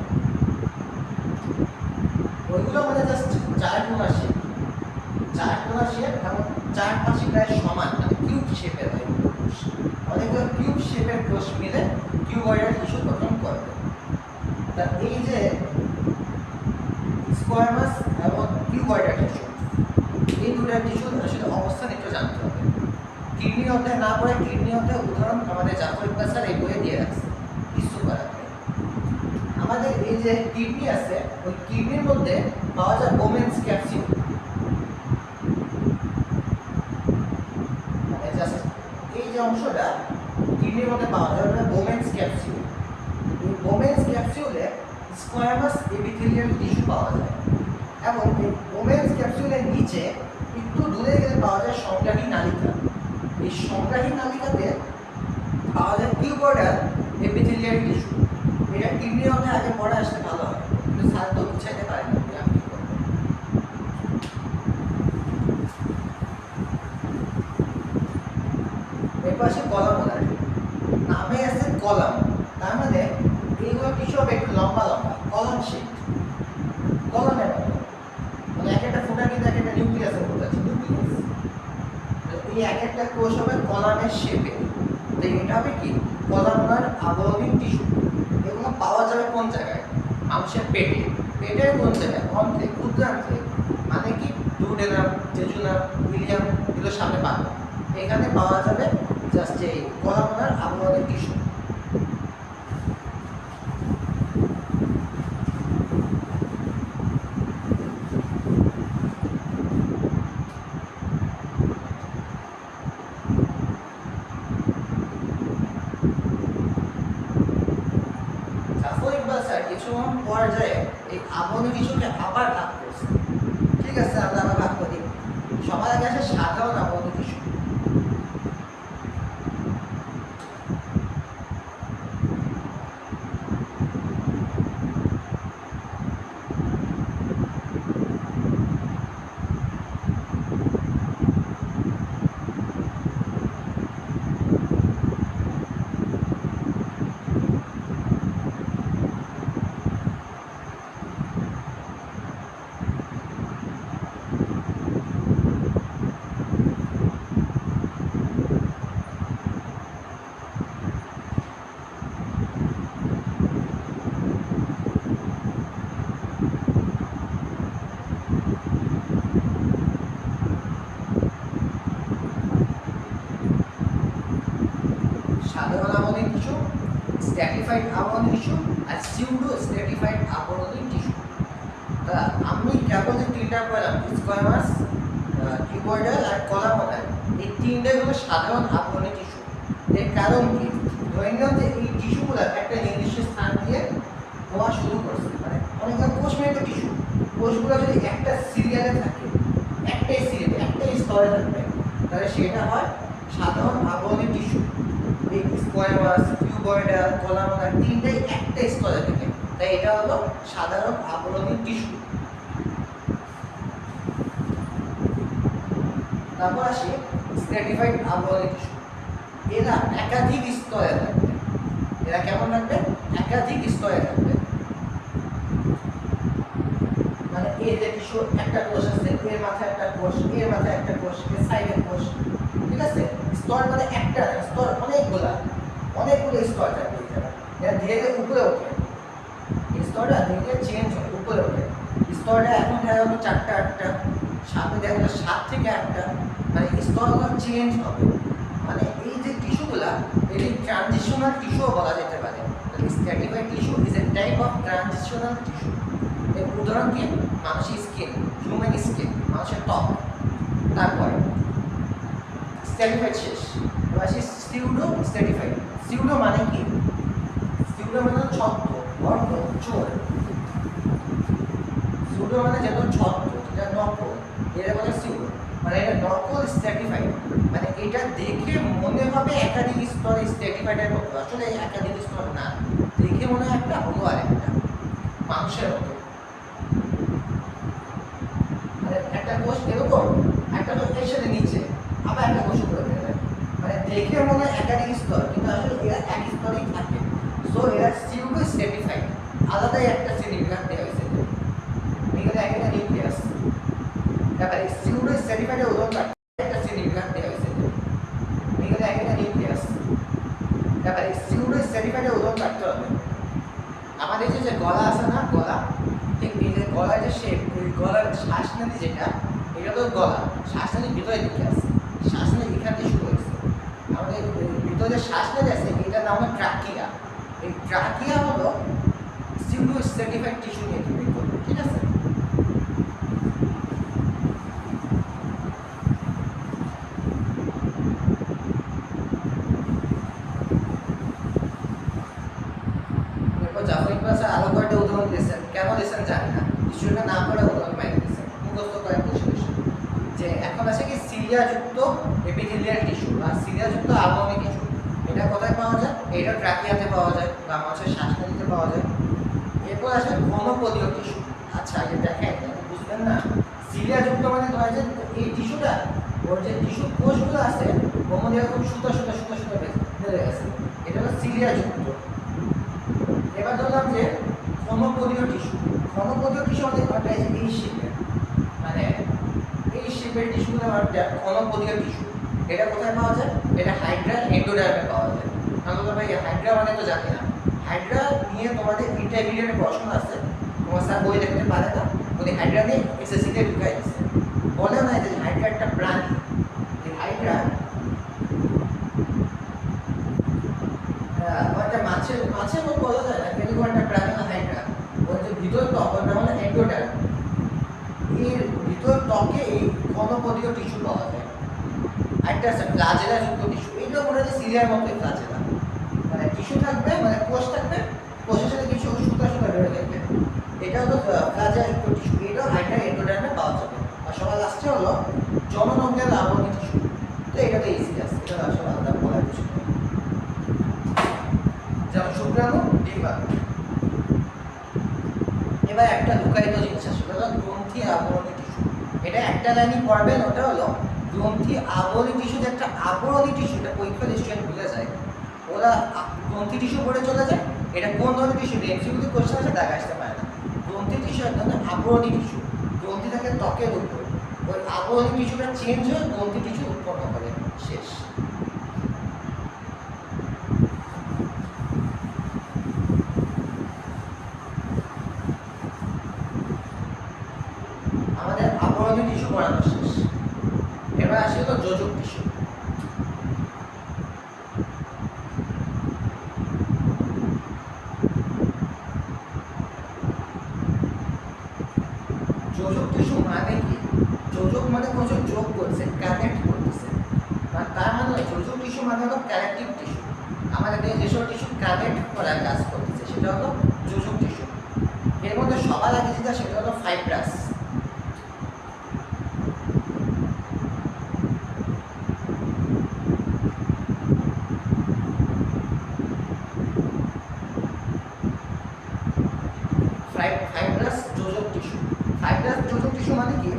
ওইগুলো মানে জাস্ট চার কোণা শেপ, চার কোণা শেপ এবং চার পাশে প্রায় সমান, মানে কিউব শেপের হয়। অনেকগুলো কিউব শেপের কোষ মিলে কিউবয়েডাল টিস্যু গঠন করবে। তা এই যে স্কোয়ামাস এবং কিউবয়েডাল টিস্যু, এই দুটো টিস্যুর আসলে অবস্থান একটু জানতে হবে। কিডনি অধ্যায় না পড়ে কিডনি অধ্যায় উদাহরণ আমাদের জাফর ইকবাল স্যার এই বইয়ে দিয়ে রাখছে কিছু করার নেই। আমাদের এই যে কিডনি আছে, ওই কিডনির মধ্যে পাওয়া যায় বোমেন্স ক্যাপসিউল, মানে জাস্ট এই যে অংশটা কিডনির মধ্যে পাওয়া যায় ওটা বোমেন্স ক্যাপসিউল। এই বোমেন্স ক্যাপসিউলে স্কোয়ামাস এপিথেলিয়াল টিস্যু পাওয়া যায়, এবং এই বোমেন্স ক্যাপসিউলের নিচে একটু দূরে গেলে পাওয়া যায় সংগ্রাহী নালিকা। এই সংগ্রাহী নালিকাতে পাওয়া যায় কিউবয়েডাল এপিথেলিয়াল টিস্যু। এটা কিডনি অধ্যায় আগে পড়ে আসতে ভালো হয়, কিন্তু স্যার তো বুঝাইতে পারেন না, আমি কি করবো। এরপর আসে কলামনার। নামে আছে কলাম, তার মানে এইগুলো টিস্যু হবে একটু লম্বা লম্বা, কলাম শেপ, কলামের মতো। মানে এক একটা ফোঁটা কিন্তু এক একটা নিউক্লিয়াসের মতো আছে, নিউক্লিয়াস। এই এক একটা কোষ হবে কলামের শেপে। তো এটা হবে কি কলামনার আবরণী টিস্যু। এগুলো পাওয়া যাবে কোন জায়গায়? মানুষের পেটে। পেটের কোন জায়গায়? অন্ত্রে, ক্ষুদ্রান্ত্রে, মানে কি ডুওডেনাম, জেজুনাম, ইলিয়াম, এগুলো সামনে পাবো। এখানে পাওয়া যাবে জাস্ট এই কলামনার আবরণী টিস্যু। কিছু পর্যায়ে এই আবরণী টিস্যুকে আবার ভাগ করছে। ঠিক আছে, আমরা আবার ভাগ করি। সবার আগে আসে সাধারণ আবরণী টিস্যু। সাধারণ আবরণী টিস্যু, স্ট্র্যাটিফাইড আবরণী টিস্যু আর সিউডো স্ট্র্যাটিফাইড আবরণী টিস্যু। তা আমি কেবল যে তিনটা বললাম, স্কোয়ামাস, কিউবয়েডাল আর কলামনার, এই তিনটাই হলো সাধারণ আবরণী টিস্যু। এর কারণ কি? ধরে নিলাম যে এই টিস্যুগুলো একটা নির্দিষ্ট স্থান দিয়ে হওয়া শুরু করছে, মানে অনেকগুলো কোষমেরিত টিস্যু। কোষগুলো যদি একটা সিরিয়ালে থাকে, একটাই সিরিয়ালে, একটাই স্তরে থাকবে, তাহলে সেটা হয় সাধারণ আবরণী টিস্যু। এই স্কোয়ামাস, কিউবয়েডাল, কলামনার তিনটাই একটা স্তরে থাকে, তাই এটা হলো সাধারণ আবরণী টিস্যু। তারপর আসি স্ট্র্যাটিফাইড আবরণী টিস্যু। এরা একাধিক স্তরে থাকবে। এরা কেমন থাকবে? একাধিক স্তরে থাকবে। মানে এই যে টিস্যু, একটা কোষ আছে, এর মাথায় একটা কোষ, এর মাথায় একটা কোষ, এর সাইডে কোষ। ঠিক আছে, স্তর মানে একটা স্তর, অনেকগুলো স্তর থাকবে। এরা ধীরে ধীরে উপরে ওঠে, এই স্তরটা ধীরে ধীরে চেঞ্জ হয়, উপরে ওঠে। স্তরটা এখন দেখা গেল 4টা 8টা, সামনে দেখা গেল 7 থেকে 8টা, মানে স্তরগুলো চেঞ্জ হবে। মানে এই যে টিস্যুগুলা, এটি ট্রানজিশনাল টিস্যুও বলা যেতে পারে। Stratified tissue is a type of transitional tissue. এর উদাহরণ কি? মানুষের স্কিন, হিউম্যান স্কিন, মানুষের ত্বক। তারপর স্ট্র্যাটিফাইড শেষ, এবার আসি সিউডো স্ট্র্যাটিফাইড। সিউডো মানে কি? সিউডো মানে ছত্র, অর্ধ, চোর। সিউডো মানে যেটা ছত্র, যেটা নকল, এটা বলে সিউডো। মানে এটা নকল স্ট্র্যাটিফাইড, মানে এটা দেখে মনে হবে একাধিক স্তরে স্ট্র্যাটিফাইডের মতো, আসলে একাধিক স্তর মনে হয় একটা, হলো আরেকটা, মানুষের মতো। মানে একটা কোষ এরকম, একটা কোষ এর সাথে নিচে, আবার একটা কোষ উপরে ফেলে, মানে দেখে মনে হয় একাধিক স্তর, কিন্তু আসলে এরা এক স্তরেই থাকে। সো এরা সিউডো স্ট্র্যাটিফাইড, আলাদাই একটা শ্রেণীবিভাগ দেওয়া হয়েছে। এখানে একটা নিউক্লিয়াস, তারপরে সিউডো স্ট্র্যাটিফাইডের উদাহরণ একটা শ্রেণীবিভাগ দেওয়া হয়েছে। এখানে একটা নিউক্লিয়াস, তারপরে সিউডো স্ট্র্যাটিফাইডের উদাহরণ রাখতে হবে। আমাদের যে গলা আছে না, গলা, ঠিক এই যে গলার যে শেপ, ওই গলার শ্বাসনালী যেটা, এটা তো গলা, শ্বাসনালী ভিতরের দিকে আছে, শ্বাসনালী এখান থেকে শুরু হয়েছে। আমাদের ভিতরে যে শ্বাসনালী আছে এটার নাম হলো ট্রাকিয়া। এই ট্রাকিয়া হলো সিউডো স্ট্র্যাটিফাইড টিস্যু নিয়ে তৈরি করবে, ঠিক আছে? জাফর ইকবাল স্যার আরো কয়েকটা উদাহরণ দিয়েছেন, কেন দিয়েছেন জানি না, স্টুডেন্টের নাম করে উদাহরণ বাইরে দিয়েছেন, মুখস্থ করেন কিছু যে এখন আছে কি সিলিয়াযুক্ত এপিথেলিয়াল টিস্যু বা সিলিয়াযুক্ত আবরণী টিস্যু। এটা কোথায় পাওয়া যায়? এটা ট্রাকিয়াতে পাওয়া যায় বা মানুষের শ্বাসনালীতে পাওয়া যায়। এরপর আসে ঘনপদীয় টিস্যু। আচ্ছা এটা দেখেন, বুঝলেন না, সিলিয়াযুক্ত মানে ধরা যায় এই টিস্যুটা, ওর যে টিস্যু কোষগুলো আছে ওর মধ্যে এরকম সুতা সুতা সুতা সুতা বেঁধে গেছে, এটা হলো সিলিয়াযুক্ত। এবার ধরলাম যে ঘনপদীয় টিস্যু। ঘনপদীয় টিস্যু আমাদের ঘটে আছে এই শেপের, মানে এই শেপের টিস্যুগুলো ঘনপদীয় টিস্যু। এটা কোথায় পাওয়া যায়? এটা হাইড্রা এন্ডোডার্মে পাওয়া যায়। আমরা ভাই হাইড্রা মানে তো জানি না, হাইড্রা নিয়ে তোমাদের ইন্টারমিডিয়েটে পড়াশোনা আছে, তোমার স্যার বই দেখতে পারে না, উনি হাইড্রা নিয়ে এসএসসিতে ঢুকাই দিচ্ছে। বলে না যে হাইড্রা একটা প্রাণী, এই হাইড্রা একটা মাছের মতো বলা যায় না, কিন্তু একটা প্রাণী না হাইড্রা। ওর যে ভিতর ত্বক, ওটা হলো এন্ডোডার্ম। এর ভিতর ত্বকে এই ঘনপদীয় টিস্যু পাওয়া যায়। একটা আছে ফ্লাজেলা যুক্ত টিস্যু, এটা মনে হয় সিলিয়ার মতো ফ্লাজেলা, মানে টিস্যু থাকবে, মানে কোষ থাকবে, কোষের সাথে কিছু সুতা সুতা বেরোয় থাকবে, এটা হলো ফ্লাজেলা যুক্ত টিস্যু। এটাও হাইড্রা এন্ডোডার্মে পাওয়া যাবে। আর সবার লাস্টে হলো জননঙ্গের আবরণী টিস্যু। তো এটা তো ইজি আছে, এটা আসলে আলাদা বলার কিছু নেই। যেমন শুক্রাণু, ডিম্বাণু। এবার একটা লুকায়িত জিনিস আছে, সেটা হলো গ্রন্থি আবরণী টিস্যু। এটা একটা লাইনই পড়বেন, ওটা হলো গ্রন্থি আবরণী টিস্যু। যে একটা আবরণী টিস্যু, এটা পরীক্ষা স্টুডেন্ট ভুলে যায়, ওরা গ্রন্থি টিস্যু পড়ে চলে যায়। এটা কোন ধরনের টিস্যু? এমসিকিউতে কোশ্চেন আছে, দেখা আসতে পারে না। গ্রন্থি টিস্যু এক ধরনের আবরণী টিস্যু, গ্রন্থি থাকে ত্বকের উপর, ওই আবরণী টিস্যুটা চেঞ্জ হয়ে গ্রন্থি টিস্যু উৎপন্ন করে। শেষ। আমাদের আবরণী টিস্যু পড়ানো শেষ। এবার আসে তো যোজক টিস্যু। যোজক টিস্যু মানে কি? যোজক মানে কোনো যোগ করছে, কানেক্ট করতেছে, তার মানে যোজক টিস্যু মানে হলো কানেক্টিভ টিস্যু। আমাদের যেসব টিস্যু কানেক্ট করার কাজ করতেছে সেটা হলো যোজক টিস্যু। এর মধ্যে সবার আগে যেটা, সেটা হলো ফাইব্রাস। ফাইব্রাস যোজক টিস্যু। ফাইব্রাস যোজক টিস্যু মানে কি?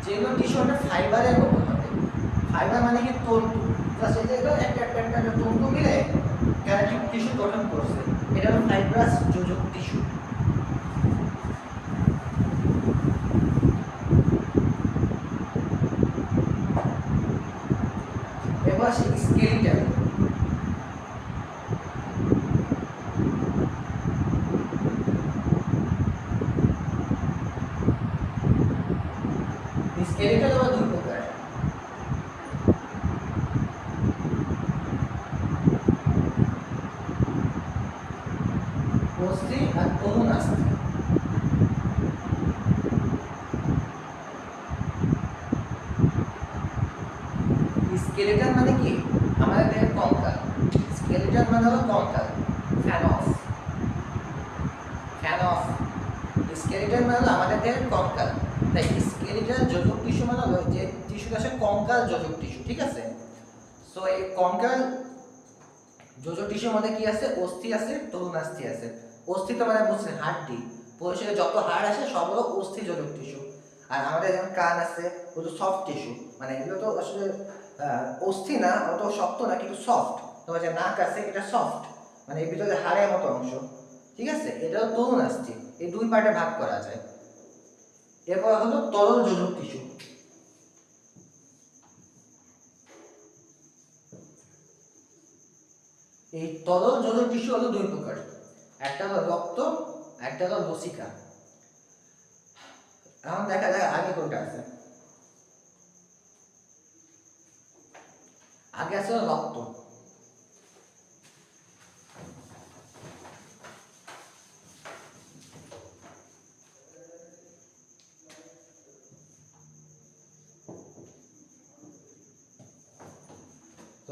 যেগুলো টিস্যু একটা ফাইবারের মতো হবে। ফাইবার মানে কি? তন্তু। সেটা একটা তন্তু মিলে কানেক্টিভ টিস্যু গঠন করছে, এটা হলো ফাইব্রাস যোজক টিস্যু। এবার আসে স্কেলিটাল। স্কেলিটাল আবার দুই প্রকার। অস্থি আর অনুনাস্থি। স্কেলিটাল মানে কি? আমাদের দেহের কঙ্কাল। স্কেলিটাল মানে হলো কঙ্কাল, ফ্যানস। স্কেলিটাল মানে হলো আমাদের দেহের কঙ্কাল। তাই স্কেলিটাল যোজক টিস্যু মানে হলো যে টিস্যুটা আসে কঙ্কাল যোজক টিস্যু, ঠিক আছে? সো এই কঙ্কাল যোজক টিস্যুর মধ্যে কি আছে? অস্থি আছে, তরুণাস্থি আছে। অস্থি তো মানে বুঝছেন হাড্ডি, পরিশেষে যত হাড় আছে সব হলো অস্থি যোজক টিস্যু। আর আমাদের যেমন কান আছে ওগুলো সফট টিস্যু, মানে এগুলো তো আসলে অস্থি না, অত শক্ত না কিন্তু সফট। তোমার যে নাক আছে এটা সফট, মানে এর ভিতরে হাড়ের মতো অংশ, ঠিক আছে? এটাও তরুণাস্থি। এই দুই পার্টে ভাগ করা যায়। এরপর হলো তরল যোজক টিস্যু। এই তরল যোজক টিস্যু হলো দুই প্রকার, একটা হলো রক্ত, একটা হলো লসিকা। এখন দেখা যায় আগে কোনটা আছে। আগে আছে রক্ত।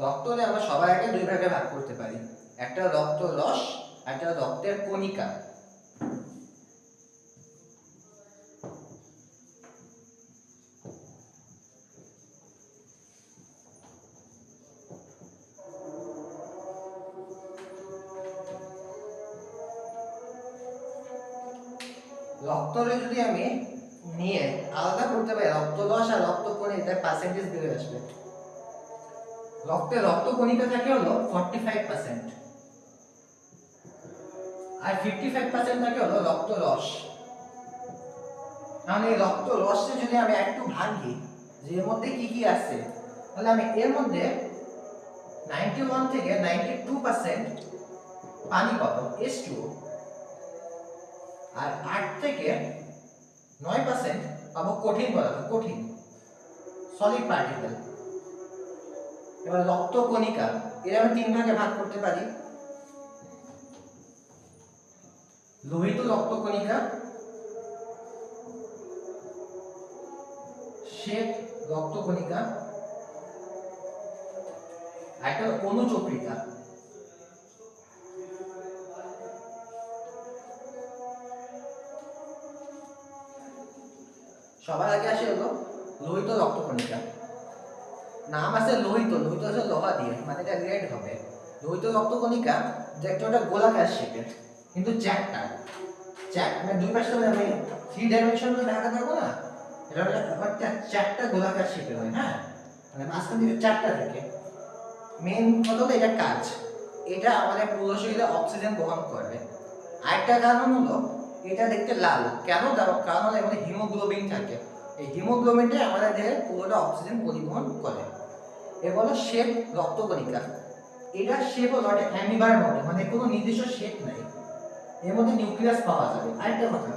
রক্তকে আমরা সবার আগে দুই ভাগে ভাগ করতে পারি, একটা রক্ত রস, একটা রক্তের কণিকা। রক্তরে যদি আমি নিয়ে আলাদা করতে পারি রক্ত রস আর রক্ত কণিকা, পার্সেন্টেজ বেড়ে আসবে। রক্তে রক্ত কণিকা থাকে হলো 45%, আর 55% থাকে হলো রক্ত রস। তাহলে এই রক্ত রসে যদি আমি একটু ভাঙি যে এর মধ্যে কি কি আছে, তাহলে আমি এর মধ্যে 91 থেকে 92% পানি পাবো, H2O, আর 8 থেকে 9% পাবো কঠিন পদার্থ, কঠিন সলিড পার্টিকেল। এবার রক্ত কণিকা এর আমি তিন ভাগে ভাগ করতে পারি, লোহিত রক্ত কণিকা, শ্বেত রক্ত কণিকা, আর একটা অনুচক্রিকা। সবার আগে আসে হলো লোহিত রক্ত কণিকা। নাম আছে লোহিত, লোহিত আছে লোহা দিয়ে, মানে এটা রেড হবে। লোহিত রক্ত কণিকা যে একটা গোলাকার শেপের, কিন্তু চারটা মানে দুই পাশে আমি 3 ডাইমেনশনাল দেখাতে পারবো না, এটা হলো একটা চারটা গোলাকার শেপের হয়। হ্যাঁ, মানে মাঝখান থেকে চারটা থেকে মেইন কথা হলো এটা কাজ, এটা আমাদের পুরো শরীরে অক্সিজেন বহন করবে। আরেকটা কারণ হলো এটা দেখতে লাল কেন, কারণ হলো এখানে হিমোগ্লোবিন থাকে। এই হিমোগ্লোবিনটা আমাদের দেহে পুরোটা অক্সিজেন পরিবহন করে। এবার হলো শ্বেত রক্তকণিকা। এটা শেপ হলো একটা অ্যামিবার মতো, মানে কোনো নির্দিষ্ট শেপ নাই, এর মধ্যে নিউক্লিয়াস পাওয়া যাবে। আরেকটা কথা,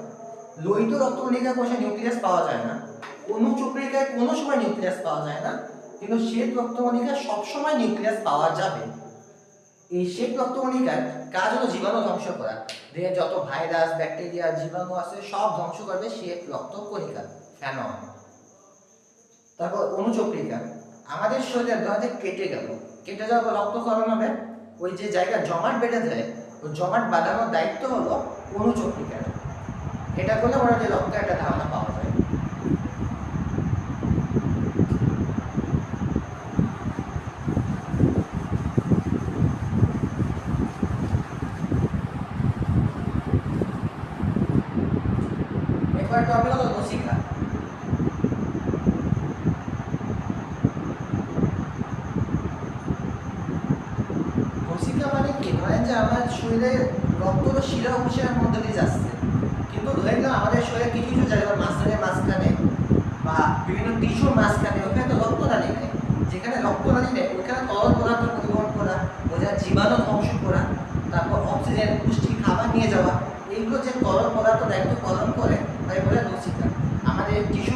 লোহিত রক্তকণিকা কোষে নিউক্লিয়াস পাওয়া যায় না, অনুচক্রিকায় কোনো সময় নিউক্লিয়াস পাওয়া যায় না, কিন্তু শ্বেত রক্তকণিকায় সব সময় নিউক্লিয়াস পাওয়া যাবে। এই শ্বেত রক্তকণিকার কাজ হলো জীবাণু ধ্বংস করা, দেহে যত ভাইরাস ব্যাকটেরিয়া জীবাণু আছে সব ধ্বংস করবে শ্বেত রক্তকণিকা, ফেনন। তারপর অনুচক্রিকা, আমাদের শরীরে দেহতে কেটে যাওয়ার পর রক্তক্ষরণ হবে, ওই যে জায়গা জমাট বেঁধে যায় ওই জমাট বাঁধানোর দায়িত্ব হলো অনুচক্রিকার। এটা করলে ওরা যে রক্ত একটা ধারণা পাওয়া যায়। এবার টপিক হলো লসিকা। লসিকা মানে কি, ধরেন যে আমার শরীরে রক্ত তো শিরা উপশিরার মধ্যে দিয়ে যাচ্ছে, কিন্তু ধরে নিলাম আমাদের শরীরে কিছু কিছু জায়গায় মাঝখানে বা বিভিন্ন টিস্যুর মাঝখানে ওখানে তো রক্তনালী নেই, যেখানে রক্তনালী নেই ওখানে তরল পদার্থ পরিবহন করা, ওখানে জীবাণু ধ্বংস করা, তারপর অক্সিজেন পুষ্টি খাবার নিয়ে যাওয়া, এইগুলো যে তরল পদার্থ দায়িত্ব পালন করে তাই বলে লসিকা। আমাদের টিস্যু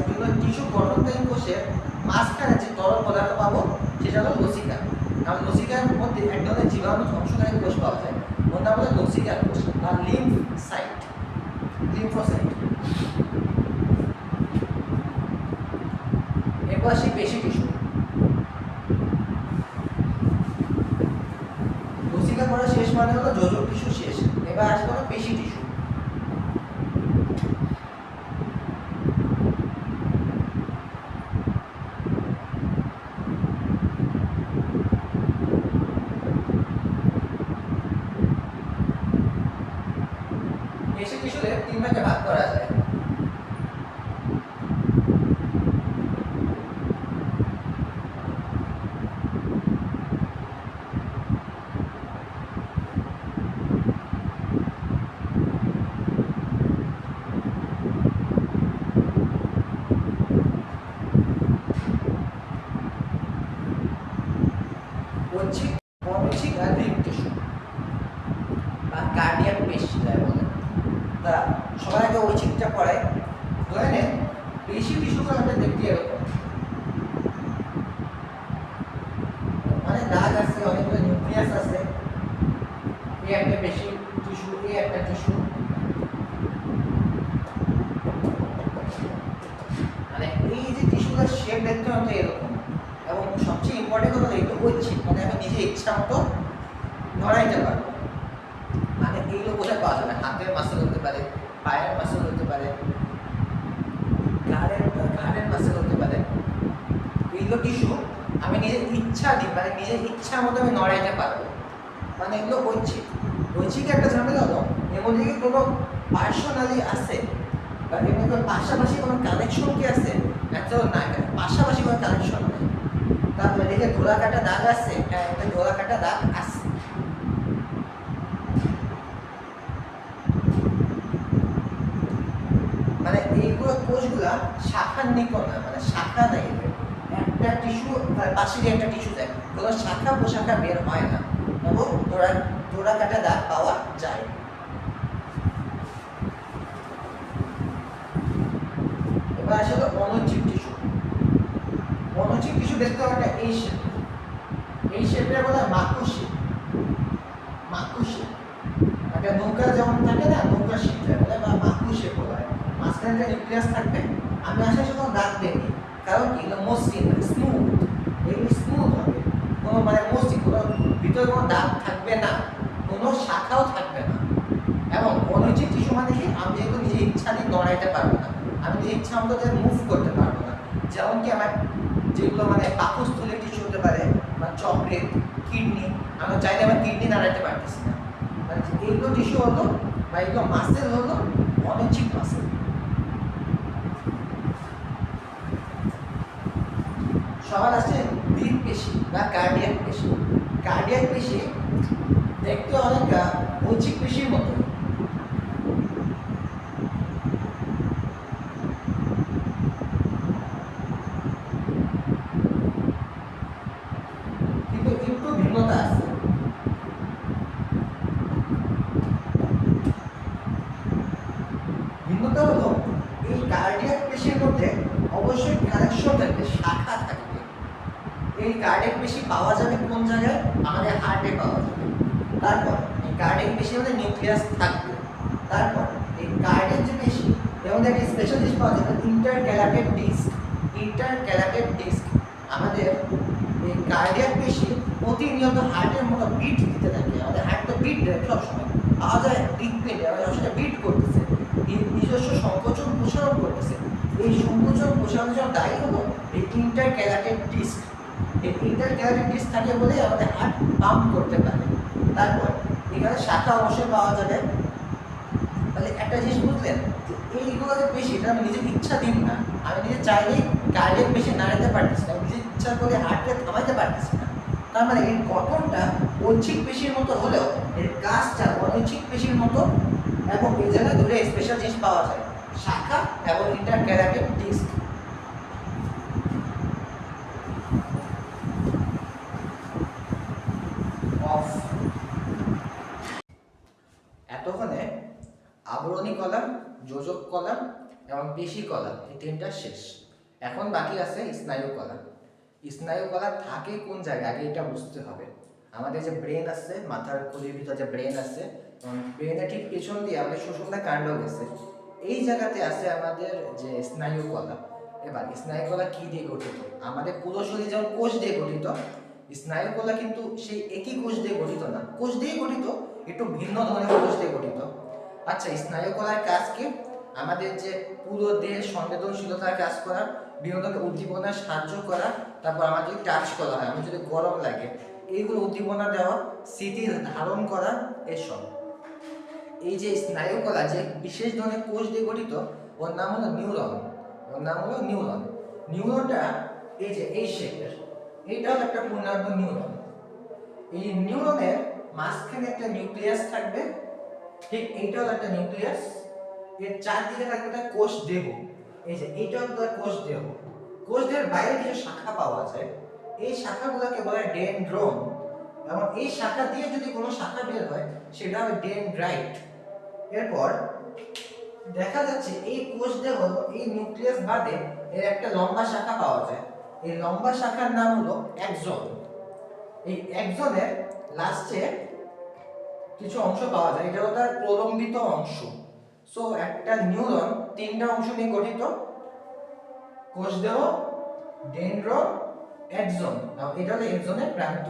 বিভিন্ন টিস্যু গঠনকারী কোষের মাঝখানে যে তরল পদার্থ পাবো সেটা হলো লসিকা। কারণ লসিকার মধ্যে এক ধরনের জীবাণু ধ্বংসকারী কোষ পাওয়া যায়, ওর নাম হলো লসিকা কোষ বা লিম্ফোসাইট। এরপর আসি পেশি টিস্যু। লসিকা পড়া শেষ মানে হলো যোজক টিস্যু শেষ, এবার আসবে হলো পেশি টিস্যু। টিস্যুগুলোর শেপ দেখতে হতো এরকম, এবং সবচেয়ে ইম্পর্টেন্ট হলো এগুলো ঐচ্ছিক, মানে আমি নিজে ইচ্ছা মতো নড়াইতে পারবো। মানে এইগুলো কোথায় পাওয়া যাবে? হাতের মাসেল হতে পারে, পায়ের মাসেল হতে পারে, ঘাড়ের মাসেল হতে পারে। এইগুলো টিস্যু আমি নিজের ইচ্ছা দিই, মানে নিজের ইচ্ছা মতো আমি নড়াইতে পারবো, মানে এগুলো ঐচ্ছিক। ঐচ্ছিক একটা ঝামেলা হলো এর মধ্যে কি কোনো পার্সোনালি আছে বা এর মধ্যে পাশাপাশি কোনো কানেকশন কি আছে? একটা না, পাশাপাশি কোনো কানেকশন নেই। তারপরে দেখে ধোলা কাটা দাগ আছে, হ্যাঁ একটা ধোলা কাটা দাগ আছে। মানে এইগুলো কোষগুলা শাখার নিকট না, মানে শাখা নাই, একটা টিস্যু পাশে দিয়ে একটা টিস্যু যায়, কোনো শাখা প্রশাখা বের হয় না, এবং ধোলা কাটা দাগ পাওয়া যায়। এবার আসলে অনৈচ্ছিক টিস্যু। অনৈচ্ছিক টিস্যু দেখতে হবে এই শেপ, এই শেপটা বলা হয় মাকু শেপ। মাকু শেপ একটা নৌকা যেমন থাকে না, নৌকা শেপ বলে বা মাকু শেপ বলা হয়। মাঝখানে একটা নিউক্লিয়াস থাকবে। আমি আসলে কোনো দাগ দেইনি, কারণ কি এটা মসৃণ, স্মুথ, এগুলি স্মুথ হবে, কোনো মানে মসৃণ, কোনো ভিতরে কোনো দাগ থাকবে না, কোনো শাখাও থাকবে না। এবং অনৈচ্ছিক টিস্যু মানে কি, আমি যেহেতু নিজের ইচ্ছা দিয়ে নড়াইতে পারবো না, আমি নিজের ইচ্ছা মতো মুভ করতে পারবো না। যেমন কি আমার যেগুলো মানে পাকস্থলী টিস্যু হতে পারে, বা চকলেট, কিডনি, আমরা চাইলে আমার কিডনি নাড়াইতে পারতেছি না। মানে এইগুলো টিস্যু হলো বা এগুলো মাসেল হলো অনৈচ্ছিক মাসেল। সবার আছে হৃদপেশি বা কার্ডিয়াক পেশি। কার্ডিয়াক পেশি দেখতে অনেক ঐচ্ছিক পেশির মতো, কিন্তু একটু ভিন্নতা আছে। ভিন্নতা হলো এই কার্ডিয়াক পেশির মধ্যে অবশ্যই কানেকশন থাকবে, শাখা থাকবে। এই কার্ডিয়াক পেশি পাওয়া যাবে কোন জায়গায়? আমাদের হার্টে পাওয়া যাবে। তারপর এই কার্ডিয়াক পেশির মধ্যে নিউক্লিয়াস থাকবে। তারপর এই কার্ডিয়াক যে পেশি এর মধ্যে একটা স্পেশাল জিনিস পাওয়া যাবে, ইন্টারক্যালাটেড ডিস্ক। ইন্টারক্যালাটেড ডিস্ক আমাদের এই কার্ডিয়াক পেশি প্রতিনিয়ত হার্টের মতো বিট দিতে থাকে। আমাদের হার্ট তো বিট দেয় সবসময়, পাওয়া যায় হৃদপিণ্ডে, আমাদের সবসময় বিট করতেছে, নিজস্ব সংকোচন প্রসারণ করতেছে। এই সংকোচন প্রসারণের জন্য দায়ী হলো এই ইন্টারক্যালাটেড ডিস্ক। এই ইন্টারক্যালাটেড ডিস্ক থাকে বলে আমাদের হার্ট পাম্প করতে পারে। তারপর এখানে শাখা অবশ্যই পাওয়া যাবে। তাহলে একটা জিনিস বুঝলেন যে এইগুলো যে পেশি, এটা আমি নিজের ইচ্ছা দিন না, আমি নিজে চাইলেই কার্ডিয়াক পেশি নাড়াতে পারতেছি না, নিজের ইচ্ছা করে হার্টকে থামাইতে পারতেছি না। তার মানে এর গঠনটা ঐচ্ছিক পেশির মতো হলেও এর কাজটা অনৈচ্ছিক পেশির মতো, এবং এই জায়গায় দুটো স্পেশাল জিনিস পাওয়া যায়, শাখা এবং ইন্টারক্যালাটেড ডিস্ক। অফ। এতক্ষণে আবরণী কলা, যোজক কলা এবং পেশি কলা, এই তিনটা শেষ। এখন বাকি আছে স্নায়ু কলা। স্নায়ু কলা থাকে কোন জায়গায় আগে এটা বুঝতে হবে। আমাদের যে ব্রেন আছে, মাথার খুলির ভিতরে যে ব্রেন আছে, ব্রেনের ঠিক পেছন দিয়ে আমাদের সুষুম্না কাণ্ড গেছে, এই জায়গাতে আছে আমাদের যে স্নায়ু কলা। এবার স্নায়ু কলা কি দিয়ে গঠিত? আমাদের পুরো শরীর যেমন কোষ দিয়ে গঠিত, স্নায়ু কলা কিন্তু সেই একই কোষ দিয়ে গঠিত না, কোষ দিয়ে গঠিত, একটু ভিন্ন ধরনের কোষ দিয়ে গঠিত। আচ্ছা, স্নায়ু কলার কাজ কি? আমাদের যে পুরো দেহের সংবেদনশীলতার কাজ করা, বিভিন্ন উদ্দীপনার সাহায্য করা, তারপর আমাদের টাচ করা হয়, আমার যদি গরম লাগে এইগুলো উদ্দীপনা দেওয়া, স্মৃতি ধারণ করা, এসব। এই যে স্নায়ু কলা যে বিশেষ ধরনের কোষ দিয়ে গঠিত, ওর নাম হলো নিউরন। ওর নাম হলো নিউরন। নিউরনটা এই যে এই শেপের, এইটাও একটা পূর্ণাঙ্গ নিউরন। এই নিউরনের মাঝখানে একটা নিউক্লিয়াস থাকবে, ঠিক এইটাও একটা নিউক্লিয়াস। এর চারদিকে থাকবে একটা কোষ দেহ। এই যে এইটাও একটা কোষ দেহ। কোষ দেহের বাইরে কিছু শাখা পাওয়া যায়, এই শাখাগুলোকে বলা হয় ডেনড্রন, এবং এই শাখা দিয়ে যদি কোনো শাখা বের হয় সেটা হবে ডেনড্রাইট। এরপর দেখা যাচ্ছে এই কোষ দেহ, এই নিউক্লিয়াস বাদে এর একটা লম্বা শাখা পাওয়া যায়, এই লম্বা শাখার নাম হলো অ্যাক্সন। এই অ্যাক্সনের লাস্টে কিছু অংশ পাওয়া যায়, এটা হলো তার প্রলম্বিত অংশ। সো একটা নিউরন তিনটা অংশ নিয়ে গঠিত, কোষ দেহ, ডেনড্রন এক্সন, এটা হলো এক্সনের প্রান্ত।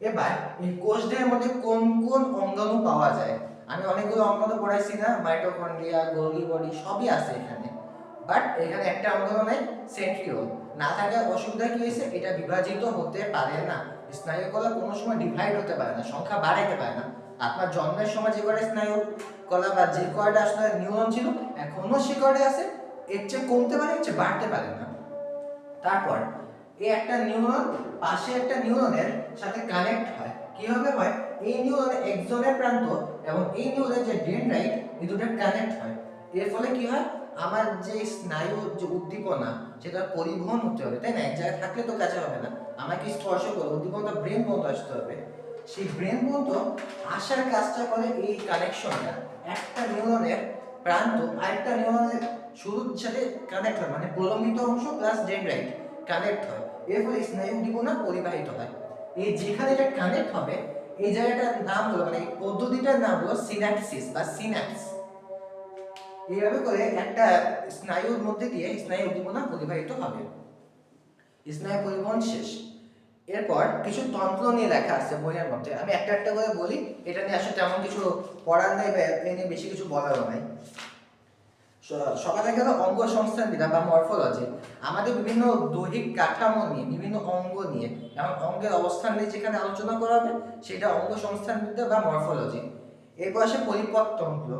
এবার এই কোষদেহের মধ্যে কোন কোন অঙ্গাণু পাওয়া যায়? আমি অনেকগুলো অঙ্গাণু পড়াইছি না, মাইটোকন্ড্রিয়া, গোলগি বডি সবই আছে এখানে, বাট এখানে একটা অঙ্গাণু নাই, সেন্ট্রিওল। না থাকার অসুবিধা কি হয়েছে, এটা বিভাজিত হতে পারে না। স্নায়ু কলা কোনো সময় ডিভাইড হতে পারে না, সংখ্যা বাড়াইতে পারে না। আপনার জন্মের সময় যে কয়টা স্নায়ু কলা বা যে কয়টা আসলে নিউরন ছিল এখনো সে কয়টা আছে, এর চেয়ে কমতে পারে, এর চেয়ে বাড়তে পারে না। তারপর এই একটা নিউরন পাশে একটা নিউরনের সাথে কানেক্ট হয়, কিভাবে হয়, এই নিউরনের এক্সনের প্রান্ত এবং এই নিউরনের যে ডেনড্রাইট এই দুটো কানেক্ট হয়। এর ফলে কি হয়, আমার যে স্নায়ু যে উদ্দীপনা সেটা পরিবহন হতে হবে, তাই না? এক জায়গায় থাকলে তো কাছে হবে না, আমাকে স্পর্শ করে উদ্দীপনাটা ব্রেন পর্যন্ত আসতে হবে। সেই ব্রেন পর্যন্ত আসার কাজটা করে এই কানেকশনটা, একটা নিউরনের প্রান্ত আরেকটা নিউরনের শুরুর সাথে কানেক্ট হয়, মানে প্রলম্বিত অংশ প্লাস ডেনড্রাইট কানেক্ট হয়, এর ফলে স্নায়ু উদ্দীপনা পরিবাহিত হয়। এই যেখানে এটা কানেক্ট হবে এই জায়গাটার নাম হলো, মানে এই পদ্ধতিটার নাম হলো সিন্যাপসিস বা সিন্যাপস। এইভাবে করে একটা স্নায়ুর মধ্যে দিয়ে স্নায়ু উদ্দীপনা পরিবাহিত হবে। স্নায়ু পরিবহন শেষ। এরপর কিছু তন্ত্র নিয়ে লেখা আছে বইয়ের মধ্যে, আমি একটা একটা করে বলি, এটা নিয়ে আসলে তেমন কিছু পড়ার নাই বা এ নিয়ে বেশি কিছু বলারও নাই। সকালে গেল অঙ্গ সংস্থান বিদ্যা বা মরফোলজি, আমাদের বিভিন্ন দৈহিক কাঠামো নিয়ে, বিভিন্ন অঙ্গ নিয়ে, যেমন অঙ্গের অবস্থান নিয়ে যেখানে আলোচনা করা হবে সেটা অঙ্গ সংস্থান বিদ্যা বা মরফোলজি। এরপর আসে পরিপাক তন্ত্র।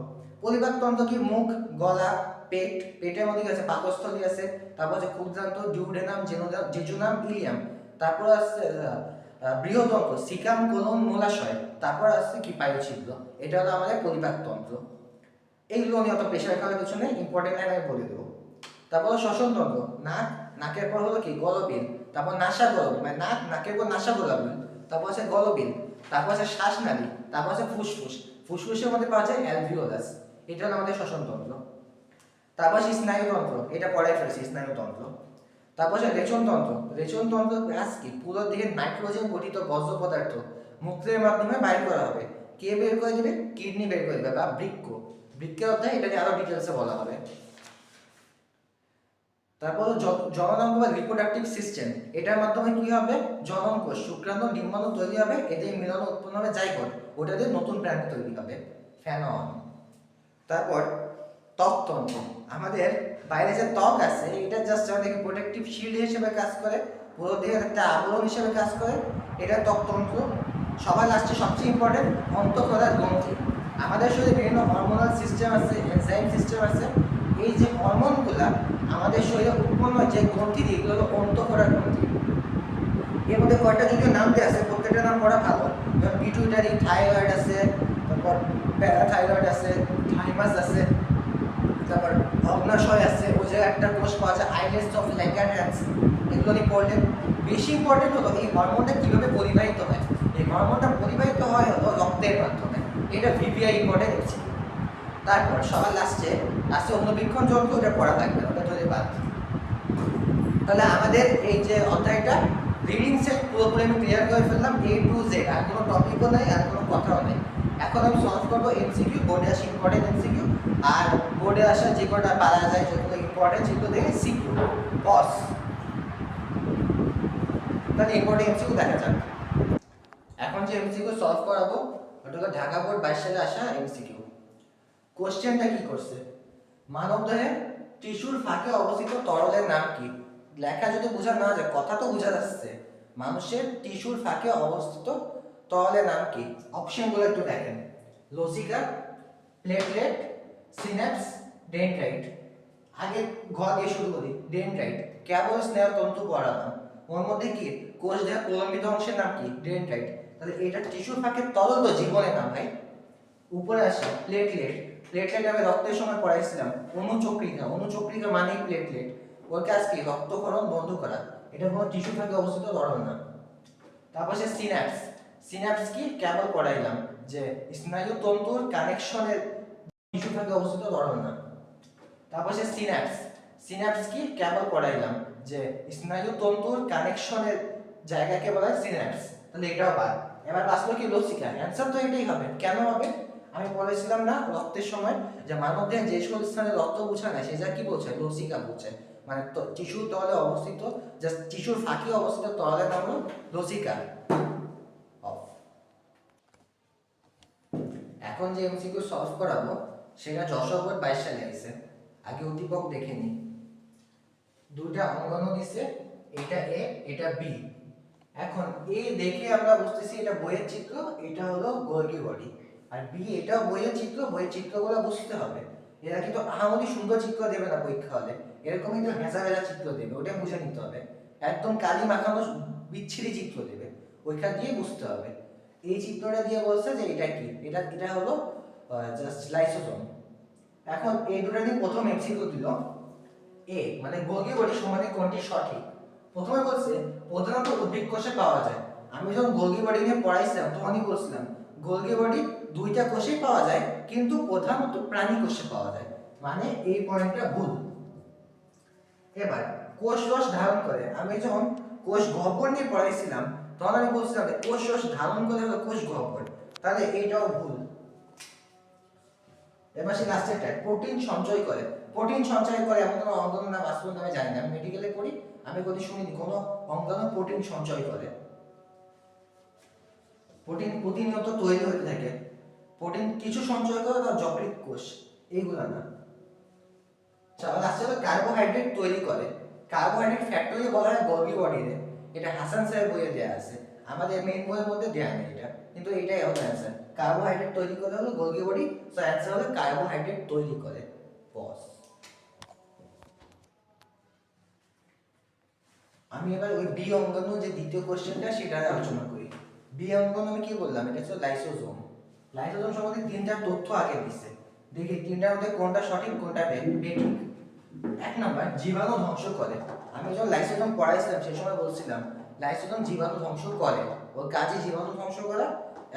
পরিপাক তন্ত্র কি, মুখ, গলা, পেট, পেটের মধ্যে আছে পাকস্থলী আছে, তারপর আছে ক্ষুদ্রান্ত, ডিউডেনাম, জেজুনাম, ইলিয়াম, তারপর আছে বৃহদন্ত্র, সিকাম, কোলন, মূলাশয়, তারপর আছে কি পায়ুছিদ্র। এটা হলো আমাদের পরিপাক তন্ত্র। এইগুলো নিয়ে অত প্রেশার খাওয়ার কিছু নেই, ইম্পর্টেন্ট লাইন আমি বলে দেবো। তারপর শ্বসনতন্ত্র, নাক, নাকের পর হলো কি গলবিল, তারপর নাসা গলবিল, মানে নাক, নাকের পর নাসা গলবিল, তারপর আছে গলবিল, তারপর আছে শ্বাসনালী, তারপর আছে ফুসফুস, ফুসফুসের মধ্যে পাওয়া যায় অ্যালভিওলাস। এটা হলো আমাদের শ্বসনতন্ত্র। তারপর আছে স্নায়ুতন্ত্র, এটা পড়াই ফেলছি স্নায়ুতন্ত্র। তারপর আছে রেচনতন্ত্র, রেচনতন্ত্র কাজ কি, পুরো দেহের নাইট্রোজেন গঠিত বর্জ্য পদার্থ মূত্রের মাধ্যমে বাইর করা হবে। কে বের করে দিবে, কিডনি বের করে দিবে বা বৃক্ক। বৃক্কের অধ্যায় এটা নিয়ে আরো ডিটেলসে বলা হবে। তারপর জননাঙ্গ বা রিপ্রোডাক্টিভ সিস্টেম, এটার মাধ্যমে কি হবে, জনন কোষ, শুক্রাণু, ডিম্বাণু তৈরি হবে, এদের মিলন উৎপন্ন হবে জাইগোট, ওটা দিয়ে নতুন প্রাণী তৈরি হবে, ফেনন। তারপর ত্বকতন্ত্র, আমাদের বাইরে যে ত্বক আছে এটা জাস্ট আমাদের প্রোটেক্টিভ শিল্ড হিসেবে কাজ করে, পুরো দেহের একটা আবরণ হিসেবে কাজ করে, এটা ত্বকতন্ত্র। সবার লাস্টে সবচেয়ে ইম্পর্টেন্ট অন্তঃক্ষরার গ্রন্থি। আমাদের শরীরে বিভিন্ন হরমোনাল সিস্টেম আছে, এনজাইম সিস্টেম আছে, এই যে হরমোনগুলা আমাদের শরীরে উৎপন্ন যে গ্রন্থি দিয়ে, এগুলো হলো অন্তঃক্ষরার গ্রন্থি। এর মধ্যে কয়েকটা যদিও নাম দেওয়া আছে, প্রত্যেকটা নাম পড়া ভালো, যেমন পিটুইটারি, থাইরয়েড আছে, তারপর প্যারাথাইরয়েড আছে, থাইমাস আছে, তারপর অগ্নাশয় আছে, ওই জায়গায় একটা কোষ পাওয়া যায় আইলেটস অফ ল্যাঙ্গারহ্যান্স। এগুলো ইম্পর্টেন্ট। বেশি ইম্পর্টেন্ট হলো এই হরমোনটা কিভাবে পরিবাহিত হয়। এই হরমোনটা পরিবাহিত হয় হলো রক্তের মাধ্যমে, এটা ভিভিআই ইম্পর্টেন্ট আছে। তারপর সবার লাস্টে আছে অনুবীক্ষণ যন্ত্র, ওটা পড়া থাকবে, ওটা ধরে বাদ। তাহলে আমাদের এই যে অধ্যায়টা রিডিং সেট পুরোপুরি আমি ক্লিয়ার করে ফেললাম, A to Z, আর কোনো টপিকও নাই, আর কোনো কথাও নেই। এখন আমি সলভ করবো এমসিকিউ, বোর্ডে আসা ইম্পর্টেন্ট এমসিকিউ, আর বোর্ডে আসা যে কটা পারা যায় যেগুলো ইম্পর্টেন্ট সেগুলো দেখে সিকিউ পজ। তাহলে ইম্পর্টেন্ট এমসিকিউ দেখা যাক। এখন যে এমসিকিউ সলভ করাবো ওটা হলো ঢাকা বোর্ড 22 সালে আসা এমসিকিউ। কোশ্চেনটা কি করছে, মানবদেহে টিস্যুর ফাঁকে অবস্থিত তরলের নাম কি? লেখা যদি বোঝা না যায়, কথা তো বোঝা যাচ্ছে, মানুষের টিস্যুর ফাঁকে অবস্থিত তরলের নাম কি? অপশনগুলো একটু দেখেন, লসিকা, প্লেটলেট, সিন্যাপস, ডেনড্রাইট। আগে ঘ দিয়ে শুরু করি, ডেনড্রাইট, কেবল স্নেহতন্তু পরাগায়ন, ওর মধ্যে কি কোষ দেহের প্রলম্বিত অংশের নাম কি? ডেনড্রাইট। তাহলে এটা টিস্যুর ফাঁকে তরল তো জীবনের নাম ভাই। উপরে আসে প্লেটলেট, প্লেটলেট আমি রক্তের সময় পড়াইছিলাম, অনুচক্রিকা, অনুচক্রিকা মানে প্লেটলেট, ওর কাজ কি? রক্তক্ষরণ বন্ধ করা, এটা কোনো টিস্যু ফাঁকে অবস্থিত তরল না। তারপর সে সিন্যাপস, সিন্যাপস কি? কেবল পড়াইলাম যে স্নায়ু তন্তুর কানেকশনের টিস্যু ফাঁকে অবস্থিত তরল না। তারপর সে সিন্যাপস, সিন্যাপস কি? কেবল পড়াইলাম যে স্নায়ু তন্তুর কানেকশনের জায়গাকে বলা হয় সিন্যাপস, তাহলে এটাও বাদ। এবার বাঁচলো কি? লসিকা। অ্যান্সার তো এটাই হবে। কেন হবে? আমি বলেছিলাম না রক্তের সময় যে মানবদেহে যে সকল স্থানে রক্ত পৌঁছায় না সে যা কি বলছে? লসিকা বলছে, মানে টিস্যুর তলে অবস্থিত, জাস্ট টিস্যুর ফাঁকে অবস্থিত তলের নাম হলো লসিকা অফ। এখন যে এমসিকিউ সলভ করাবো সেটা 1922 সালে আইছে। আগে উদ্দীপক দেখে নিই। দুইটা অঙ্গন দিছে, এটা এ এটা বি। এখন এ দেখে আমরা বুঝতেছি এটা বইয়ের চিত্র, এটা হলো গোলগি বডি। আর বি এটাও বইয়ের চিত্র, বইয়ের চিত্রগুলো বুঝতে হবে। এরা কিন্তু আহামরি সুন্দর চিত্র দেবে না পরীক্ষা হলে, এরকমই তো ভেজা ভেজা চিত্র দেবে, ওটা বুঝে নিতে হবে। একদম কালি মাখানো বিচ্ছিরি চিত্র দেবে, ওইটা দিয়ে বুঝতে হবে। এই চিত্রটা দিয়ে বলছে যে এটা কি, এটা হলো জাস্ট লাইসোসোম। এখন এই দুটো দিয়ে প্রথম এমসিকিউ দিল এ মানে গোলগি বডি সমানে কোনটি সঠিক। প্রথমে বলছে প্রধানত উদ্ভিদ কোষে পাওয়া যায়। আমি যখন গোলগি বডি নিয়ে পড়াইছিলাম তখনই বলছিলাম গোলগি বডি দুইটা কোষেই পাওয়া যায়, কিন্তু প্রধানত প্রাণী কোষে পাওয়া যায়, মানে এই পয়েন্টটা ভুল। এবার কোষ রস ধারণ করে, আমি যখন কোষ গহ্বর নিয়ে পড়াইছিলাম তখন আমি বলছিলাম যে কোষ রস ধারণ করে হলো কোষ গহ্বর, তাহলে এইটাও ভুল। এবার সে লাস্টেরটা প্রোটিন সঞ্চয় করে। প্রোটিন সঞ্চয় করে এমন কোনো অঙ্গাণু নাম আসলে আমি জানি না, আমি মেডিকেলে পড়ি, আমি কোথাও শুনিনি কোনো অঙ্গাণু প্রোটিন সঞ্চয় করে। প্রোটিন প্রতিনিয়ত তৈরি হতে থাকে, প্রোটিন কিছু সঞ্চয় করে তার যকৃৎ কোষ, এইগুলা না। লাস্টে হলো কার্বোহাইড্রেট তৈরি করে। কার্বোহাইড্রেট ফ্যাক্টরি বলা হয় গোলগি বডিতে, এটা হাসান স্যারের বইয়ে দেওয়া আছে, আমাদের মেইন বইয়ের মধ্যে দেওয়া নেই এটা, কিন্তু এটাই হলো অ্যান্সার। কার্বোহাইড্রেট তৈরি করে হলো গোলগি বডি, সো অ্যান্সার হলো কার্বোহাইড্রেট তৈরি করে। বস আমি এবার ওই বি অঙ্গাণু যে দ্বিতীয় কোশ্চেনটা সেটা আলোচনা করি। বি অঙ্গাণু আমি কি বললাম, এটা হচ্ছে লাইসোজোম। লাইসোজোম সম্বন্ধে তিনটা তথ্য আগে দিছে, দেখি তিনটার মধ্যে কোনটা সঠিক কোনটা বেঠিক। এক নাম্বার জীবাণু ধ্বংস করে। আমি যখন লাইসোজোম পড়াইছিলাম সেই সময় বলছিলাম লাইসোজোম জীবাণু ধ্বংস করে, ওর কাজে জীবাণু ধ্বংস করা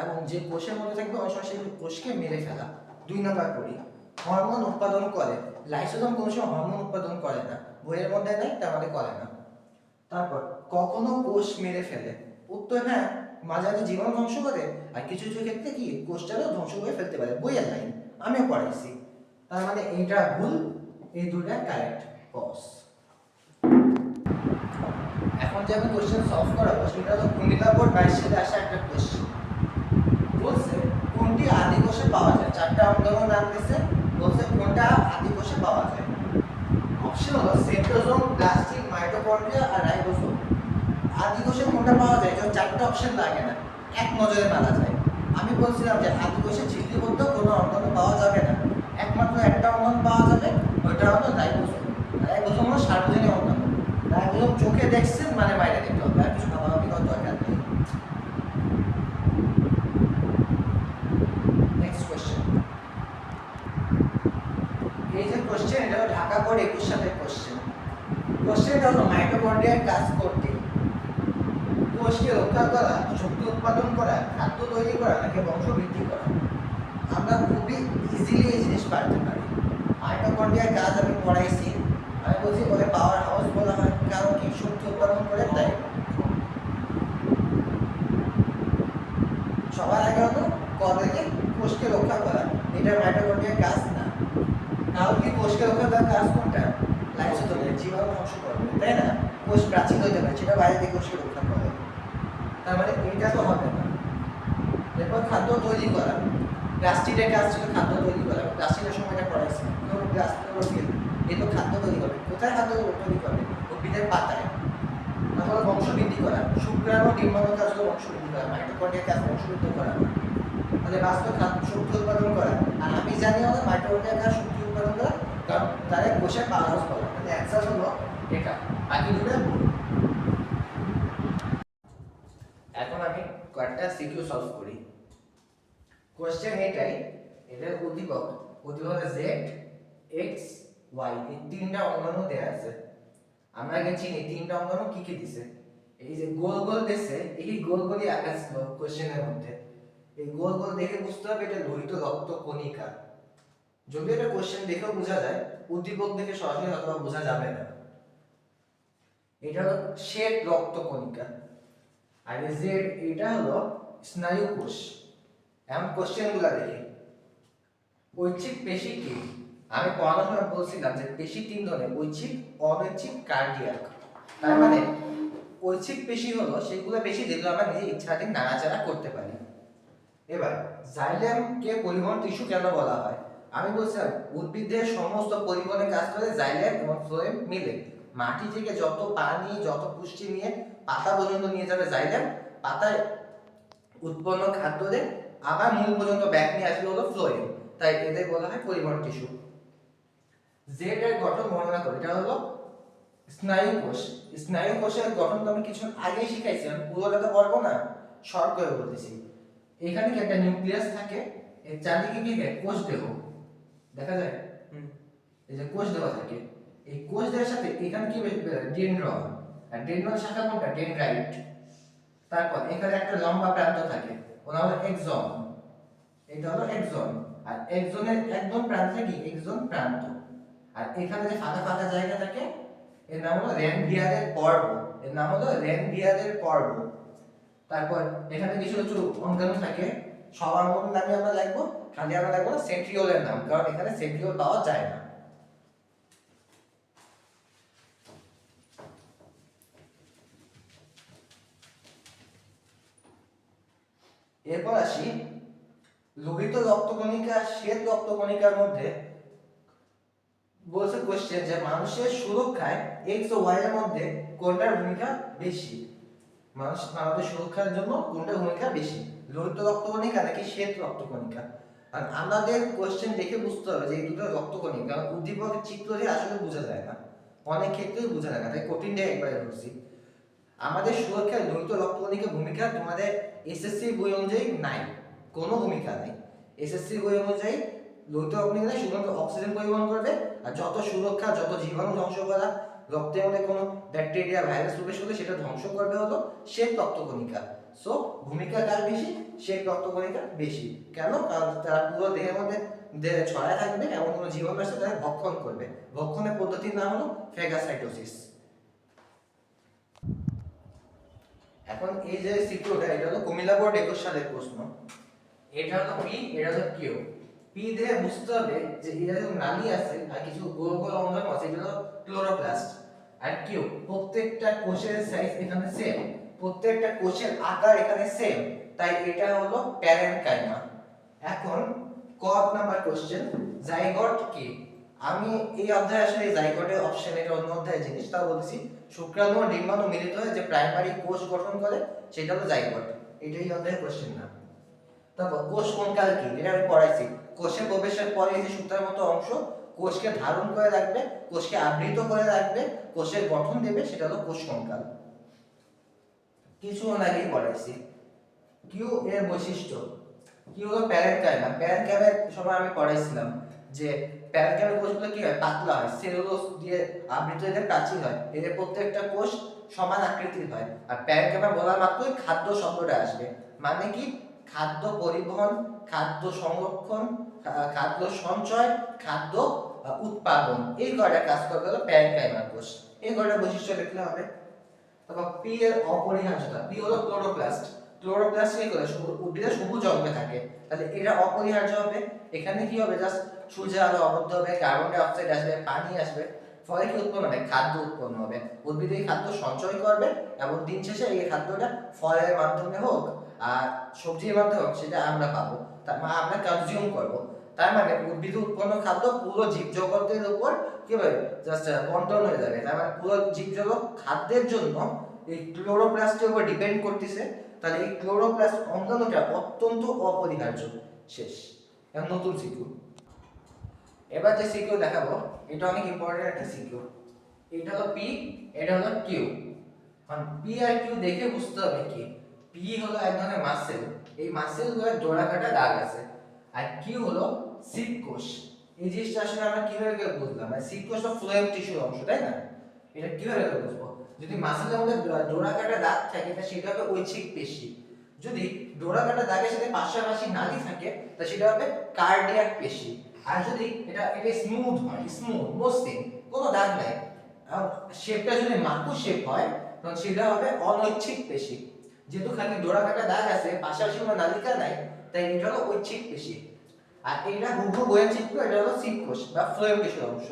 এবং যে কোষের মধ্যে থাকবে অনেক সময় সেই কোষকে মেরে ফেলা। দুই নাম্বার করি হরমোন উৎপাদন করে। লাইসোজোম কোনো সময় হরমোন উৎপাদন করে না, বইয়ের মধ্যে নেই তার মানে করে না। তারপর কখনো কোষ মেরে ফেলে, উত্তর হ্যাঁ, মাঝে মাঝে জীবাণু ধ্বংস করে, আর কিছু কিছু ক্ষেত্রে কি কোষটারও ধ্বংস করে ফেলতে পারে, বইয়ের লাইন, আমিও পড়াইছি। তার মানে এইটা ভুল, এই দুটা কারেক্ট। বস এখন যে আমি কোশ্চেন সলভ করাবো সেটা হলো কুমিল্লা বোর্ড 22 সালে আসা একটা কোশ্চেন। বলছে কোনটি আদি কোষে পাওয়া যায়, চারটা অঙ্গাণু নাম দিয়েছে, বলছে কোনটা আদি কোষে পাওয়া যায়। অপশন হলো সেন্ট্রোজোম, প্লাস্টিক, মাইটোকন্ড্রিয়া আর রাইবোসোম। আদি কোষে কোনটা পাওয়া যায়, যখন চারটা অপশন লাগে না, এক নজরে মারা যায়। আমি বলছিলাম যে আদি কোষে ঝিল্লিবদ্ধ কোনো অঙ্গাণু পাওয়া যাবে না, একমাত্র একটা অঙ্গাণু পাওয়া যাবে, ওইটা হলো রাইবোসোম। রাইবোসোম হলো সার্বজনীন অঙ্গাণু। রাইবোসোম চোখে দেখছেন মানে বাইরে দেখতে হবে, আর কিছু ভাবাভাবি করার দরকার নেই। নেক্সট কোশ্চেন, এই যে কোশ্চেন এটা হলো ঢাকা বোর্ড 21 সালের কোশ্চেন। কোশ্চেনটা হলো মাইটোকন্ড্রিয়ার কাজ করতে কোষকে রক্ষা করা, শক্তি উৎপাদন করা, খাদ্য তৈরি করা নাকি বংশ বৃদ্ধি করা। আমরা খুবই ইজিলি এই জিনিস পারতে পারি। মাইটোকন্ড্রিয়ার কাজ আমি পড়াইছি, আমি বলছি বলে পাওয়ার হাউস বলা হয়, কারণ কি শক্তি উৎপাদন করে তাই। সবার আগে হলো কদেরকে কোষকে রক্ষা করা, এটা মাইটোকন্ড্রিয়ার কাজ না। কারণ কি কোষকে রক্ষা করার কাজ কোনটা, লাইসোজোমের, জীবাণু ধ্বংস করবে, তাই না। কোষ প্রাচীর হইতে পারে, সেটা বাইরে থেকে কোষকে রক্ষা করে, তার মানে এটা তো হবে না। এরপর খাদ্য তৈরি করা, প্লাস্টিকের কাজ ছিল খাদ্য তৈরি করা, প্লাস্টিকের সময়টা পড়াইছি, প্লাস্টিক এই তো খাদ্য তৈরি করবে, কোথায় খাদ্য তৈরি করবে, উদ্ভিদের পাতায়। তারপর বংশ বৃদ্ধি করা, শুক্রাণু ডিম্বাণুর কাজ হলো বংশ বৃদ্ধি করা, মাইটোকন্ড্রিয়ার কাজ বংশ বৃদ্ধি করা, তাহলে বাস্তব শক্তি উৎপাদন করা। আর আমি জানি আমাদের মাইটোকন্ড্রিয়ার কাজ শক্তি উৎপাদন করা, কারণ তাদের কোষের পাওয়ার হাউস বলা, তাহলে অ্যান্সার হলো এটা, বাকি দুটো ভুল। এখন আমি কয়েকটা সিকিউ সলভ করি। কোশ্চেন এটাই, এটার উদ্দীপক z x y, এই তিনটা অঙ্গাণু দেয়া আছে। আমরা আগে চিনি তিনটা অঙ্গাণু কি কি দিছে, এই যে গোল গোল দিছে, এই গোল গোলই আঁকা ছিল কোশ্চেনের মধ্যে। এই গোল গোল দেখে বুঝতে হবে এটা লোহিত রক্ত কণিকা। যদি এটা কোশ্চেন দেখেও বোঝা যায়, উদ্দীপক দেখে সরাসরি হয়তো বোঝা যাবে না। এটা হলো শ্বেত রক্ত কণিকা, আর জেড এটা হলো স্নায়ু কোষ। এখন কোশ্চেনগুলো দেখি, ঐচ্ছিক পেশি কি, আমি পড়ানোর সময় বলছিলাম যে পেশি তিন ধরনের, ঐচ্ছিক, অনৈচ্ছিক, কার্ডিয়াক। তার মানে ঐচ্ছিক পেশি হলো সেগুলো পেশি যেগুলো আমরা নিজে ইচ্ছাধীন নাড়াচাড়া করতে পারি। এবার জাইলেমকে পরিবহন টিস্যু কেন বলা হয়? আমি বলছিলাম উদ্ভিদের সমস্ত পরিবহনের কাজ করে জাইলেম এবং ফ্লোয়েম মিলে। মাটি থেকে যত পানি যত পুষ্টি নিয়ে পাতা পর্যন্ত নিয়ে যাবে জাইলেম, পাতায় উৎপন্ন খাদ্যে আবার মূল পর্যন্ত ব্যাক নিয়ে আসবে হলো ফ্লোয়েম। তাই এদের বলা হয় পরিবহন টিস্যু। জেড এর গঠন বর্ণনা করে, এটা হলো স্নায়ু কোষ। স্নায়ু কোষের গঠন তো আমি কিছু আগেই শিখাইছিলাম, পুরোটা তো বলবো না, শর্ট করে বলতেছি। এখানে কি একটা নিউক্লিয়াস থাকে, এর চারদিকে কি কোষ দেহ দেখা যায়, এই যে কোষ দেহ থাকে। এই কোষ দেহের সাথে এখানে কি ডেনড্রন, আর ডেনড্রন শাখা কোনটা? ডেনড্রাইট। তারপর এখানে একটা লম্বা প্রান্ত থাকে, ওটা হলো এক্সন। এটা হলো এক্সন। আর এক্সনের একদম প্রান্তে কি এক্সন প্রান্ত। আর এখানে যে ফাঁকা ফাঁকা জায়গা থাকে এর নাম হলো রেনভিয়ারের পর্ব। এর নাম হলো রেনভিয়ারের পর্ব। তারপর এখানে কিছু কিছু অঙ্গাণু থাকে, সব অঙ্গাণুর নামে আমরা লিখবো, খালি আমরা লিখবো সেন্ট্রিওলের নাম, কারণ এখানে সেন্ট্রিওল পাওয়া যায় না। এরপর আসি লোহিত রক্তকণিকা শ্বেত রক্তকণিকার মধ্যে। বলছে কোশ্চেন যে মানুষের সুরক্ষায় এক্স ও ওয়াই এর মধ্যে কোনটার ভূমিকা বেশি? মানুষের সুরক্ষার জন্য কোনটার ভূমিকা বেশি, লোহিত রক্তকণিকা নাকি শ্বেত রক্তকণিকা? আর আমাদের কোশ্চেন দেখে বুঝতে হবে যে এই দুটো রক্তকণিকা, কারণ উদ্দীপকের চিত্র দিয়ে আসলে বোঝা যায় না, অনেক ক্ষেত্রেই বোঝা যায় না, তাই কঠিনটা একবারে ধরছি। আমাদের সুরক্ষায় লোহিত রক্তকণিকার ভূমিকা তোমাদের এসএসসি বই অনুযায়ী নাই, কোনো ভূমিকা নাই। এসএসসি বই অনুযায়ী লোহিত রক্তকণিকা শুধুমাত্র অক্সিজেন পরিবহন করবে, আর যত সুরক্ষা, যত জীবাণু ধ্বংস করা, রক্তের মধ্যে কোনো ব্যাকটেরিয়া ভাইরাস প্রবেশ করলে সেটা ধ্বংস করবে হলো শ্বেত রক্তকণিকা। সো ভূমিকা কার বেশি? শ্বেত রক্তকণিকা বেশি। কেন? কারণ তারা পুরো দেহের মধ্যে ছড়ায় থাকবে, এমন কোনো জীবাণু আসলে তারা ভক্ষণ করবে। ভক্ষণের পদ্ধতির নাম হলো ফ্যাগোসাইটোসিস। এখন এই যে সিকিউরটা, এটা হলো কুমিল্লা বোর্ড 21 সালের প্রশ্ন। এটা হলো পি, এটা হলো কিউ। পি দিয়ে বুঝতে হবে যে এটা যে নালী আছে আর কিছু গোল গোল অঙ্গাণু আছে, এটা হলো ক্লোরোপ্লাস্ট। আর কিউ, প্রত্যেকটা কোষের সাইজ এখানে সেম, প্রত্যেকটা কোষের আকার এখানে সেম, তাই এটা হলো প্যারেনকাইমা। এখন ক নাম্বার কোশ্চেন, জাইগোট কি? আমি এই অধ্যায়ে আসলে জাইগোটের অপশন, এটা অন্য অধ্যায়ের জিনিস, তাও বলছি। শুক্রাণু ও ডিম্বাণু মিলিত হয়ে যে প্রাইমারি কোষ গঠন করে সেটা হলো জাইগোট। এটাই অধ্যায়ের কোশ্চেন না। তারপর কোষ কঙ্কাল কি? এটা আমি পড়াইছি। কোষে প্রবেশের পরে এই যে সুতার মতো অংশ কোষকে ধারণ করে রাখবে, কোষকে আবৃত করে রাখবে, কোষের গঠন দেবে, সেটা হলো কোষ কঙ্কাল। কিছুক্ষণ আগেই পড়াইছি। কিউ এর বৈশিষ্ট্য কি হলো? প্যারেনকাইমা। প্যারেনকাইমার সময় আমি পড়াইছিলাম যে প্যারেনকাইমার কোষগুলো কি হয়? পাতলা হয়, সেলুলোজ দিয়ে আবৃত, এদের প্রাচীর হয়, এদের প্রত্যেকটা কোষ সমান আকৃতির হয়। আর প্যারেনকাইমা বলার মাত্রই খাদ্য শব্দটা আসবে, মানে কি? খাদ্য পরিবহন, খাদ্য সংরক্ষণ, খাদ্য সঞ্চয়, খাদ্য উৎপাদন, এই কয়টা কাজ করবে হলো প্যারেনকাইমার কোষ। এই কয়টা বৈশিষ্ট্য দেখলে হবে। তারপর পি এর অপরিহার্যতা। পি হলো ক্লোরোপ্লাস্ট। ক্লোরোপ্লাস্ট কি করে? উদ্ভিদের সবুজ অঙ্গে থাকে, তাহলে এটা অপরিহার্য হবে। এখানে কি হবে? জাস্ট সূর্যের আলো অবদ্ধ হবে, কার্বন ডাই অক্সাইড আসবে, পানি আসবে, ফলে কি উৎপন্ন হবে? খাদ্য উৎপন্ন হবে। উদ্ভিদ এই খাদ্য সঞ্চয় করবে এবং দিন শেষে এই খাদ্যটা ফলের মাধ্যমে হোক আর সবজির মাধ্যমে হোক, সেটা আমরা পাবো, আমরা কনজিউম করব। তার মানে উদ্ভিদ উৎপন্ন খাদ্য পুরো জীবজগতের উপর কি হবে? জাস্ট বন্টন হয়ে যাবে। তার মানে পুরো জীবজগৎ খাদ্যের জন্য এই ক্লোরোপ্লাস্টের উপর ডিপেন্ড করতেছে। তাহলে এই ক্লোরোপ্লাস্ট অঙ্গাণুটা অত্যন্ত অপরিহার্য। শেষ। এখন নতুন সিকিউ। এবার যে সিকিউ দেখাবো এটা অনেক ইম্পর্টেন্ট একটা সিকিউ। এটা হলো পি, এটা হলো কিউ। কারণ পি আর কিউ দেখে বুঝতে হবে কি পি হলো এক ধরনের মাসেল, এই মাসেলগুলো ডোরাকাটা দাগ আছে। আর কিউ হলো সিপ কোষ। এই জিনিসটা আসলে আমরা কিভাবে বুঝলাম? মানে সিপ কোষটা ফ্লোয়েম টিস্যুর অংশ, তাই না? এটা কিভাবে বুঝবো? যদি মাসেলের মধ্যে ডোরাকাটা দাগ থাকে তা সেটা হবে ঐচ্ছিক পেশি। যদি ডোরাকাটা দাগের সাথে পাশাপাশি নালী থাকে তা সেটা হবে কার্ডিয়াক পেশি। আর যদি এটা স্মুথ হয়, স্মুথ মসৃণ, কোনো দাগ নাই, শেপটা যদি মাকুস শেপ হয় তখন সেটা হবে অনৈচ্ছিক পেশি। যেহেতু খালি ডোরাকাটা দাগ আছে, পাশাপাশি কোনো নালিকা নাই, তাই এটা হলো ঐচ্ছিক পেশি। আর এটা হুবহু বইয়ের চিত্র, এটা হলো সিপ কোষ বা ফ্লোয়েম টিস্যুর অংশ।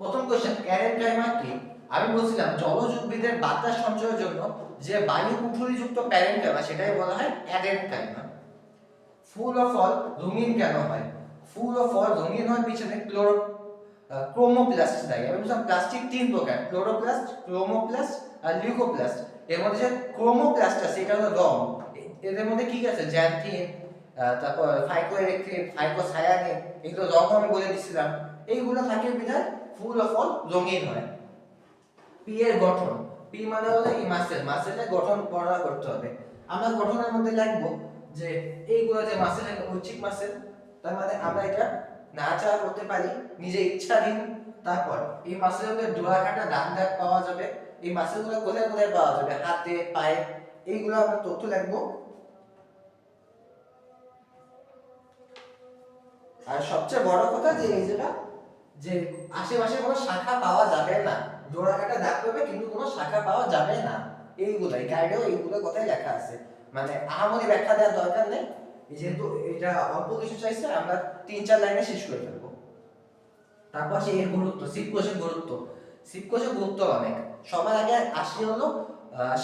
প্রথম কোশ্চেন, প্যারেনকাইমা কি? আমি বলছিলাম জলজ উদ্ভিদের বাতাস সঞ্চয়ের জন্য যে বায়ু কুঠুরিযুক্ত প্যারেনকাইমা সেটাই বলা হয় অ্যাডেনকাইমা। ফুল ও ফল রঙিন কেন হয়? ফুল ও ফল রঙিন হয় পিছনে ক্রোমোপ্লাস্ট দেয়। আমি বলছিলাম প্লাস্টিক তিন প্রকার, ক্লোরোপ্লাস্ট, ক্রোমোপ্লাস্ট আর লিউকোপ্লাস্ট। এর মধ্যে যে ক্রোমোপ্লাস্ট আছে এটা হলো রং। এদের মধ্যে কি আছে? জ্যান্থিন, তারপর ফাইকোএরিথ্রিন, ফাইকোসায়ানিন, এগুলো রং আমি বলে দিছিলাম। এইগুলো থাকে বিধায় ফুল ও ফল রঙিন হয়। পি এর গঠন, পি মানে হলো এই মাসেল, মাসেলের গঠন বর্ণনা করতে হবে। আমরা গঠনের মধ্যে লিখবো যে এইগুলো যে মাসেল, ঐচ্ছিক মাসেল, তার মানে আমরা এটা নাড়াচাড়া করতে পারি নিজে ইচ্ছাধীন। তারপর এই মাসেলগুলোর ডোরা কাটা দাগ দাগ পাওয়া যাবে। এই মাসেলগুলো কোথায় কোথায় পাওয়া যাবে? হাতে, পায়ে, এইগুলো আমরা তথ্য লিখবো। আর সবচেয়ে বড় কথা যে এই যেটা যে আশেপাশে কোনো শাখা পাওয়া যাবে না, জোড়া কাটা দাগ পাবে কিন্তু কোনো শাখা পাওয়া যাবে না, এইগুলাই গাইডেও এইগুলো কথাই লেখা আছে। মানে আহামরি ব্যাখ্যা দেওয়ার দরকার নেই, যেহেতু এটা অল্প কিছু চাইছে আমরা 3-4 লাইনে শেষ করে ফেলবো। তারপর সেই এর গুরুত্ব, সিপ কোষের গুরুত্ব। সিপ কোষের গুরুত্ব অনেক। সবার আগে আসি হলো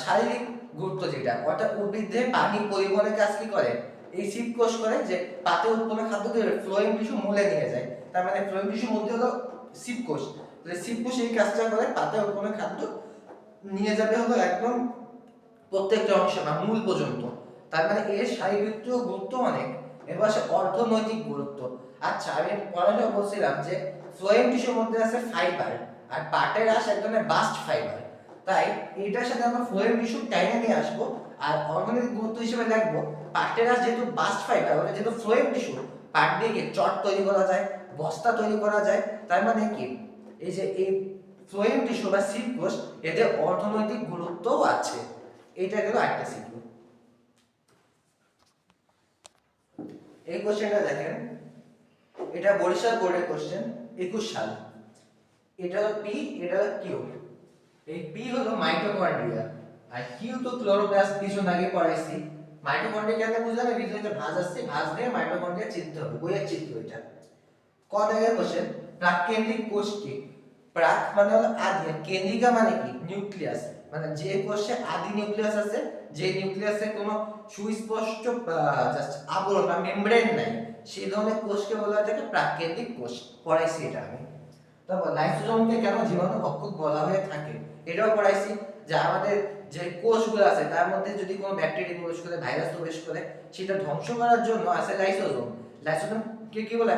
শারীরিক গুরুত্ব, যেটা অর্থাৎ উদ্ভিদে পানি পরিবহনের কাজ কি করে? এই সিপ কোষ করে, যে পাতে উৎপন্ন খাদ্যকে ফ্লোয়েম টিস্যু মূলে নিয়ে যায়। তার মানে ফ্লোয়েম টিস্যু মধ্যে হলো সিপ কোষ। তাহলে সিপ কোষ এই কাজটা করে, পাতে উৎপন্ন খাদ্য নিয়ে যাবে হলো একদম প্রত্যেকটা অংশ বা মূল পর্যন্ত। তার মানে এর শারীরিক গুরুত্ব অনেক। এবার আসে অর্থনৈতিক গুরুত্ব। আচ্ছা, আমি পড়াশোনা বলছিলাম যে ফ্লোয়েম টিস্যুর মধ্যে আছে ফাইবার, আর পাটের আঁশ এক ধরনের বাস্ট ফাইবার। তাই এটার সাথে আমরা ফ্লোয়েম টিস্যু টাইনে নিয়ে আসবো। আর অর্থনৈতিক গুরুত্ব হিসেবে লিখবো পাটের আঁশ যেহেতু বাস্ট ফাইবার, ওটা যেহেতু ফ্লোয়েম টিস্যু, পাট দিয়ে কি চট তৈরি করা যায়, বস্তা তৈরি করা যায়। তার মানে কি এই যে এই ফ্লোয়েম টিস্যু বা সিপ কোষ, এদের অর্থনৈতিক গুরুত্বও আছে। এটা গেল একটা সিকিউ। এই কোশ্চেনটা দেখেন, এটা বরিশাল বোর্ডের কোশ্চেন, 21 সাল। এটা হলো পি, এটা হলো কিউ। এই পি হলো মাইটোকন্ড্রিয়া, আর কিউ তো ক্লোরোপ্লাস্ট, কিছু আগে পড়াইছি। মাইটোকন্ড্রিয়া কেন বুঝলাম? এই ভিতরে ভাঁজ আছে, ভাঁজ দিয়ে মাইটোকন্ড্রিয়া চিনতে হবে, বইয়ের চিত্র এটা। ক দাগের কোশ্চেন, প্রাককেন্দ্রিক কোষ কি? প্রাক মানে হলো আদি, কেন্দ্রিকা মানে কি? নিউক্লিয়াস। মানে যে কোষে আদি নিউক্লিয়াস আছে, যে নিউক্লিয়াসে কোনো সুস্পষ্ট জাস্ট আবরণ বা মেমব্রেন নাই, সেই ধরনের কোষকে বলা হয় থাকে প্রাককেন্দ্রিক কোষ। পড়াইছি এটা আমি। তারপর লাইসোজোমকে কেন জীবাণু ভক্ষক বলা হয়ে থাকে? এটাও পড়াইছি, যে আমাদের যে কোষগুলো আছে তার মধ্যে যদি কোনো ব্যাকটেরিয়া প্রবেশ করে, ভাইরাস প্রবেশ করে, সেটা ধ্বংস করার জন্য আছে লাইসোজোম। লাইসোজোম কে কি বলে?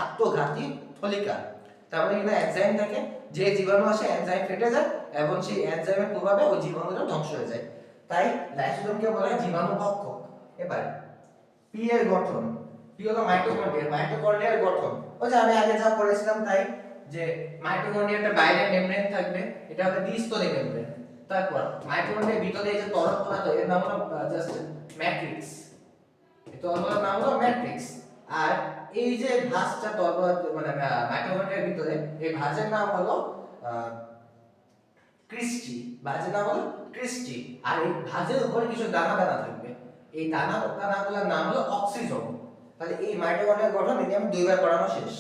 আত্মঘাতী থলিকা। তার মানে এখানে এনজাইম থাকে, যে জীবাণু আসে এনজাইম ফেটে যায় এবং সেই এনজাইমের প্রভাবে ওই জীবাণুটা ধ্বংস হয়ে যায়। তাই লাইসোজোমকে বলা হয় জীবাণু ভক্ষক। এবার পি এর গঠন, পি হলো মাইটোকন্ড্রিয়া, মাইটোকন্ড্রিয়ার গঠন ওই যে আমি আগে যা পড়েছিলাম তাই, যে মাইটোকন্ড্রিয়াটা বাইরে মেমব্রেন থাকবে, এটা হবে দ্বিস্তরী মেমব্রেন। তারপর মাইটোকন্ড্রিয়ার ভিতরে এই যে তরল পদার্থ, এর নাম হলো জাস্ট ম্যাট্রিক্স। এই তরলের নাম হলো ম্যাট্রিক্স। আর এই যে ভাঁজটা তরল মানে মাইটোকন্ড্রিয়ার ভিতরে, এই ভাঁজের নাম হলো ক্রিস্টি। ভাঁজের নাম হলো ক্রিস্টি। আর এই ভাঁজের উপরে কিছু দানা দানা থাকবে, এই দানাগুলোর নাম হলো অক্সিজোম। তাহলে এই মাইটোকন্ড্রিয়ার গঠন এটি আমি 2 বার পড়ানো শেষ।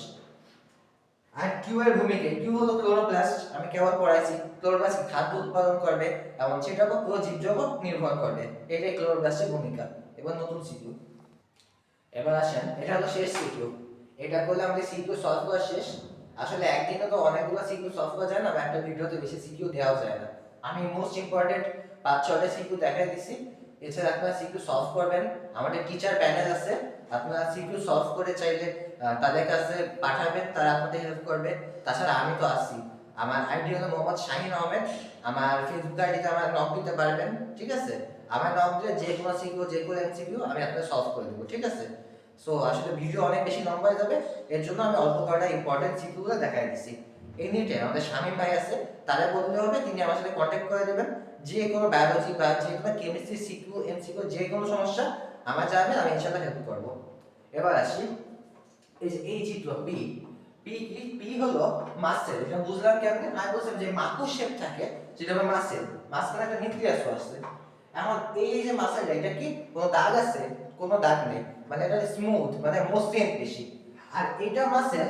আর কিউ এর ভূমিকা, কিউ হলো ক্লোরোপ্লাস্ট, আমি কেবল পড়াইছি। ক্লোরোপ্লাস্ট খাদ্য উৎপাদন করবে এবং সেটার উপর পুরো জীবজগৎ নির্ভর করবে, এটাই ক্লোরোপ্লাস্টের ভূমিকা। এবার নতুন সিকিউ। এবার আসেন, এটা হলো শেষ সিকিউ। এটা করলে আমাদের সিকিউ সলভ করা শেষ। আসলে একদিনে তো অনেকগুলো সিকিউ সলভ করা যায় না, বা একটা ভিডিওতে বেশি সিকিউ দেওয়া যায় না। আমি মোস্ট ইম্পর্টেন্ট 5-6টা সিকিউ দেখাই দিছি। এছাড়া আপনারা সিকিউ সলভ করবেন, আমাদের টিচার প্যানেল আছে, আপনারা সিকিউ সলভ করে চাইলে তাদের কাছে পাঠাবেন, তারা আপনাদের হেল্প করবে। তাছাড়া আমি তো আছি, আমার আইডি হলো মোহাম্মদ শাহিন আহমেদ। আমার ফেসবুক আইডিতে আমার নক দিতে পারবেন, ঠিক আছে? আমার নক দিলে যে কোনো সিকিউ, যে কোনো এমসিকিউ আমি আপনাদের সলভ করে দেবো, ঠিক আছে? সো আসলে ভিডিও অনেক বেশি লম্বা হয়ে যাবে, এর জন্য আমি অল্প কয়েকটা ইম্পর্টেন্ট সিকিউগুলো দেখাই দিচ্ছি। এনি টাইম আমাদের শামীম ভাই আছে, তারা বললে হবে, তিনি আমার সাথে কন্ট্যাক্ট করে দেবেন। যে কোনো বায়োলজি বা যে কোনো কেমিস্ট্রি সিকিউ, এমসিকিউ, যে কোনো সমস্যা আমার জানাবেন, আমি ইনশাআল্লাহ হেল্প করব। এবার আসি, এই যে এই চিত্র পি, পি কি? পি হলো মাসেল। এটা বুঝলাম কেমনে? আমি বলছিলাম যে মাকু শেপ থাকে, যেটা হলো মাসেল, মাঝখানে একটা নিউক্লিয়াস আছে। এখন এই যে মাসেলটা, এটা কি কোনো দাগ আছে? কোনো দাগ নেই, মানে এটা স্মুথ, মানে মসৃণ পেশি। আর এটা মাসেল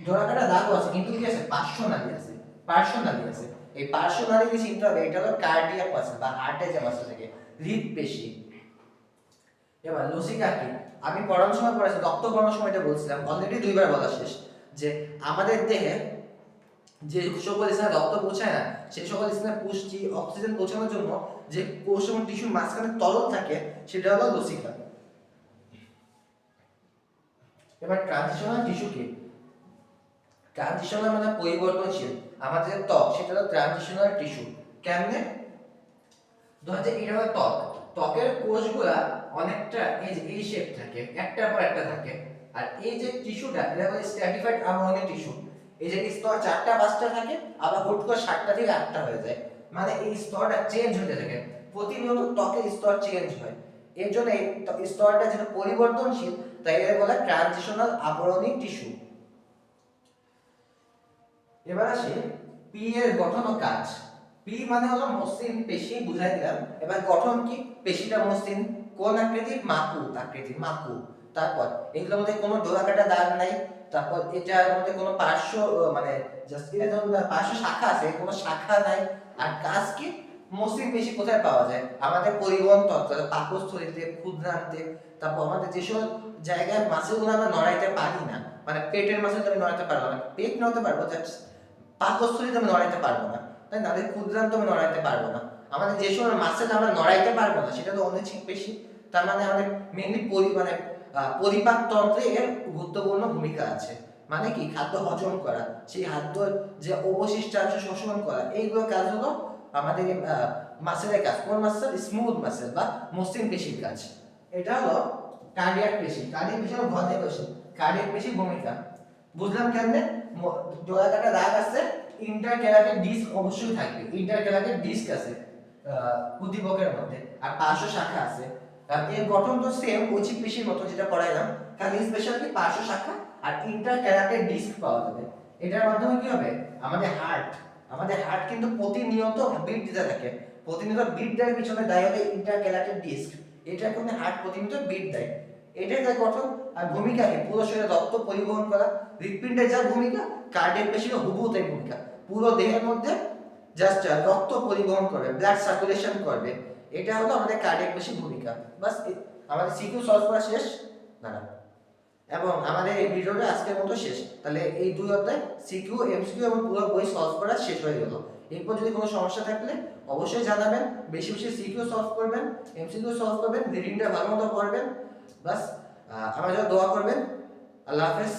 ডোরাকাটা দাগও আছে, কিন্তু কি আছে? পার্শ্বনালী আছে, পার্শ্বনালী আছে। এই পার্শ্বনালী যে চিন্তা হবে, এটা হলো কার্ডিয়াক মাসেল বা হার্টে যে মাসেল থাকে, হৃদপেশি। এবার লসিকা কি? আমি পড়ানোর সময় পড়াইছি, রক্ত পড়ানোর সময় এটা বলছিলাম, অলরেডি 2বার বলা শেষ, যে আমাদের দেহে যে সকল স্থানে রক্ত পৌঁছায় না, সেই সকল স্থানে পুষ্টি অক্সিজেন পৌঁছানোর জন্য যে কোষ এবং টিস্যুর মাঝখানে তরল থাকে, সেটা হলো লসিকা। এবার ট্রানজিশনাল টিস্যু কি? ট্রানজিশনাল মানে পরিবর্তনশীল। আমাদের ত্বক, সেটা হলো ট্রানজিশনাল টিস্যু। কেমনে? ধরা যায় এটা হলো ত্বক, ত্বকের কোষগুলা অনেকটা এই যে এই শেপ থাকে, একটার পর একটা থাকে। আর এই যে টিস্যুটা, এটা হলো স্ট্র্যাটিফাইড আবরণী টিস্যু। এই যে স্তর 4টা 5টা থাকে, আবার হুট করে 7টা থেকে 8টা হয়ে যায়, মানে এই স্তরটা চেঞ্জ হতে থাকে, প্রতিনিয়ত ত্বকের স্তর চেঞ্জ হয়। এর জন্য এই স্তরটা যেটা পরিবর্তনশীল, তাই এর বলা ট্রানজিশনাল আবরণী টিস্যু। এবার আসি পি এর গঠন ও কাজ। পি মানে হলো মসৃণ পেশি, বুঝাই দিলাম। এবার গঠন কি? পেশিটা মসৃণ, কোন আকৃতির? মাকু আকৃতির, মাকু। তারপর এগুলোর মধ্যে কোনো ডোরাকাটা দাগ নাই। তারপর এটার মধ্যে কোনো পার্শ্ব মানে জাস্ট এটা যেমন পার্শ্ব শাখা আছে, কোনো শাখা নাই। আর কাজ কি? মসৃণ পেশি কোথায় পাওয়া যায়? আমাদের পরিবহন তন্ত্র, পাকস্থলীতে, ক্ষুদ্রান্তে। তারপর আমাদের যেসব জায়গায় মাসেলগুলো আমরা নড়াইতে পারি না, মানে পেটের মাসেল আমি নড়াইতে পারবো না, পেট নড়াতে পারবো, পাকস্থলীতে আমি নড়াইতে পারবো না, তাই না? ক্ষুদ্রান্ত আমি নড়াইতে পারবো না। আমাদের যে সময় মাসেল আমরা নড়াইতে পারবো না, সেটা তো অনিচ্ছিক পেশি। তার মানে আমাদের মেইনলি মানে পরিপাক তন্ত্রে এর গুরুত্বপূর্ণ ভূমিকা আছে। মানে কি? খাদ্য হজম করা, সেই খাদ্য যে অবশিষ্টাংশ শোষণ করা, এইগুলো কাজ হলো আমাদের মাসেলের কাজ। কোন মাসেল? স্মুথ মাসেল বা মসৃণ পেশির কাজ। এটা হলো কার্ডিয়াক পেশি। কার্ডিয়াক পেশি হলো হৃদয় পেশি। কার্ডিয়াক পেশির ভূমিকা বুঝলাম কেমনে? ডোরাকাটা দাগ আছে, ইন্টারক্যালাটেড ডিস্ক অবশ্যই থাকবে, ইন্টারক্যালাটেড ডিস্ক আছে উদ্দীপকের মধ্যে, আর পার্শ্ব শাখা আছে। এর গঠন তো সেম ঐচ্ছিক পেশির মতো, যেটা পড়াইলাম, খালি স্পেশাল কি পার্শ্ব শাখা আর ইন্টারক্যালাটেড ডিস্ক পাওয়া যাবে। এটার মাধ্যমে কি হবে? আমাদের হার্ট কিন্তু প্রতিনিয়ত বিট দিতে থাকে, প্রতিনিয়ত বিট দেওয়ার পিছনে দায়ী হবে ইন্টারক্যালাটেড ডিস্ক। এটা কিন্তু হার্ট প্রতিনিয়ত বিট দেয়, এটাই তার গঠন। আর ভূমিকা কি? পুরো শরীরে রক্ত পরিবহন করা। হৃৎপিণ্ডের যা ভূমিকা, কার্ডিয়াক পেশির হুবহু তাই ভূমিকা। পুরো দেহের মধ্যে জাস্ট রক্ত পরিবহন করবে, ব্লাড সার্কুলেশন করবে। এটা হলো আমাদের কার্ডিয়াক পেশির ভূমিকা। বাস আমাদের সিকিউ সলভ করা শেষ। না না, এবং আমাদের এই ভিডিওটা আজকের মতো শেষ। তাহলে এই 2 অধ্যায় সিকিউ, এমসিকিউ এবং পুরো বই সলভ করা শেষ হয়ে গেল। এরপর যদি কোনো সমস্যা থাকলে অবশ্যই জানাবেন। বেশি বেশি সিকিউ সলভ করবেন, এমসিকিউ সলভ করবেন, রিডিংটা ভালো মতো পড়বেন। বাস আমার জন্য দোয়া করবেন। আল্লাহ হাফেজ।